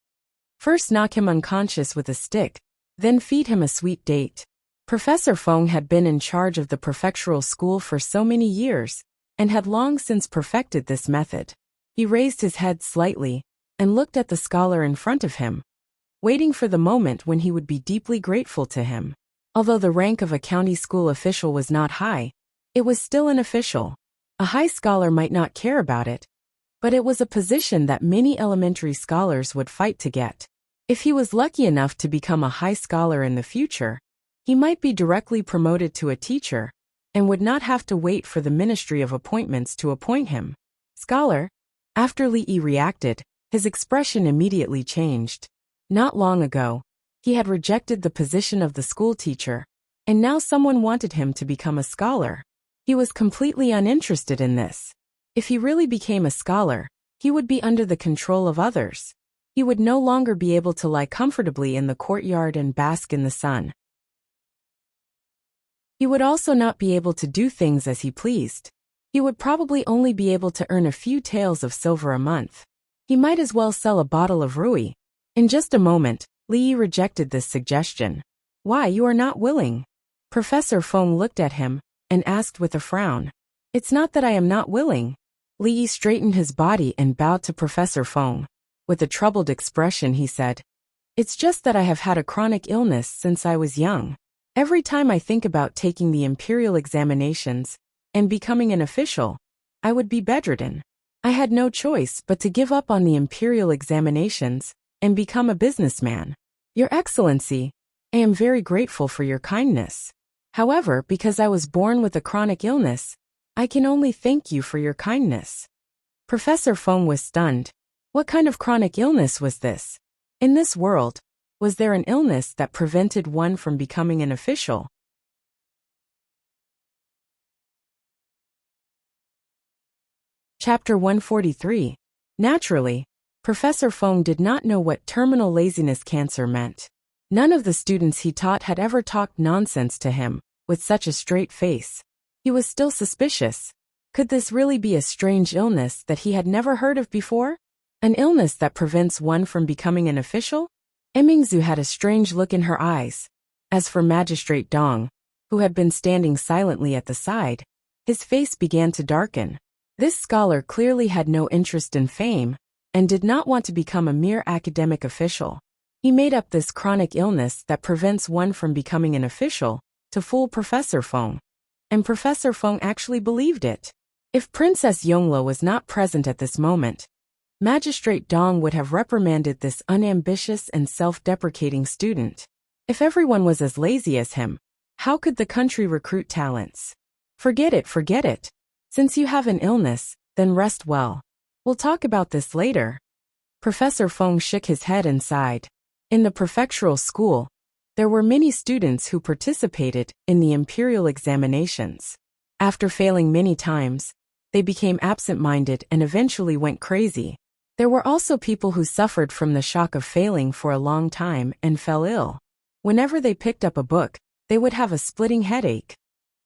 First knock him unconscious with a stick, then feed him a sweet date." Professor Feng had been in charge of the prefectural school for so many years and had long since perfected this method. He raised his head slightly and looked at the scholar in front of him, waiting for the moment when he would be deeply grateful to him. Although the rank of a county school official was not high, it was still an official. A high scholar might not care about it, but it was a position that many elementary scholars would fight to get. If he was lucky enough to become a high scholar in the future, he might be directly promoted to a teacher and would not have to wait for the Ministry of Appointments to appoint him. Scholar. After Li Yi reacted, his expression immediately changed. Not long ago, he had rejected the position of the school teacher, and now someone wanted him to become a scholar. He was completely uninterested in this. If he really became a scholar, he would be under the control of others. He would no longer be able to lie comfortably in the courtyard and bask in the sun. He would also not be able to do things as he pleased. He would probably only be able to earn a few taels of silver a month. He might as well sell a bottle of rui. In just a moment, Li Yi rejected this suggestion. "Why, you are not willing?" Professor Feng looked at him and asked with a frown. "It's not that I am not willing." Li Yi straightened his body and bowed to Professor Feng. With a troubled expression he said, "It's just that I have had a chronic illness since I was young. Every time I think about taking the imperial examinations and becoming an official, I would be bedridden. I had no choice but to give up on the imperial examinations and become a businessman. Your Excellency, I am very grateful for your kindness. However, because I was born with a chronic illness, I can only thank you for your kindness." Professor Feng was stunned. What kind of chronic illness was this? In this world, was there an illness that prevented one from becoming an official? Chapter 143. Naturally, Professor Feng did not know what terminal laziness cancer meant. None of the students he taught had ever talked nonsense to him with such a straight face. He was still suspicious. Could this really be a strange illness that he had never heard of before? An illness that prevents one from becoming an official? Emingzu had a strange look in her eyes. As for Magistrate Dong, who had been standing silently at the side, his face began to darken. This scholar clearly had no interest in fame and did not want to become a mere academic official. He made up this chronic illness that prevents one from becoming an official to fool Professor Feng. And Professor Feng actually believed it. If Princess Yonglo was not present at this moment, Magistrate Dong would have reprimanded this unambitious and self-deprecating student. If everyone was as lazy as him, how could the country recruit talents? Forget it, forget it. Since you have an illness, then rest well. We'll talk about this later. Professor Feng shook his head and sighed. In the prefectural school, there were many students who participated in the imperial examinations. After failing many times, they became absent-minded and eventually went crazy. There were also people who suffered from the shock of failing for a long time and fell ill. Whenever they picked up a book, they would have a splitting headache.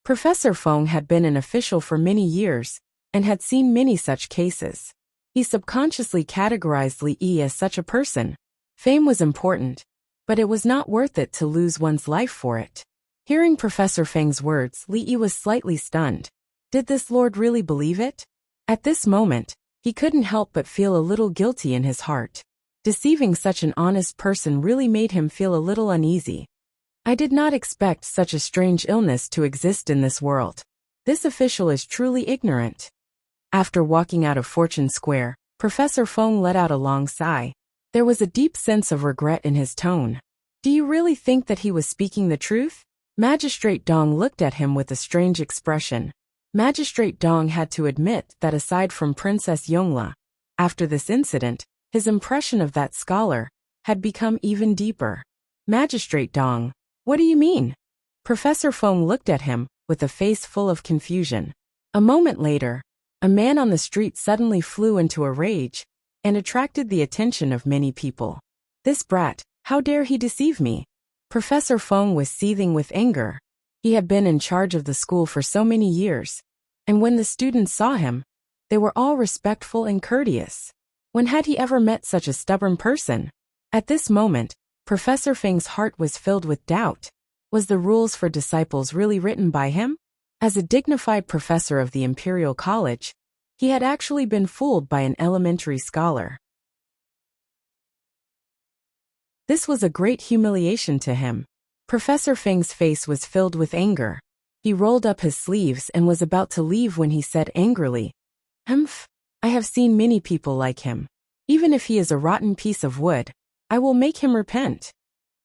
Professor Feng had been an official for many years and had seen many such cases. He subconsciously categorized Li Yi as such a person. Fame was important, but it was not worth it to lose one's life for it. Hearing Professor Feng's words, Li Yi was slightly stunned. Did this lord really believe it? At this moment, he couldn't help but feel a little guilty in his heart. Deceiving such an honest person really made him feel a little uneasy. I did not expect such a strange illness to exist in this world. This official is truly ignorant. After walking out of Fortune Square, Professor Feng let out a long sigh. There was a deep sense of regret in his tone. Do you really think that he was speaking the truth? Magistrate Dong looked at him with a strange expression. Magistrate Dong had to admit that aside from Princess Yongla, after this incident, his impression of that scholar had become even deeper. Magistrate Dong, what do you mean? Professor Feng looked at him with a face full of confusion. A moment later, a man on the street suddenly flew into a rage and attracted the attention of many people. This brat, how dare he deceive me? Professor Feng was seething with anger. He had been in charge of the school for so many years, and when the students saw him, they were all respectful and courteous. When had he ever met such a stubborn person? At this moment, Professor Feng's heart was filled with doubt. Was the rules for disciples really written by him? As a dignified professor of the Imperial College, he had actually been fooled by an elementary scholar. This was a great humiliation to him. Professor Feng's face was filled with anger. He rolled up his sleeves and was about to leave when he said angrily, "Humph, I have seen many people like him. Even if he is a rotten piece of wood, I will make him repent."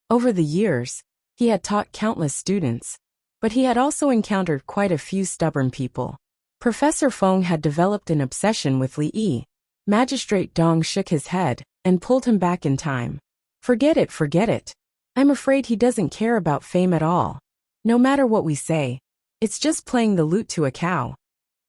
Over the years, he had taught countless students, but he had also encountered quite a few stubborn people. Professor Feng had developed an obsession with Li Yi. Magistrate Dong shook his head and pulled him back in time. Forget it, forget it. I'm afraid he doesn't care about fame at all. No matter what we say, it's just playing the lute to a cow.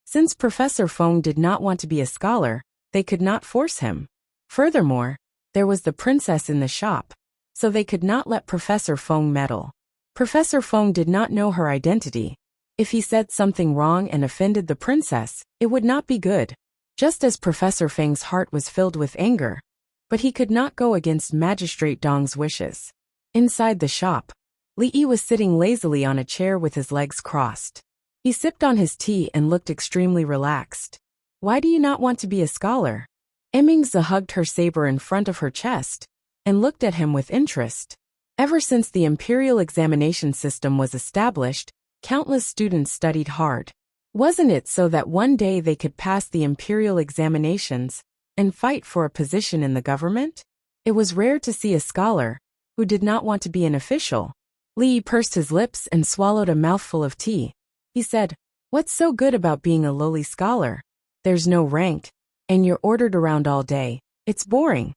Since Professor Feng did not want to be a scholar, they could not force him. Furthermore, there was the princess in the shop, so they could not let Professor Feng meddle. Professor Feng did not know her identity. If he said something wrong and offended the princess, it would not be good. Just as Professor Feng's heart was filled with anger, but he could not go against Magistrate Dong's wishes. Inside the shop, Li Yi was sitting lazily on a chair with his legs crossed. He sipped on his tea and looked extremely relaxed. Why do you not want to be a scholar? Emmingse hugged her saber in front of her chest and looked at him with interest. Ever since the imperial examination system was established, countless students studied hard. Wasn't it so that one day they could pass the imperial examinations and fight for a position in the government? It was rare to see a scholar who did not want to be an official. Li pursed his lips and swallowed a mouthful of tea. He said, "What's so good about being a lowly scholar? There's no rank, and you're ordered around all day. It's boring.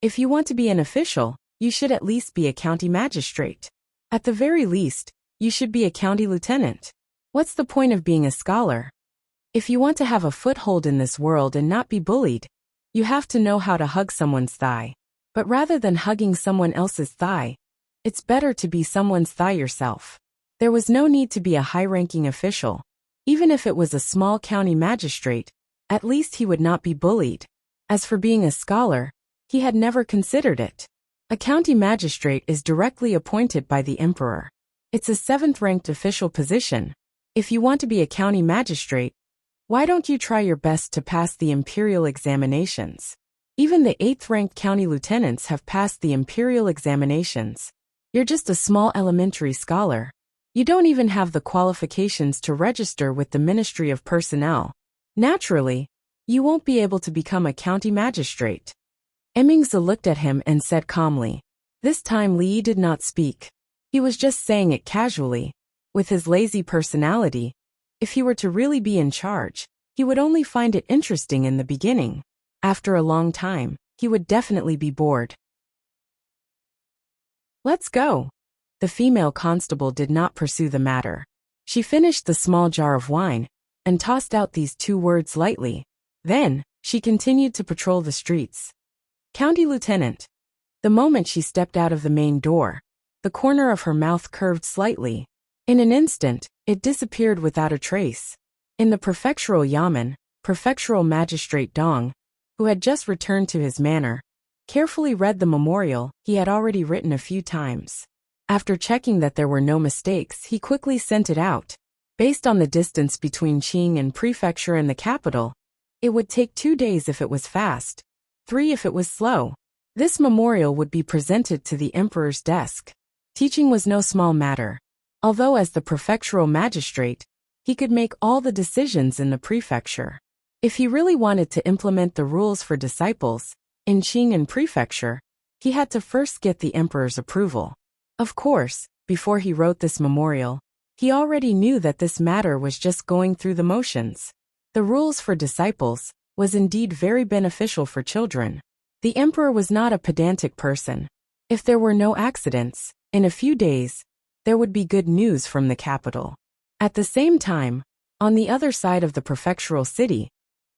If you want to be an official, you should at least be a county magistrate. At the very least, you should be a county lieutenant. What's the point of being a scholar? If you want to have a foothold in this world and not be bullied, you have to know how to hug someone's thigh. But rather than hugging someone else's thigh, it's better to be someone's thigh yourself." There was no need to be a high-ranking official. Even if it was a small county magistrate, at least he would not be bullied. As for being a scholar, he had never considered it. A county magistrate is directly appointed by the emperor. It's a 7th-ranked official position. If you want to be a county magistrate, why don't you try your best to pass the imperial examinations? Even the 8th-ranked county lieutenants have passed the imperial examinations. You're just a small elementary scholar. You don't even have the qualifications to register with the Ministry of Personnel. Naturally, you won't be able to become a county magistrate. Emmingse looked at him and said calmly. This time Li Yi did not speak. He was just saying it casually. With his lazy personality, if he were to really be in charge, he would only find it interesting in the beginning. After a long time, he would definitely be bored. Let's go. The female constable did not pursue the matter. She finished the small jar of wine and tossed out these 2 words lightly. Then, She continued to patrol the streets. County Lieutenant. The moment she stepped out of the main door, the corner of her mouth curved slightly. In an instant, it disappeared without a trace. In the prefectural yamen, prefectural magistrate Dong, who had just returned to his manor, carefully read the memorial he had already written a few times. After checking that there were no mistakes, he quickly sent it out. Based on the distance between Qing and prefecture and the capital, it would take 2 days if it was fast, 3 if it was slow. This memorial would be presented to the emperor's desk. Teaching was no small matter. Although as the prefectural magistrate, he could make all the decisions in the prefecture. If he really wanted to implement the rules for disciples in Qing and prefecture, he had to first get the emperor's approval. Of course, before he wrote this memorial, he already knew that this matter was just going through the motions. The rules for disciples was indeed very beneficial for children. The emperor was not a pedantic person. If there were no accidents, in a few days, there would be good news from the capital. At the same time, on the other side of the prefectural city,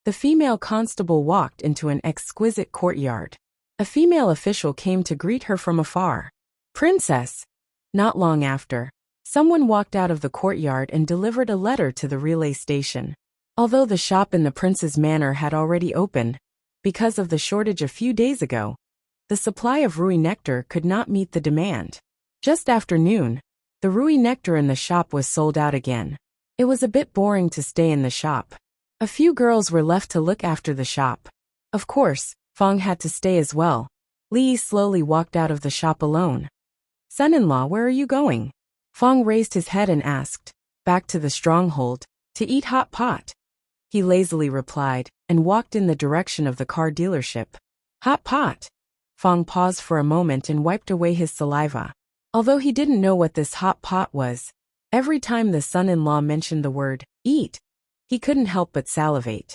the female constable walked into an exquisite courtyard. A female official came to greet her from afar. Princess! Not long after, someone walked out of the courtyard and delivered a letter to the relay station. Although the shop in the prince's manor had already opened, because of the shortage a few days ago, the supply of Rui nectar could not meet the demand. Just after noon, the Rui nectar in the shop was sold out again. It was a bit boring to stay in the shop. A few girls were left to look after the shop. Of course, Fong had to stay as well. Li slowly walked out of the shop alone. Son-in-law, where are you going? Fong raised his head and asked. Back to the stronghold, to eat hot pot. He lazily replied, and walked in the direction of the car dealership. Hot pot? Fong paused for a moment and wiped away his saliva. Although he didn't know what this hot pot was, every time the son-in-law mentioned the word, eat, he couldn't help but salivate.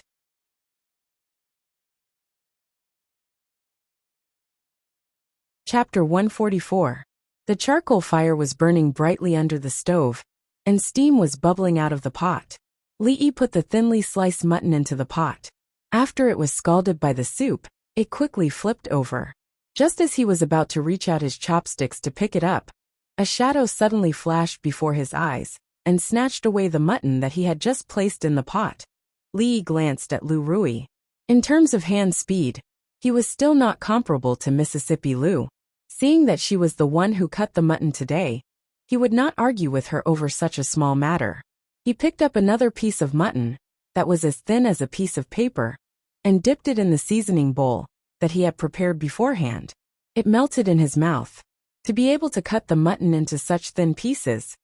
Chapter 144. The charcoal fire was burning brightly under the stove, and steam was bubbling out of the pot. Li put the thinly sliced mutton into the pot. After it was scalded by the soup, it quickly flipped over. Just as he was about to reach out his chopsticks to pick it up, a shadow suddenly flashed before his eyes and snatched away the mutton that he had just placed in the pot. Li glanced at Lu Rui. In terms of hand speed, he was still not comparable to Mississippi Lu. Seeing that she was the one who cut the mutton today, he would not argue with her over such a small matter. He picked up another piece of mutton that was as thin as a piece of paper and dipped it in the seasoning bowl that he had prepared beforehand. It melted in his mouth. To be able to cut the mutton into such thin pieces,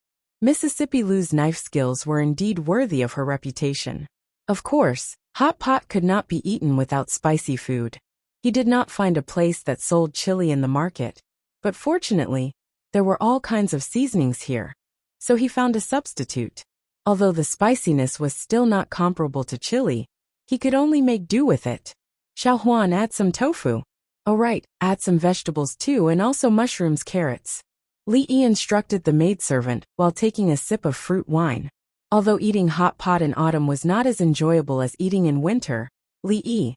Mississippi Lu's knife skills were indeed worthy of her reputation. Of course, hot pot could not be eaten without spicy food. He did not find a place that sold chili in the market, but fortunately, there were all kinds of seasonings here, so he found a substitute. Although the spiciness was still not comparable to chili, he could only make do with it. Xiaohuan, add some tofu. Oh right, add some vegetables too, and also mushrooms, carrots. Li instructed the maidservant while taking a sip of fruit wine. Although eating hot pot in autumn was not as enjoyable as eating in winter, Li,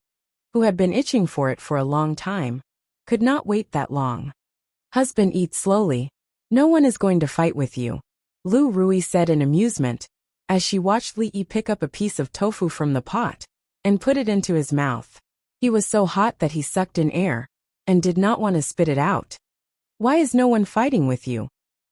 who had been itching for it for a long time, could not wait that long. Husband, eat slowly. No one is going to fight with you, Lu Rui said in amusement, as she watched Li pick up a piece of tofu from the pot and put it into his mouth. He was so hot that he sucked in air and did not want to spit it out. Why is no one fighting with you?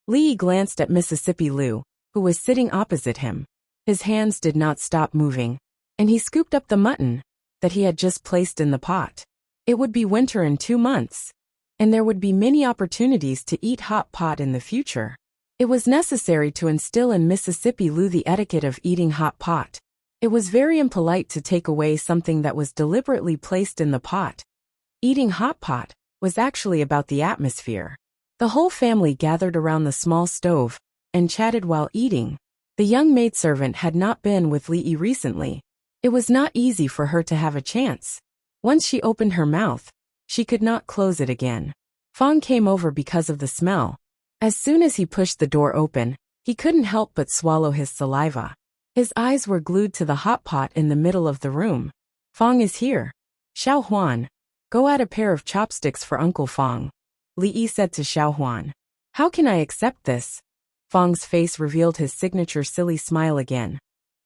Li glanced at Mississippi Lu, who was sitting opposite him. His hands did not stop moving, and he scooped up the mutton that he had just placed in the pot. It would be winter in 2 months, and there would be many opportunities to eat hot pot in the future. It was necessary to instill in Mississippi Lu the etiquette of eating hot pot. It was very impolite to take away something that was deliberately placed in the pot. Eating hot pot was actually about the atmosphere. The whole family gathered around the small stove and chatted while eating. The young maidservant had not been with Li recently. It was not easy for her to have a chance. Once she opened her mouth, she could not close it again. Fong came over because of the smell. As soon as he pushed the door open, he couldn't help but swallow his saliva. His eyes were glued to the hot pot in the middle of the room. Fong is here. Xiao Huan, go add a pair of chopsticks for Uncle Fong, Li Yi said to Xiao Huan. How can I accept this? Fong's face revealed his signature silly smile again.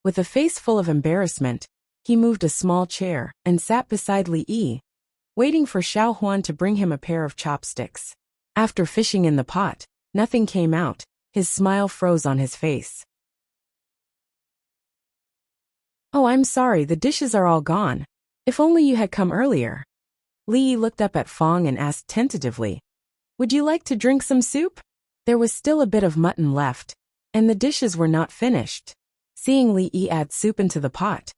With a face full of embarrassment, he moved a small chair and sat beside Li Yi, waiting for Xiao Huan to bring him a pair of chopsticks. After fishing in the pot, nothing came out. His smile froze on his face. Oh, I'm sorry, the dishes are all gone. If only you had come earlier. Li Yi looked up at Fong and asked tentatively, would you like to drink some soup? There was still a bit of mutton left, and the dishes were not finished. Seeing Li Yi add soup into the pot,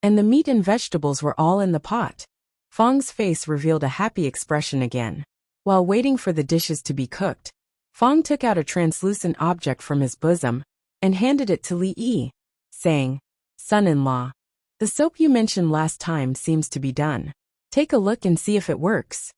and the meat and vegetables were all in the pot, Fong's face revealed a happy expression again. While waiting for the dishes to be cooked, Fong took out a translucent object from his bosom and handed it to Li Yi, saying, Son-in-law, the soap you mentioned last time seems to be done. Take a look and see if it works.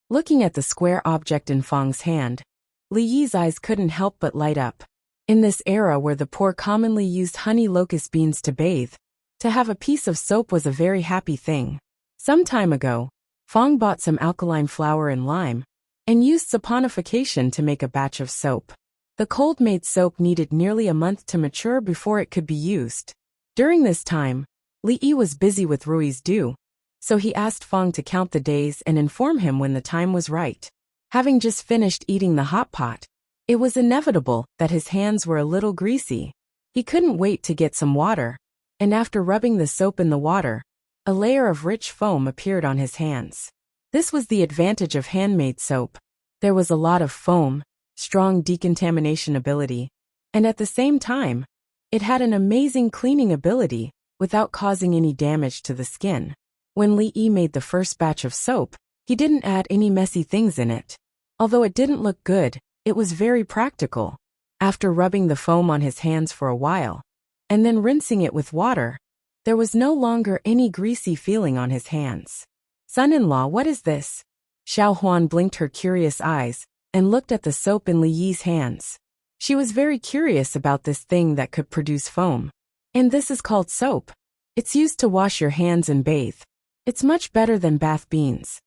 Looking at the square object in Fong's hand, Li Yi's eyes couldn't help but light up. In this era where the poor commonly used honey locust beans to bathe, to have a piece of soap was a very happy thing. Some time ago, Fong bought some alkaline flour and lime, and used saponification to make a batch of soap. The cold-made soap needed nearly a month to mature before it could be used. During this time, Li Yi was busy with Rui's due, so he asked Fong to count the days and inform him when the time was right. Having just finished eating the hot pot, it was inevitable that his hands were a little greasy. He couldn't wait to get some water, and after rubbing the soap in the water, a layer of rich foam appeared on his hands. This was the advantage of handmade soap. There was a lot of foam, strong decontamination ability, and at the same time, it had an amazing cleaning ability without causing any damage to the skin. When Li Yi made the first batch of soap, he didn't add any messy things in it. Although it didn't look good, it was very practical. After rubbing the foam on his hands for a while, and then rinsing it with water, there was no longer any greasy feeling on his hands. Son-in-law, what is this? Xiao Huan blinked her curious eyes and looked at the soap in Li Yi's hands. She was very curious about this thing that could produce foam. And this is called soap. It's used to wash your hands and bathe. It's much better than bath beans.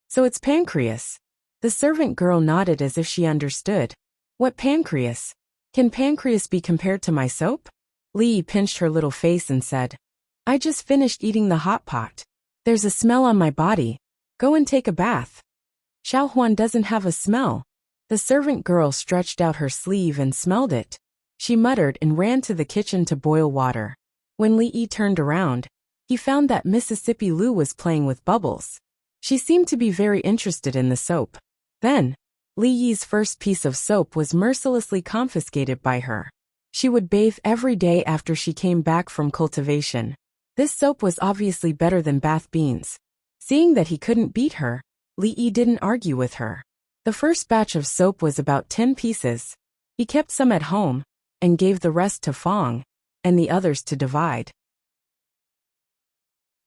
So it's pancreas. The servant girl nodded as if she understood. What pancreas? Can pancreas be compared to my soap? Li Yi pinched her little face and said, I just finished eating the hot pot. There's a smell on my body. Go and take a bath. Xiao Huan doesn't have a smell. The servant girl stretched out her sleeve and smelled it. She muttered and ran to the kitchen to boil water. When Li Yi turned around, he found that Mississippi Lu was playing with bubbles. She seemed to be very interested in the soap. Then, Li Yi's first piece of soap was mercilessly confiscated by her. She would bathe every day after she came back from cultivation. This soap was obviously better than bath beans. Seeing that he couldn't beat her, Li Yi didn't argue with her. The first batch of soap was about 10 pieces. He kept some at home, and gave the rest to Fong, and the others to divide.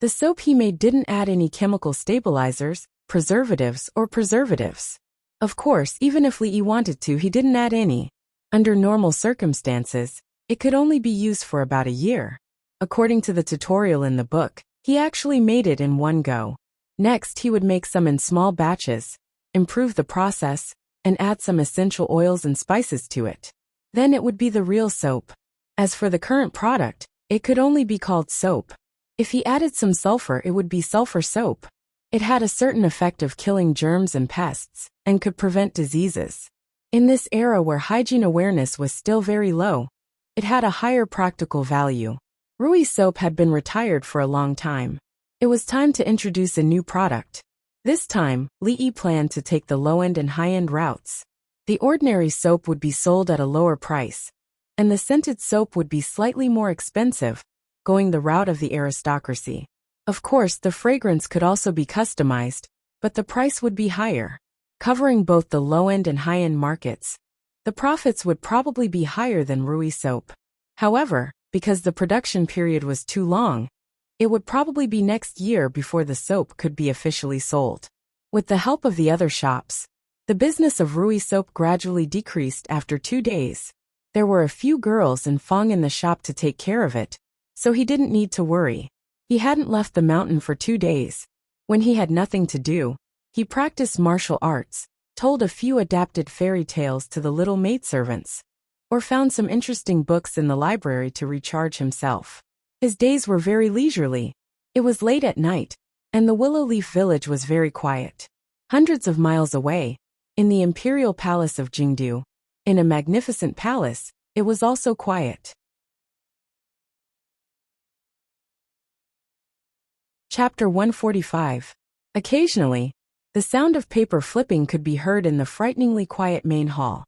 The soap he made didn't add any chemical stabilizers, preservatives. Of course, even if Li Yi wanted to, he didn't add any. Under normal circumstances, it could only be used for about a year. According to the tutorial in the book, he actually made it in one go. Next, he would make some in small batches, improve the process, and add some essential oils and spices to it. Then it would be the real soap. As for the current product, it could only be called soap. If he added some sulfur, it would be sulfur soap. It had a certain effect of killing germs and pests, and could prevent diseases. In this era where hygiene awareness was still very low, it had a higher practical value. Rui soap had been retired for a long time. It was time to introduce a new product. This time, Li Yi planned to take the low-end and high-end routes. The ordinary soap would be sold at a lower price, and the scented soap would be slightly more expensive, going the route of the aristocracy. Of course, the fragrance could also be customized, but the price would be higher. Covering both the low-end and high-end markets, the profits would probably be higher than Rui soap. However, because the production period was too long, it would probably be next year before the soap could be officially sold. With the help of the other shops, the business of Rui soap gradually decreased after 2 days. There were a few girls and Fong in the shop to take care of it, so he didn't need to worry. He hadn't left the mountain for 2 days. When he had nothing to do, he practiced martial arts, told a few adapted fairy tales to the little maidservants, or found some interesting books in the library to recharge himself. His days were very leisurely. It was late at night, and the Willow Leaf village was very quiet. Hundreds of miles away, in the imperial palace of Jingdu, in a magnificent palace, it was also quiet. Chapter 145. Occasionally, the sound of paper flipping could be heard in the frighteningly quiet main hall,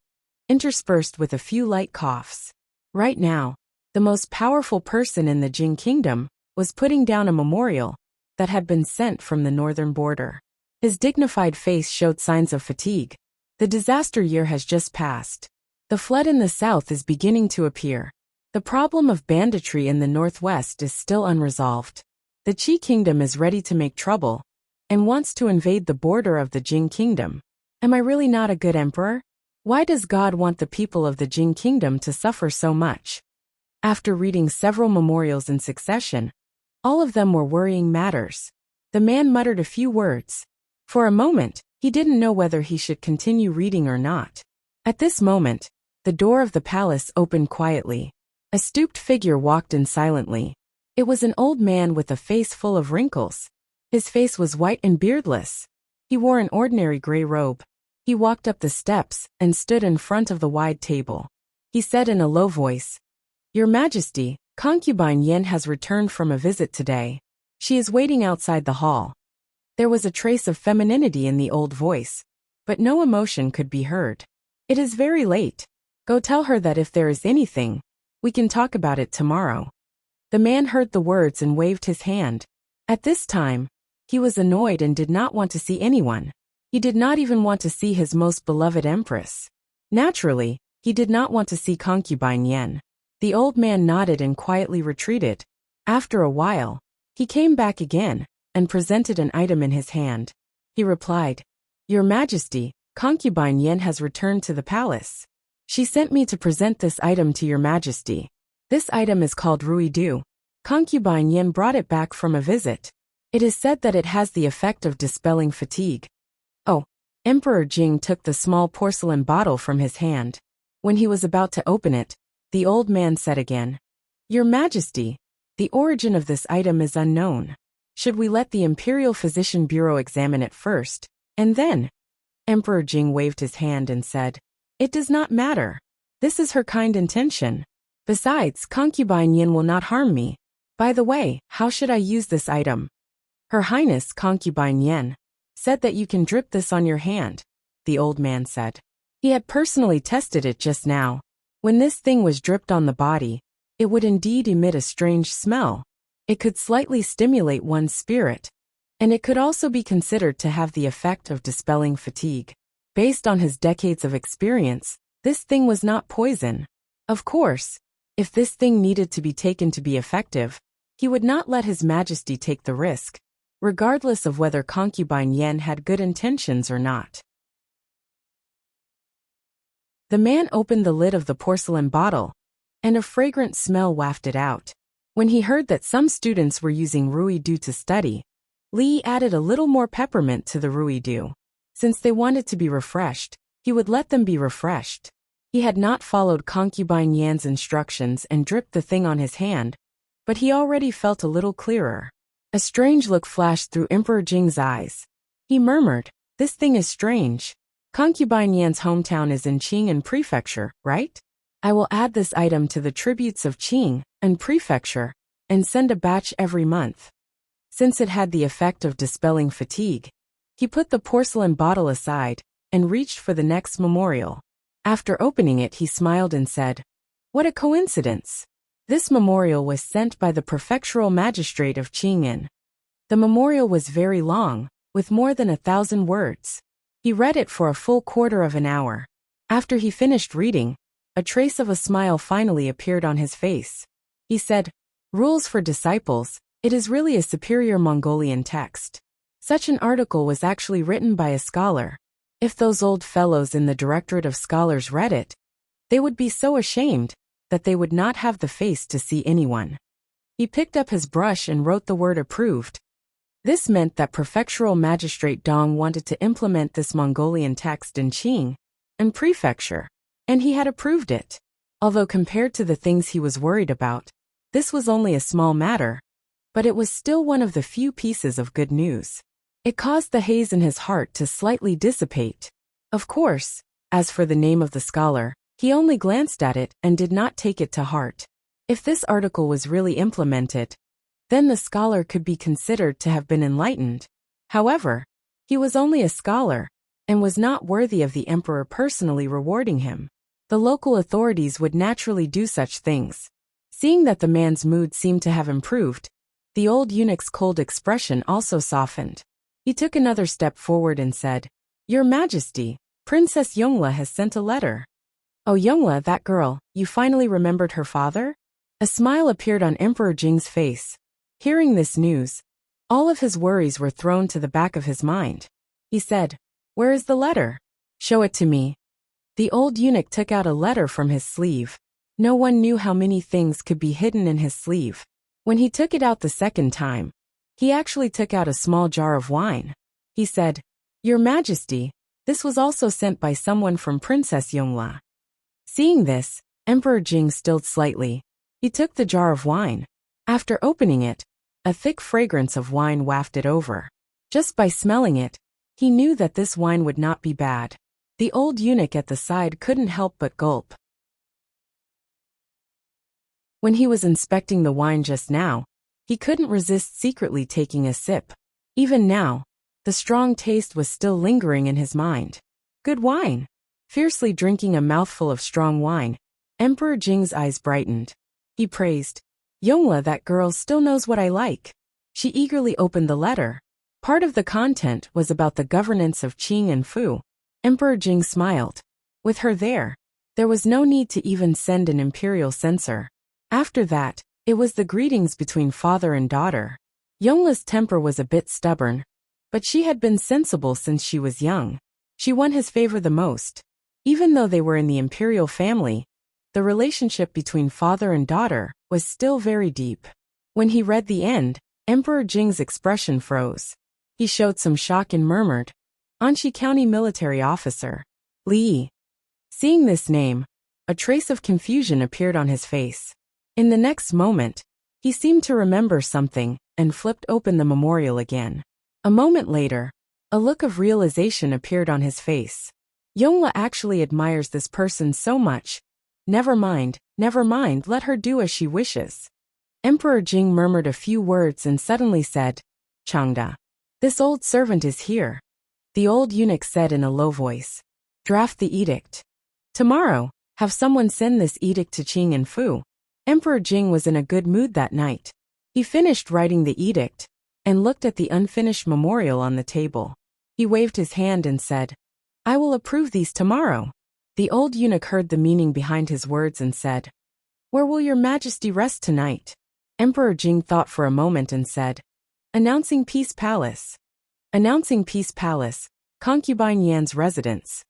interspersed with a few light coughs. Right now, the most powerful person in the Jing kingdom was putting down a memorial that had been sent from the northern border. His dignified face showed signs of fatigue. The disaster year has just passed. The flood in the south is beginning to appear. The problem of banditry in the northwest is still unresolved. The Qi kingdom is ready to make trouble and wants to invade the border of the Jing kingdom. Am I really not a good emperor? Why does God want the people of the Jing kingdom to suffer so much? After reading several memorials in succession, all of them were worrying matters. The man muttered a few words. For a moment, he didn't know whether he should continue reading or not. At this moment, the door of the palace opened quietly. A stooped figure walked in silently. It was an old man with a face full of wrinkles. His face was white and beardless. He wore an ordinary gray robe. He walked up the steps and stood in front of the wide table. He said in a low voice, "Your Majesty, concubine Yen has returned from a visit today. She is waiting outside the hall." There was a trace of femininity in the old voice, but no emotion could be heard. "It is very late. Go tell her that if there is anything, we can talk about it tomorrow." The man heard the words and waved his hand. At this time, he was annoyed and did not want to see anyone. He did not even want to see his most beloved empress. Naturally, he did not want to see concubine Yen. The old man nodded and quietly retreated. After a while, he came back again and presented an item in his hand. He replied, "Your Majesty, concubine Yen has returned to the palace. She sent me to present this item to your Majesty. This item is called Ruidu. Concubine Yen brought it back from a visit. It is said that it has the effect of dispelling fatigue." Oh, Emperor Jing took the small porcelain bottle from his hand. When he was about to open it, the old man said again, "Your Majesty, the origin of this item is unknown. Should we let the Imperial Physician Bureau examine it first, and then?" Emperor Jing waved his hand and said, "It does not matter. This is her kind intention. Besides, concubine Yin will not harm me. By the way, how should I use this item?" "Her Highness, concubine Yen, said that you can drip this on your hand," the old man said. He had personally tested it just now. When this thing was dripped on the body, it would indeed emit a strange smell. It could slightly stimulate one's spirit, and it could also be considered to have the effect of dispelling fatigue. Based on his decades of experience, this thing was not poison. Of course, if this thing needed to be taken to be effective, he would not let His Majesty take the risk, regardless of whether concubine Yen had good intentions or not. The man opened the lid of the porcelain bottle, and a fragrant smell wafted out. When he heard that some students were using Ruidu to study, Li added a little more peppermint to the Ruidu. Since they wanted to be refreshed, he would let them be refreshed. He had not followed concubine Yan's instructions and dripped the thing on his hand, but he already felt a little clearer. A strange look flashed through Emperor Jing's eyes. He murmured, "This thing is strange. Concubine Yan's hometown is in Qing Prefecture, right? I will add this item to the tributes of Qing and Prefecture and send a batch every month." Since it had the effect of dispelling fatigue, he put the porcelain bottle aside and reached for the next memorial. After opening it, he smiled and said, "What a coincidence. This memorial was sent by the prefectural magistrate of Qing'an." The memorial was very long, with more than 1,000 words. He read it for a full quarter of an hour. After he finished reading, a trace of a smile finally appeared on his face. He said, "Rules for Disciples, it is really a superior Mongolian text. Such an article was actually written by a scholar. If those old fellows in the Directorate of Scholars read it, they would be so ashamed that they would not have the face to see anyone." He picked up his brush and wrote the word approved. This meant that Prefectural Magistrate Dong wanted to implement this Mongolian text in Qing and Prefecture, and he had approved it. Although compared to the things he was worried about, this was only a small matter, but it was still one of the few pieces of good news. It caused the haze in his heart to slightly dissipate. Of course, as for the name of the scholar, he only glanced at it and did not take it to heart. If this article was really implemented, then the scholar could be considered to have been enlightened. However, he was only a scholar, and was not worthy of the emperor personally rewarding him. The local authorities would naturally do such things. Seeing that the man's mood seemed to have improved, the old eunuch's cold expression also softened. He took another step forward and said, "Your Majesty, Princess Yongla has sent a letter." "Oh, Yongla, that girl, you finally remembered her father?" A smile appeared on Emperor Jing's face. Hearing this news, all of his worries were thrown to the back of his mind. He said, "Where is the letter? Show it to me." The old eunuch took out a letter from his sleeve. No one knew how many things could be hidden in his sleeve. When he took it out the second time, he actually took out a small jar of wine. He said, "Your Majesty, this was also sent by someone from Princess Yongla." Seeing this, Emperor Jing stilled slightly. He took the jar of wine. After opening it, a thick fragrance of wine wafted over. Just by smelling it, he knew that this wine would not be bad. The old eunuch at the side couldn't help but gulp. When he was inspecting the wine just now, he couldn't resist secretly taking a sip. Even now, the strong taste was still lingering in his mind. Good wine. Fiercely drinking a mouthful of strong wine, Emperor Jing's eyes brightened. He praised, "Yongla, that girl still knows what I like." She eagerly opened the letter. Part of the content was about the governance of Qing and Fu. Emperor Jing smiled. With her there was no need to even send an imperial censor. After that, it was the greetings between father and daughter. Yongla's temper was a bit stubborn, but she had been sensible since she was young. She won his favor the most. Even though they were in the imperial family, the relationship between father and daughter was still very deep. When he read the end, Emperor Jing's expression froze. He showed some shock and murmured, "Anshi County military officer, Li." Seeing this name, a trace of confusion appeared on his face. In the next moment, he seemed to remember something and flipped open the memorial again. A moment later, a look of realization appeared on his face. Yongla actually admires this person so much. Never mind, let her do as she wishes. Emperor Jing murmured a few words and suddenly said, "Changda. This old servant is here." The old eunuch said in a low voice, "Draft the edict. Tomorrow, have someone send this edict to Qing and Fu." Emperor Jing was in a good mood that night. He finished writing the edict and looked at the unfinished memorial on the table. He waved his hand and said, "I will approve these tomorrow." The old eunuch heard the meaning behind his words and said, "Where will your Majesty rest tonight?" Emperor Jing thought for a moment and said, "Announcing Peace Palace." Announcing Peace Palace, Concubine Yan's residence.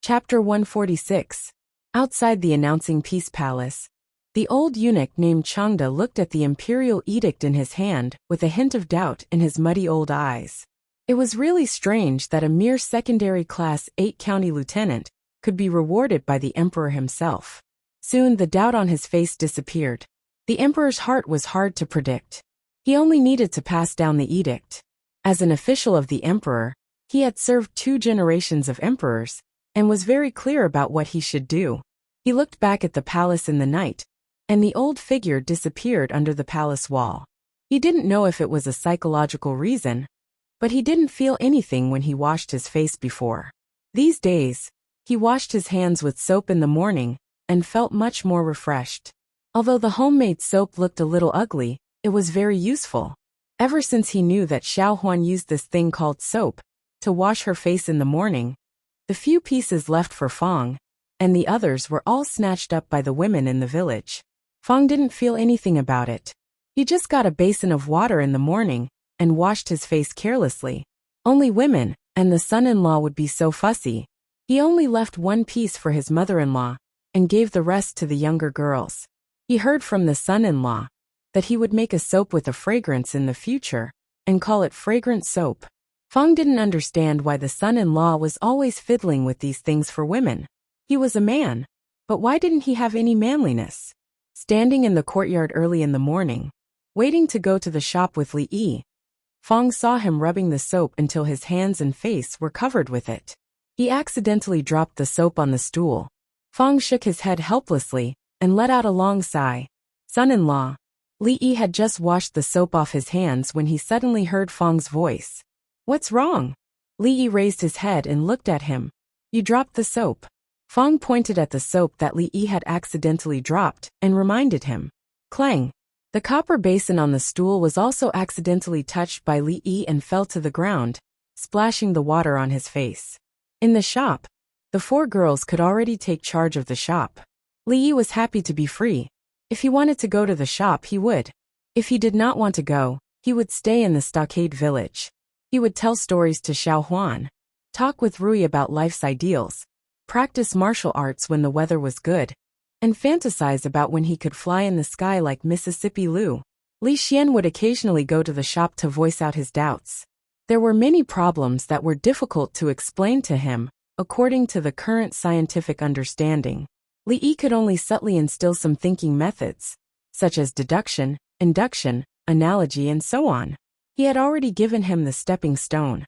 Chapter 146. Outside the Announcing Peace Palace, the old eunuch named Changda looked at the imperial edict in his hand with a hint of doubt in his muddy old eyes. It was really strange that a mere secondary class 8 county lieutenant could be rewarded by the emperor himself. Soon the doubt on his face disappeared. The emperor's heart was hard to predict. He only needed to pass down the edict. As an official of the emperor, he had served 2 generations of emperors and was very clear about what he should do. He looked back at the palace in the night, and the old figure disappeared under the palace wall. He didn't know if it was a psychological reason, but he didn't feel anything when he washed his face before. These days, he washed his hands with soap in the morning and felt much more refreshed. Although the homemade soap looked a little ugly, it was very useful. Ever since he knew that Xiao Huan used this thing called soap to wash her face in the morning, the few pieces left for Fang, and the others were all snatched up by the women in the village. Fang didn't feel anything about it. He just got a basin of water in the morning and washed his face carelessly. Only women and the son-in-law would be so fussy. He only left one piece for his mother-in-law and gave the rest to the younger girls. He heard from the son-in-law that he would make a soap with a fragrance in the future and call it fragrant soap. Fang didn't understand why the son-in-law was always fiddling with these things for women. He was a man, but why didn't he have any manliness? Standing in the courtyard early in the morning, waiting to go to the shop with Li Yi, Fang saw him rubbing the soap until his hands and face were covered with it. He accidentally dropped the soap on the stool. Fang shook his head helplessly and let out a long sigh. Son-in-law. Li Yi had just washed the soap off his hands when he suddenly heard Fang's voice. What's wrong? Li Yi raised his head and looked at him. You dropped the soap. Fang pointed at the soap that Li Yi had accidentally dropped and reminded him. Clang. The copper basin on the stool was also accidentally touched by Li Yi and fell to the ground, splashing the water on his face. In the shop, the 4 girls could already take charge of the shop. Li Yi was happy to be free. If he wanted to go to the shop, he would. If he did not want to go, he would stay in the stockade village. He would tell stories to Xiao Huan, talk with Rui about life's ideals, practice martial arts when the weather was good, and fantasize about when he could fly in the sky like Mississippi Lu. Li Xian would occasionally go to the shop to voice out his doubts. There were many problems that were difficult to explain to him, according to the current scientific understanding. Li Yi could only subtly instill some thinking methods, such as deduction, induction, analogy and so on. He had already given him the stepping stone.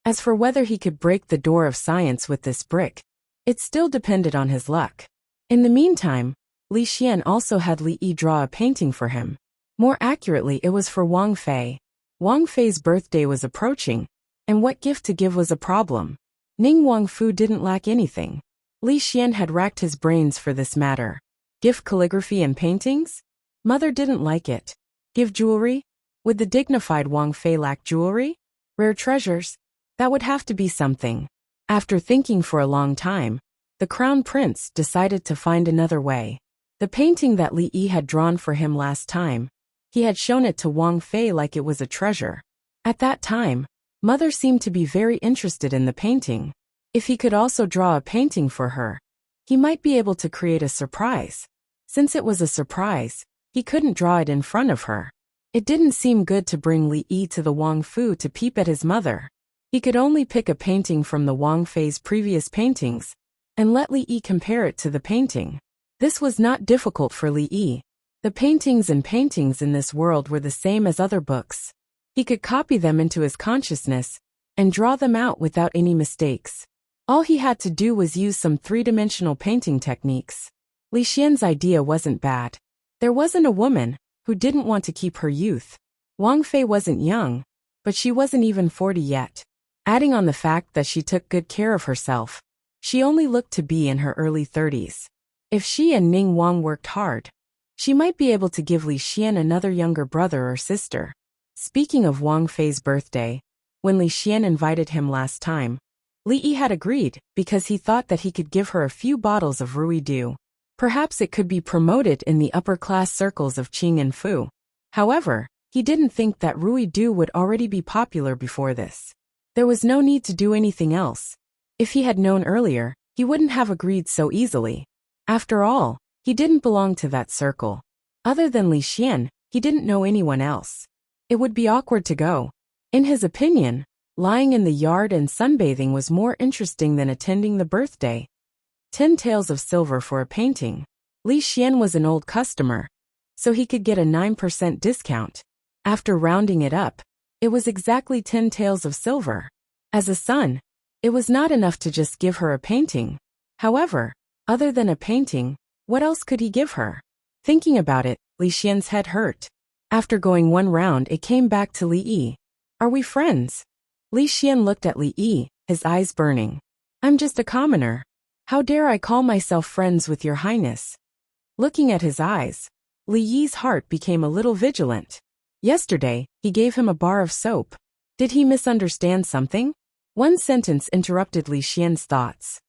As for whether he could break the door of science with this brick, it still depended on his luck. In the meantime, Li Xian also had Li Yi draw a painting for him. More accurately, it was for Wang Fei. Wang Fei's birthday was approaching, and what gift to give was a problem. Ning Wangfu didn't lack anything. Li Xian had racked his brains for this matter. Gift calligraphy and paintings? Mother didn't like it. Give jewelry? Would the dignified Wang Fei lack jewelry? Rare treasures? That would have to be something. After thinking for a long time, the crown prince decided to find another way. The painting that Li Yi had drawn for him last time, he had shown it to Wang Fei like it was a treasure. At that time, Mother seemed to be very interested in the painting. If he could also draw a painting for her, he might be able to create a surprise. Since it was a surprise, he couldn't draw it in front of her. It didn't seem good to bring Li Yi to the Wang Fu to peep at his mother. He could only pick a painting from the Wang Fei's previous paintings and let Li Yi compare it to the painting. This was not difficult for Li Yi. The paintings in this world were the same as other books. He could copy them into his consciousness and draw them out without any mistakes. All he had to do was use some 3-dimensional painting techniques. Li Xian's idea wasn't bad. There wasn't a woman who didn't want to keep her youth. Wang Fei wasn't young, but she wasn't even 40 yet. Adding on the fact that she took good care of herself, she only looked to be in her early 30s. If she and Ning Wang worked hard, she might be able to give Li Xian another younger brother or sister. Speaking of Wang Fei's birthday, when Li Xian invited him last time, Li Yi had agreed because he thought that he could give her a few bottles of Rui Du. Perhaps it could be promoted in the upper-class circles of Qing and Fu. However, he didn't think that Rui Du would already be popular before this. There was no need to do anything else. If he had known earlier, he wouldn't have agreed so easily. After all, he didn't belong to that circle. Other than Li Xian, he didn't know anyone else. It would be awkward to go. In his opinion, lying in the yard and sunbathing was more interesting than attending the birthday. 10 taels of silver for a painting. Li Xian was an old customer, so he could get a 9% discount. After rounding it up, it was exactly 10 taels of silver. As a son, it was not enough to just give her a painting. However, other than a painting, what else could he give her? Thinking about it, Li Xian's head hurt. After going one round, it came back to Li Yi. Are we friends? Li Xian looked at Li Yi, his eyes burning. I'm just a commoner. How dare I call myself friends with your highness? Looking at his eyes, Li Yi's heart became a little vigilant. Yesterday, he gave him a bar of soap. Did he misunderstand something? One sentence interrupted Li Xian's thoughts.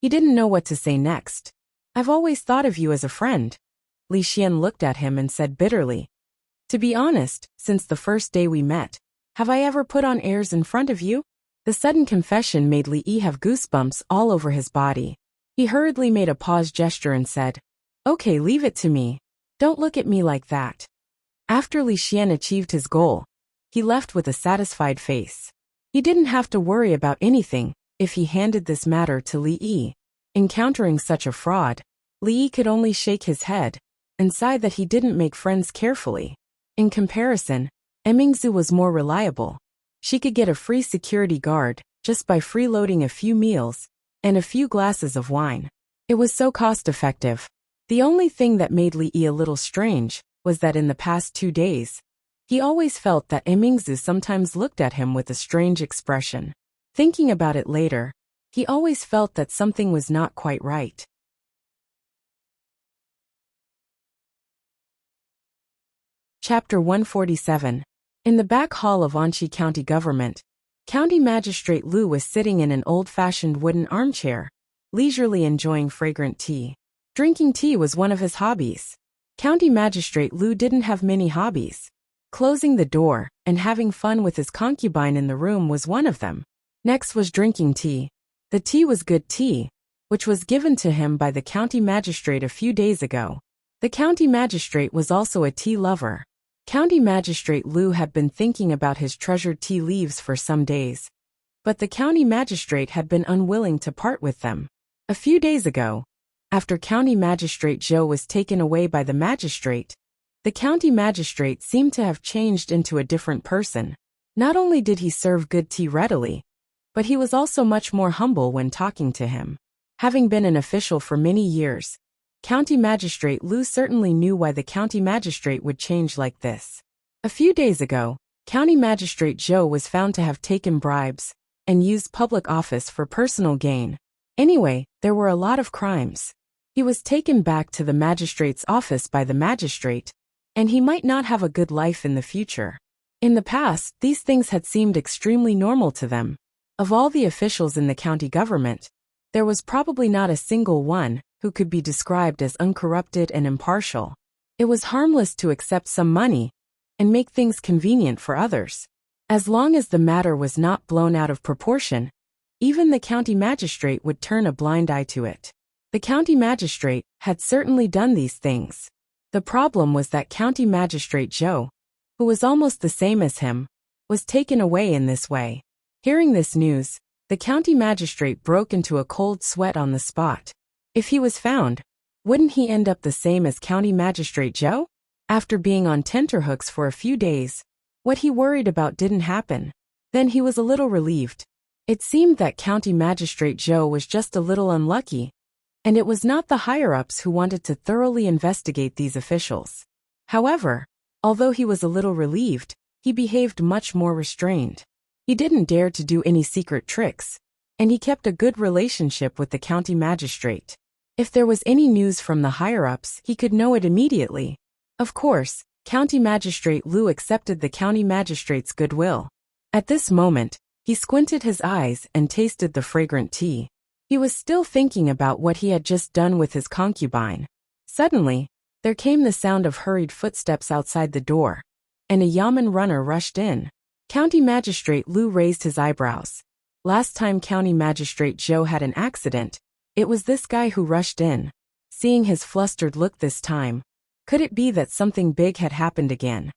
He didn't know what to say next. I've always thought of you as a friend. Li Xian looked at him and said bitterly. To be honest, since the first day we met, Have I ever put on airs in front of you? The sudden confession made Li have goosebumps all over his body. He hurriedly made a pause gesture and said, "Okay, leave it to me. Don't look at me like that." After Li Xian achieved his goal, he left with a satisfied face. He didn't have to worry about anything if he handed this matter to Li. Encountering such a fraud, Li could only shake his head and sigh that he didn't make friends carefully. In comparison, Emingzu was more reliable. She could get a free security guard just by freeloading a few meals and a few glasses of wine. It was so cost-effective. The only thing that made Li a little strange was that in the past 2 days, he always felt that Emingzu sometimes looked at him with a strange expression. Thinking about it later, he always felt that something was not quite right. Chapter 147. In the back hall of Anqi County Government, County Magistrate Lu was sitting in an old-fashioned wooden armchair, leisurely enjoying fragrant tea. Drinking tea was one of his hobbies. County Magistrate Lu didn't have many hobbies. Closing the door and having fun with his concubine in the room was one of them. Next was drinking tea. The tea was good tea, which was given to him by the county magistrate a few days ago. The county magistrate was also a tea lover. County Magistrate Lu had been thinking about his treasured tea leaves for some days, but the county magistrate had been unwilling to part with them. A few days ago, after County Magistrate Zhou was taken away by the magistrate, the county magistrate seemed to have changed into a different person. Not only did he serve good tea readily, but he was also much more humble when talking to him. Having been an official for many years, County Magistrate Lu certainly knew why the county magistrate would change like this. A few days ago, County Magistrate Zhou was found to have taken bribes and used public office for personal gain. Anyway, there were a lot of crimes. He was taken back to the magistrate's office by the magistrate, and he might not have a good life in the future. In the past, these things had seemed extremely normal to them. Of all the officials in the county government, there was probably not a single one who could be described as uncorrupted and impartial. It was harmless to accept some money and make things convenient for others. As long as the matter was not blown out of proportion, even the county magistrate would turn a blind eye to it. The county magistrate had certainly done these things. The problem was that County Magistrate Zhou, who was almost the same as him, was taken away in this way. Hearing this news, the county magistrate broke into a cold sweat on the spot. If he was found, wouldn't he end up the same as County Magistrate Zhou? After being on tenterhooks for a few days, what he worried about didn't happen. Then he was a little relieved. It seemed that County Magistrate Zhou was just a little unlucky, and it was not the higher-ups who wanted to thoroughly investigate these officials. However, although he was a little relieved, he behaved much more restrained. He didn't dare to do any secret tricks, and he kept a good relationship with the county magistrate. If there was any news from the higher-ups, he could know it immediately. Of course, County Magistrate Lu accepted the county magistrate's goodwill. At this moment, he squinted his eyes and tasted the fragrant tea. He was still thinking about what he had just done with his concubine. Suddenly, there came the sound of hurried footsteps outside the door, and a yamen runner rushed in. County Magistrate Lu raised his eyebrows. Last time County Magistrate Zhou had an accident, it was this guy who rushed in. Seeing his flustered look this time, could it be that something big had happened again?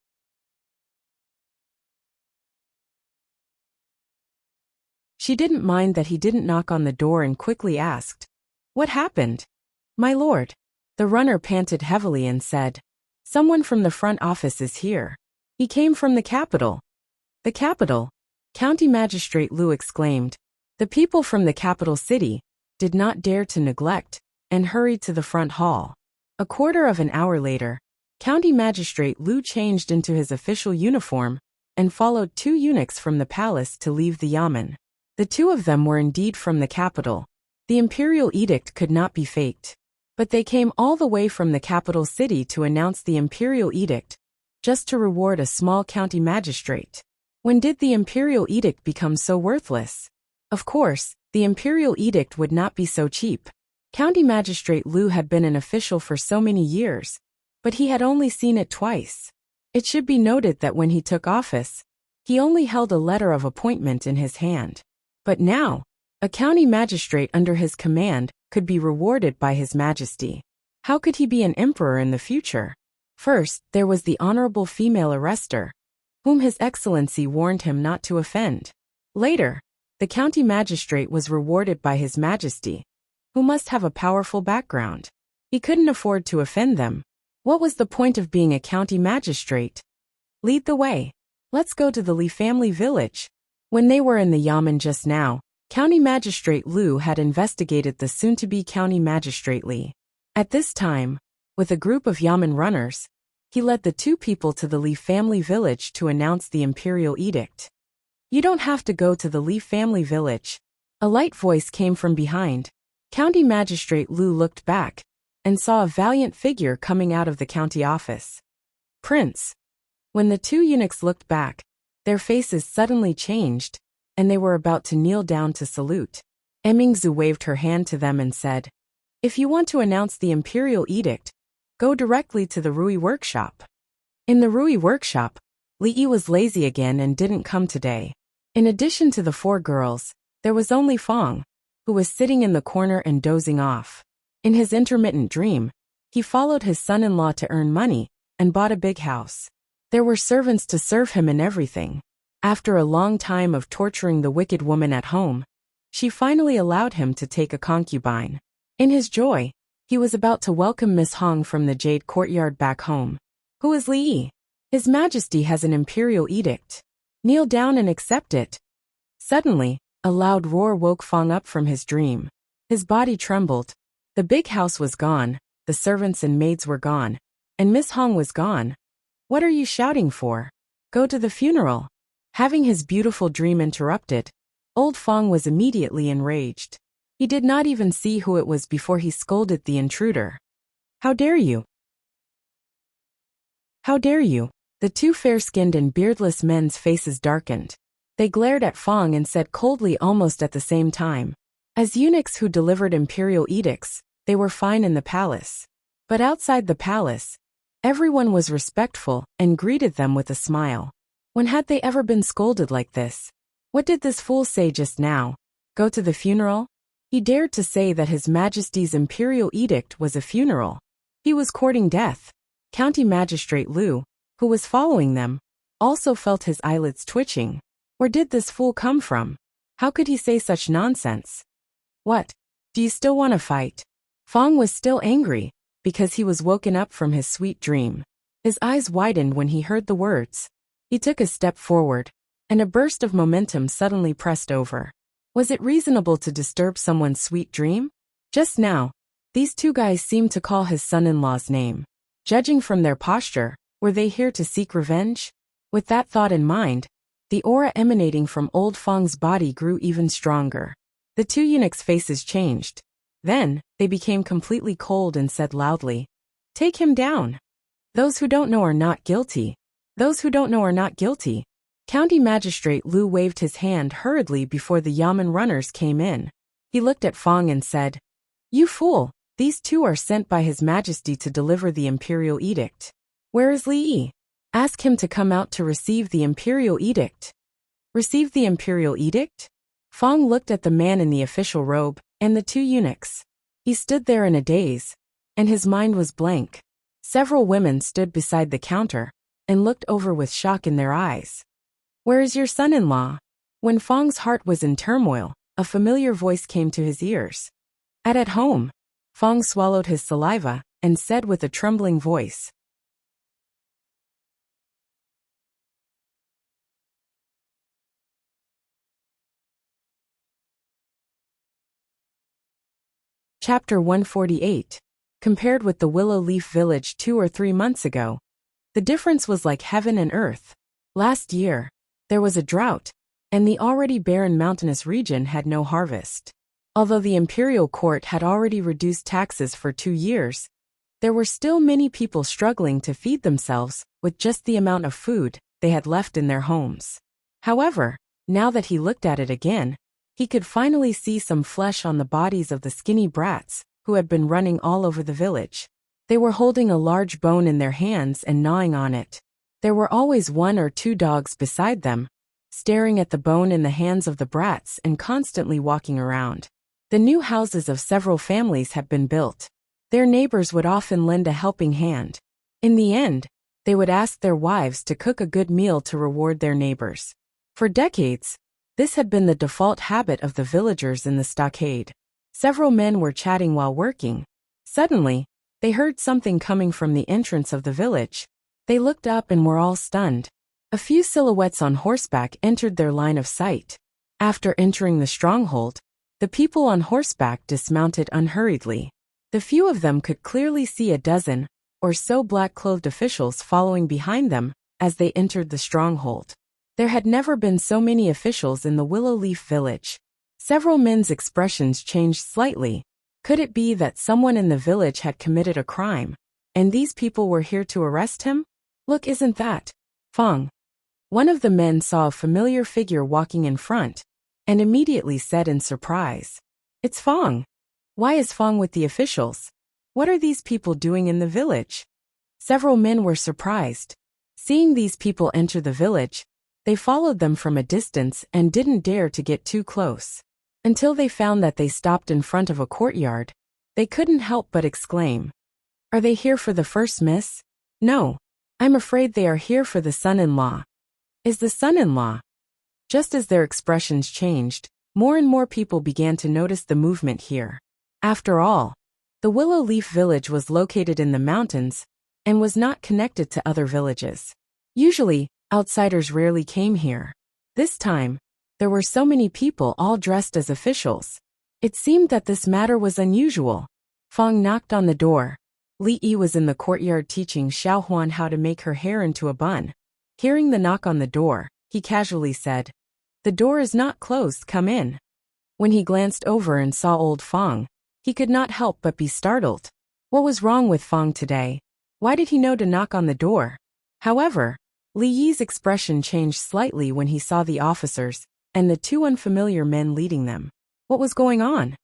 She didn't mind that he didn't knock on the door and quickly asked, "What happened?" "My lord." The runner panted heavily and said, "Someone from the front office is here. He came from the capital." "The capital?" County Magistrate Lu exclaimed. The people from the capital city did not dare to neglect and hurried to the front hall. A quarter of an hour later, County Magistrate Lu changed into his official uniform and followed 2 eunuchs from the palace to leave the yamen. The 2 of them were indeed from the capital. The imperial edict could not be faked. But they came all the way from the capital city to announce the imperial edict, just to reward a small county magistrate. When did the imperial edict become so worthless? Of course, the imperial edict would not be so cheap. County Magistrate Lu had been an official for so many years, but he had only seen it twice. It should be noted that when he took office, He only held a letter of appointment in his hand. But now, a county magistrate under his command could be rewarded by His Majesty. How could he be an emperor in the future? First, there was the honorable female arrestor, whom His Excellency warned him not to offend. Later, the county magistrate was rewarded by His Majesty, who must have a powerful background. He couldn't afford to offend them. What was the point of being a county magistrate? Lead the way. Let's go to the Li family village. When they were in the Yamen just now, County Magistrate Liu had investigated the soon-to-be County Magistrate Li. At this time, with a group of Yamen runners, he led the two people to the Li family village to announce the imperial edict. You don't have to go to the Li family village. A light voice came from behind. County Magistrate Liu looked back and saw a valiant figure coming out of the county office. Prince. When the two eunuchs looked back, their faces suddenly changed, and they were about to kneel down to salute. Emingzu waved her hand to them and said, "If you want to announce the imperial edict, go directly to the Rui workshop." In the Rui workshop, Li was lazy again and didn't come today. In addition to the four girls, there was only Fong, who was sitting in the corner and dozing off. In his intermittent dream, he followed his son-in-law to earn money and bought a big house. There were servants to serve him and everything. After a long time of torturing the wicked woman at home, she finally allowed him to take a concubine. In his joy, he was about to welcome Miss Hong from the Jade Courtyard back home. Who is Li? His Majesty has an imperial edict. Kneel down and accept it. Suddenly, a loud roar woke Fong up from his dream. His body trembled. The big house was gone, the servants and maids were gone, and Miss Hong was gone. What are you shouting for? Go to the funeral. Having his beautiful dream interrupted, old Fong was immediately enraged. He did not even see who it was before he scolded the intruder. How dare you? How dare you? The two fair-skinned and beardless men's faces darkened. They glared at Fong and said coldly almost at the same time. As eunuchs who delivered imperial edicts, they were fine in the palace. But outside the palace, everyone was respectful and greeted them with a smile. When had they ever been scolded like this? What did this fool say just now? Go to the funeral? He dared to say that His Majesty's imperial edict was a funeral. He was courting death. County Magistrate Liu, who was following them, also felt his eyelids twitching. Where did this fool come from? How could he say such nonsense? What? Do you still want to fight? Fong was still angry, because he was woken up from his sweet dream. His eyes widened when he heard the words. He took a step forward, and a burst of momentum suddenly pressed over. Was it reasonable to disturb someone's sweet dream? Just now, these two guys seemed to call his son-in-law's name. Judging from their posture, were they here to seek revenge? With that thought in mind, the aura emanating from old Fong's body grew even stronger. The two eunuchs' faces changed. Then, they became completely cold and said loudly, "Take him down. Those who don't know are not guilty. Those who don't know are not guilty." County Magistrate Liu waved his hand hurriedly before the Yamen runners came in. He looked at Fong and said, "You fool, these two are sent by His Majesty to deliver the imperial edict. Where is Li? Ask him to come out to receive the imperial edict." Receive the imperial edict? Fong looked at the man in the official robe and the two eunuchs. He stood there in a daze, and his mind was blank. Several women stood beside the counter and looked over with shock in their eyes. "Where is your son-in-law?" When Fong's heart was in turmoil, a familiar voice came to his ears. At home." Fong swallowed his saliva and said with a trembling voice. Chapter 148. Compared with the Willow Leaf Village 2 or 3 months ago, the difference was like heaven and earth. Last year, there was a drought, and the already barren mountainous region had no harvest. Although the imperial court had already reduced taxes for 2 years, there were still many people struggling to feed themselves with just the amount of food they had left in their homes. However, now that he looked at it again, he could finally see some flesh on the bodies of the skinny brats who had been running all over the village. They were holding a large bone in their hands and gnawing on it. There were always 1 or 2 dogs beside them, staring at the bone in the hands of the brats and constantly walking around. The new houses of several families had been built. Their neighbors would often lend a helping hand. In the end, they would ask their wives to cook a good meal to reward their neighbors. For decades, this had been the default habit of the villagers in the stockade. Several men were chatting while working. Suddenly, they heard something coming from the entrance of the village. They looked up and were all stunned. A few silhouettes on horseback entered their line of sight. After entering the stronghold, the people on horseback dismounted unhurriedly. The few of them could clearly see a dozen or so black-clothed officials following behind them as they entered the stronghold. There had never been so many officials in the Willow Leaf village. Several men's expressions changed slightly. Could it be that someone in the village had committed a crime, and these people were here to arrest him? Look, isn't that Fong? One of the men saw a familiar figure walking in front, and immediately said in surprise, "It's Fong. Why is Fong with the officials? What are these people doing in the village?" Several men were surprised. Seeing these people enter the village, they followed them from a distance and didn't dare to get too close. Until they found that they stopped in front of a courtyard, they couldn't help but exclaim, "Are they here for the first miss? No, I'm afraid they are here for the son-in-law." Is the son-in-law? Just as their expressions changed, more and more people began to notice the movement here. After all, the Willow Leaf village was located in the mountains and was not connected to other villages. Usually, outsiders rarely came here. This time, there were so many people all dressed as officials. It seemed that this matter was unusual. Fong knocked on the door. Li Yi was in the courtyard teaching Xiao Huan how to make her hair into a bun. Hearing the knock on the door, he casually said, "The door is not closed, come in." When he glanced over and saw old Fong, he could not help but be startled. What was wrong with Fong today? Why did he know to knock on the door? However, Li Yi's expression changed slightly when he saw the officers and the 2 unfamiliar men leading them. What was going on?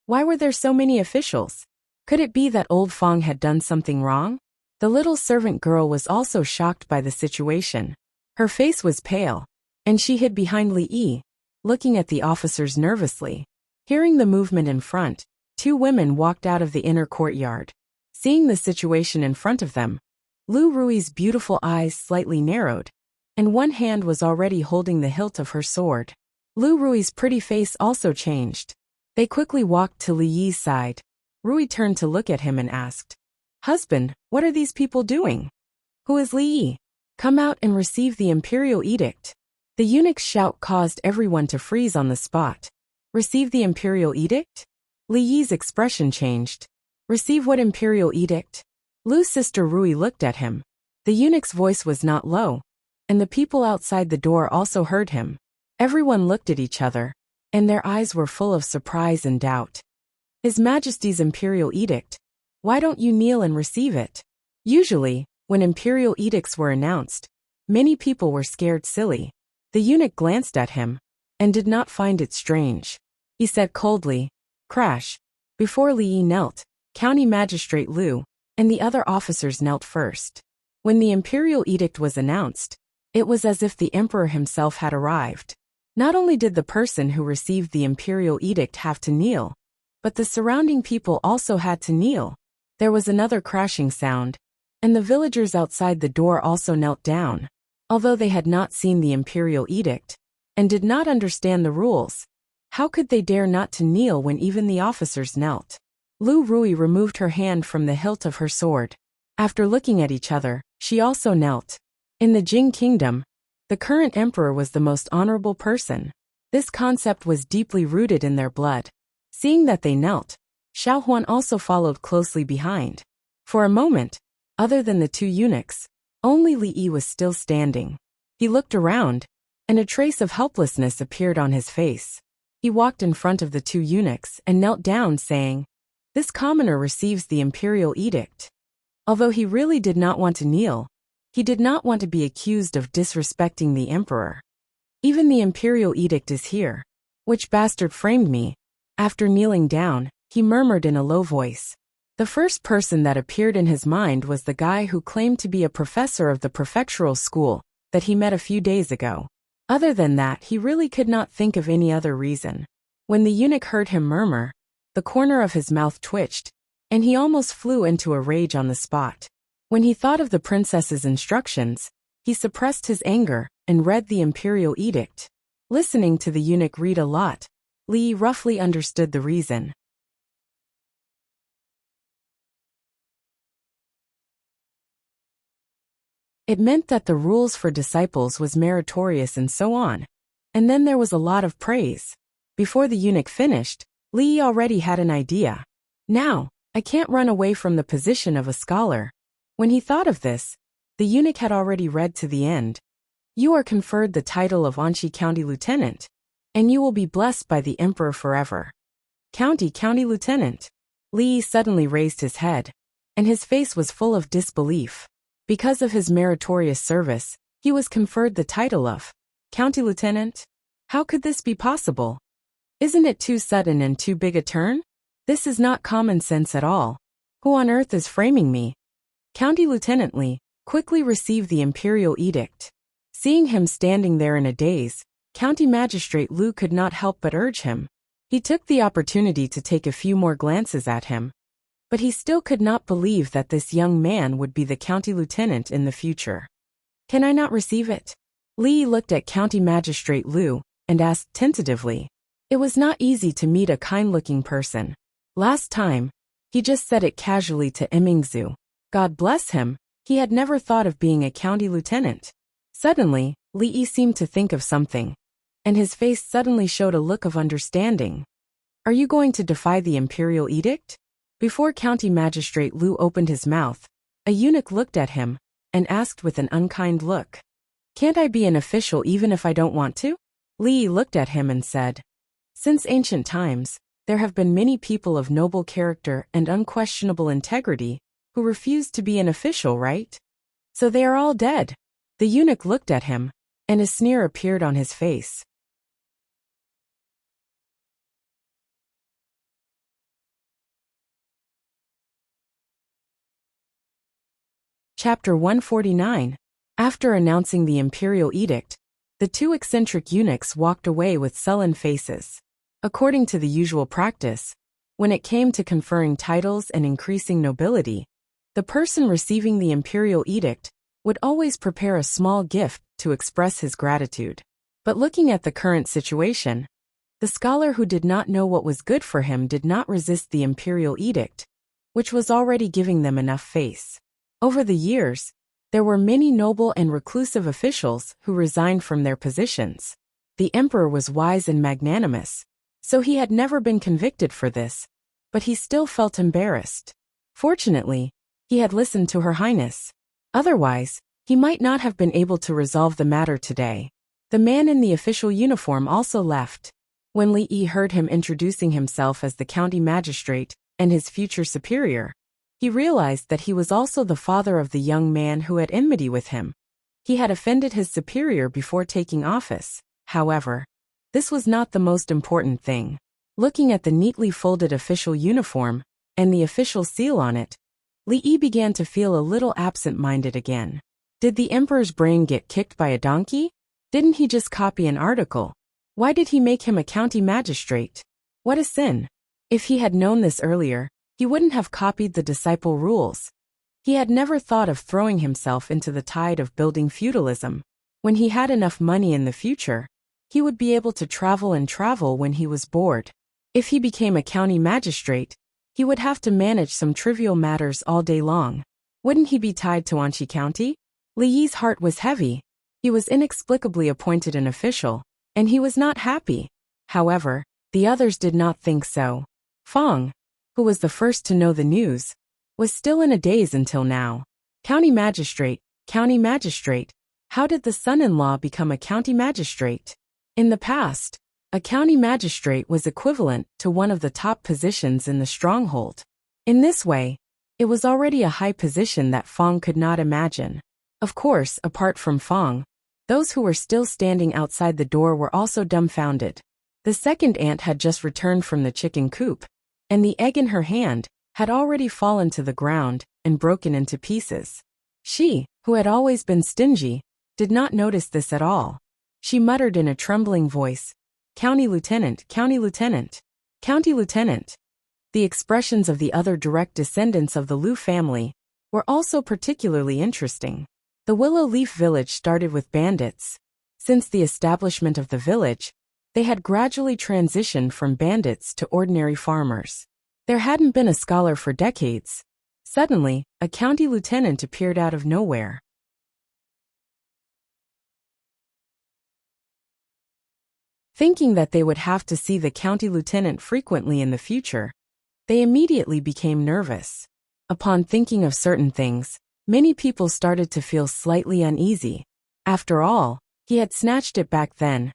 Why were there so many officials? Could it be that old Fong had done something wrong? The little servant girl was also shocked by the situation. Her face was pale, and she hid behind Li Yi, looking at the officers nervously. Hearing the movement in front, 2 women walked out of the inner courtyard. Seeing the situation in front of them, Lu Rui's beautiful eyes slightly narrowed, and one hand was already holding the hilt of her sword. Lu Rui's pretty face also changed. They quickly walked to Li Yi's side. Rui turned to look at him and asked, "Husband, what are these people doing? Who is Li Yi? Come out and receive the imperial edict." The eunuch's shout caused everyone to freeze on the spot. Receive the imperial edict? Li Yi's expression changed. Receive what imperial edict? Lu's sister Rui looked at him. The eunuch's voice was not low, and the people outside the door also heard him. Everyone looked at each other, and their eyes were full of surprise and doubt. His Majesty's imperial edict. Why don't you kneel and receive it? Usually, when imperial edicts were announced, many people were scared silly. The eunuch glanced at him, and did not find it strange. He said coldly, "Crash." Before Li Yi knelt, County Magistrate Lu and the other officers knelt first. When the imperial edict was announced, it was as if the emperor himself had arrived. Not only did the person who received the imperial edict have to kneel, but the surrounding people also had to kneel. There was another crashing sound, and the villagers outside the door also knelt down. Although they had not seen the imperial edict, and did not understand the rules, how could they dare not to kneel when even the officers knelt? Lu Rui removed her hand from the hilt of her sword. After looking at each other, she also knelt. In the Jing Kingdom, the current emperor was the most honorable person. This concept was deeply rooted in their blood. Seeing that they knelt, Xiao Huan also followed closely behind. For a moment, other than the 2 eunuchs, only Li Yi was still standing. He looked around, and a trace of helplessness appeared on his face. He walked in front of the 2 eunuchs and knelt down, saying, "This commoner receives the imperial edict." Although he really did not want to kneel, he did not want to be accused of disrespecting the emperor. "Even the imperial edict is here. Which bastard framed me?" After kneeling down, he murmured in a low voice, The first person that appeared in his mind was the guy who claimed to be a professor of the prefectural school that he met a few days ago. Other than that, he really could not think of any other reason. When the eunuch heard him murmur, the corner of his mouth twitched, and he almost flew into a rage on the spot. When he thought of the princess's instructions, he suppressed his anger and read the imperial edict. Listening to the eunuch read a lot, Li roughly understood the reason. It meant that the rules for disciples was meritorious and so on. And then there was a lot of praise. Before the eunuch finished, Li already had an idea. Now, I can't run away from the position of a scholar. When he thought of this, the eunuch had already read to the end. You are conferred the title of Anshi County Lieutenant, and you will be blessed by the Emperor forever. County Lieutenant. Li suddenly raised his head, and his face was full of disbelief. Because of his meritorious service, he was conferred the title of County Lieutenant? How could this be possible? Isn't it too sudden and too big a turn? This is not common sense at all. Who on earth is framing me? County Lieutenant Li quickly received the imperial edict. Seeing him standing there in a daze, County Magistrate Lu could not help but urge him. He took the opportunity to take a few more glances at him, but he still could not believe that this young man would be the county lieutenant in the future. Can I not receive it? Li looked at County Magistrate Lu and asked tentatively. It was not easy to meet a kind-looking person. Last time, he just said it casually to Emingzu. God bless him, he had never thought of being a county lieutenant. Suddenly, Li seemed to think of something, and his face suddenly showed a look of understanding. Are you going to defy the imperial edict? Before County Magistrate Lu opened his mouth, a eunuch looked at him and asked with an unkind look. Can't I be an official even if I don't want to? Li looked at him and said, Since ancient times, there have been many people of noble character and unquestionable integrity who refused to be an official, right? So they are all dead. The eunuch looked at him, and a sneer appeared on his face. Chapter 149. After announcing the imperial edict, the two eccentric eunuchs walked away with sullen faces. According to the usual practice, when it came to conferring titles and increasing nobility, the person receiving the imperial edict would always prepare a small gift to express his gratitude. But looking at the current situation, the scholar who did not know what was good for him did not resist the imperial edict, which was already giving them enough face. Over the years, there were many noble and reclusive officials who resigned from their positions. The emperor was wise and magnanimous, so he had never been convicted for this, but he still felt embarrassed. Fortunately, he had listened to Her Highness. Otherwise, he might not have been able to resolve the matter today. The man in the official uniform also left. When Li Yi heard him introducing himself as the county magistrate and his future superior, he realized that he was also the father of the young man who had enmity with him. He had offended his superior before taking office. However, this was not the most important thing. Looking at the neatly folded official uniform and the official seal on it, Li Yi began to feel a little absent-minded again. Did the emperor's brain get kicked by a donkey? Didn't he just copy an article? Why did he make him a county magistrate? What a sin! If he had known this earlier, he wouldn't have copied the disciple rules. He had never thought of throwing himself into the tide of building feudalism. When he had enough money in the future, he would be able to travel and travel when he was bored. If he became a county magistrate, he would have to manage some trivial matters all day long. Wouldn't he be tied to Anshi County? Li Yi's heart was heavy. He was inexplicably appointed an official, and he was not happy. However, the others did not think so. Fong, who was the first to know the news, was still in a daze until now. County magistrate, how did the son-in-law become a county magistrate? In the past, a county magistrate was equivalent to one of the top positions in the stronghold. In this way, it was already a high position that Fong could not imagine. Of course, apart from Fong, those who were still standing outside the door were also dumbfounded. The second aunt had just returned from the chicken coop, and the egg in her hand had already fallen to the ground and broken into pieces. She, who had always been stingy, did not notice this at all. She muttered in a trembling voice, "County Lieutenant, County Lieutenant, County Lieutenant." The expressions of the other direct descendants of the Liu family were also particularly interesting. The Willow Leaf village started with bandits. Since the establishment of the village, they had gradually transitioned from bandits to ordinary farmers. There hadn't been a scholar for decades. Suddenly, a county lieutenant appeared out of nowhere. Thinking that they would have to see the county lieutenant frequently in the future, they immediately became nervous. Upon thinking of certain things, many people started to feel slightly uneasy. After all, he had snatched it back then.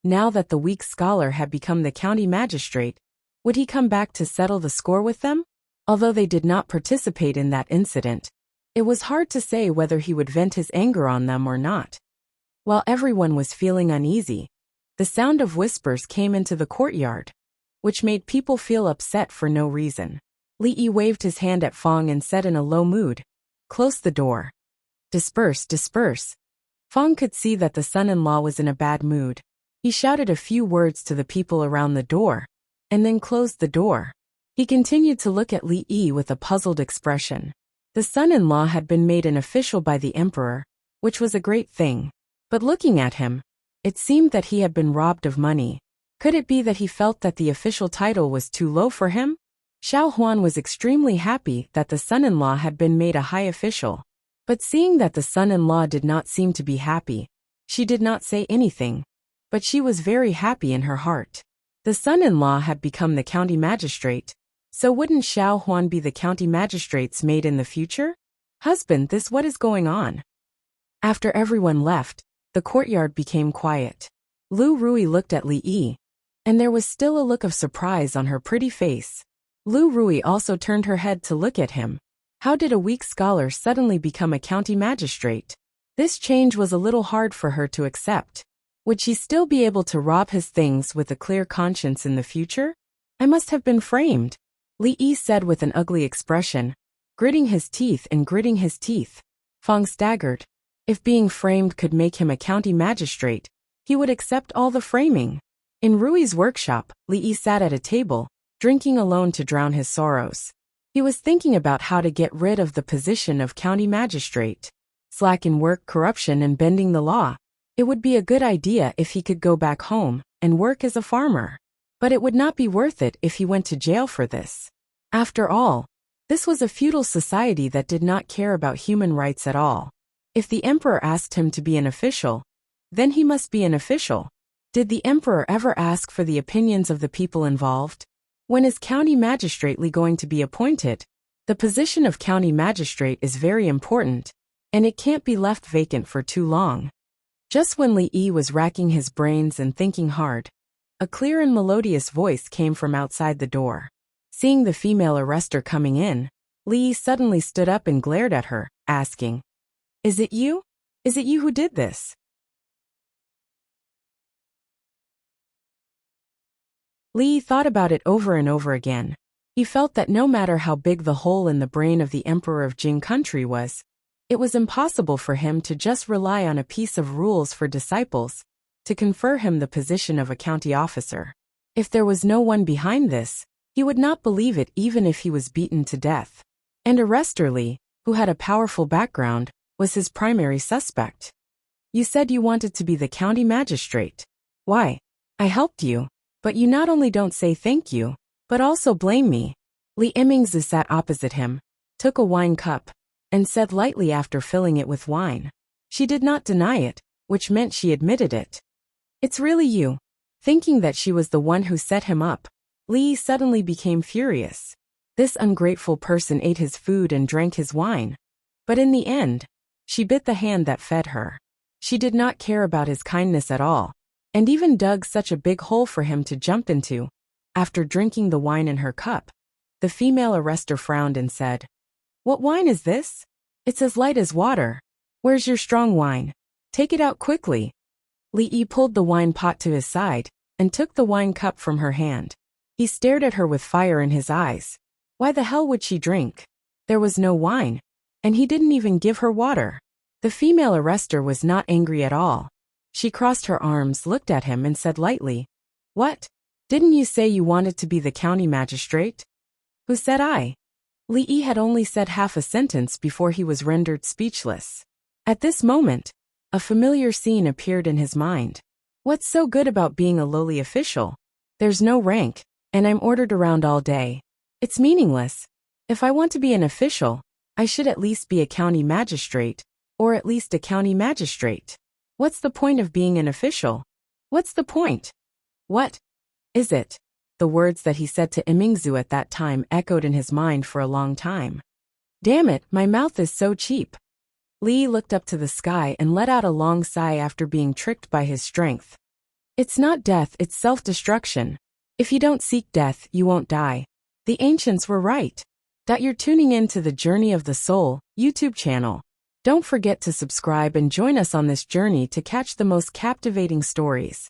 Now that the weak scholar had become the county magistrate, would he come back to settle the score with them? Although they did not participate in that incident, it was hard to say whether he would vent his anger on them or not. While everyone was feeling uneasy, the sound of whispers came into the courtyard, which made people feel upset for no reason. Li Yi waved his hand at Fong and said in a low mood, "Close the door. Disperse, disperse." Fong could see that the son-in-law was in a bad mood. He shouted a few words to the people around the door, and then closed the door. He continued to look at Li Yi with a puzzled expression. The son-in-law had been made an official by the emperor, which was a great thing. But looking at him, it seemed that he had been robbed of money. Could it be that he felt that the official title was too low for him? Xiao Huan was extremely happy that the son-in-law had been made a high official. But seeing that the son-in-law did not seem to be happy, she did not say anything. But she was very happy in her heart. The son-in-law had become the county magistrate. So wouldn't Xiao Huan be the county magistrate's maid in the future? Husband, this what is going on? After everyone left, the courtyard became quiet. Lu Rui looked at Li Yi, and there was still a look of surprise on her pretty face. Lu Rui also turned her head to look at him. How did a weak scholar suddenly become a county magistrate? This change was a little hard for her to accept. Would she still be able to rob his things with a clear conscience in the future? I must have been framed, Li Yi said with an ugly expression, gritting his teeth and gritting his teeth. Fong staggered. If being framed could make him a county magistrate, he would accept all the framing. In Rui's workshop, Li Yi sat at a table, drinking alone to drown his sorrows. He was thinking about how to get rid of the position of county magistrate. Slack in work, corruption, and bending the law. It would be a good idea if he could go back home and work as a farmer. But it would not be worth it if he went to jail for this. After all, this was a feudal society that did not care about human rights at all. If the emperor asked him to be an official, then he must be an official. Did the emperor ever ask for the opinions of the people involved? When is county magistrate going to be appointed? The position of county magistrate is very important, and it can't be left vacant for too long. Just when Li Yi was racking his brains and thinking hard, a clear and melodious voice came from outside the door. Seeing the female arrestor coming in, Li Yi suddenly stood up and glared at her, asking, "Is it you? Is it you who did this?" Li Yi thought about it over and over again. He felt that no matter how big the hole in the brain of the emperor of Jing country was, it was impossible for him to just rely on a piece of rules for disciples to confer him the position of a county officer. If there was no one behind this, he would not believe it even if he was beaten to death. And arrestor Li, who had a powerful background, was his primary suspect. "You said you wanted to be the county magistrate. Why? I helped you, but you not only don't say thank you, but also blame me." Li Emmingzi sat opposite him, took a wine cup, and said lightly after filling it with wine. She did not deny it, which meant she admitted it. "It's really you." Thinking that she was the one who set him up, Li suddenly became furious. This ungrateful person ate his food and drank his wine. But in the end, she bit the hand that fed her. She did not care about his kindness at all, and even dug such a big hole for him to jump into. After drinking the wine in her cup, the female arrestor frowned and said, "What wine is this? It's as light as water. Where's your strong wine? Take it out quickly." Li Yi pulled the wine pot to his side and took the wine cup from her hand. He stared at her with fire in his eyes. Why the hell would she drink? There was no wine. And he didn't even give her water. The female arrestor was not angry at all. She crossed her arms, looked at him, and said lightly, "What? Didn't you say you wanted to be the county magistrate?" "Who said I?" Lee had only said half a sentence before he was rendered speechless. At this moment, a familiar scene appeared in his mind. What's so good about being a lowly official? There's no rank, and I'm ordered around all day. It's meaningless. If I want to be an official, I should at least be a county magistrate, or at least a county magistrate. What's the point of being an official? What's the point? What is it? The words that he said to Imingzu at that time echoed in his mind for a long time. Damn it, my mouth is so cheap. Lee looked up to the sky and let out a long sigh after being tricked by his strength. It's not death, it's self-destruction. If you don't seek death, you won't die. The ancients were right. You're tuning in to the Journey of the Soul YouTube channel. Don't forget to subscribe and join us on this journey to catch the most captivating stories.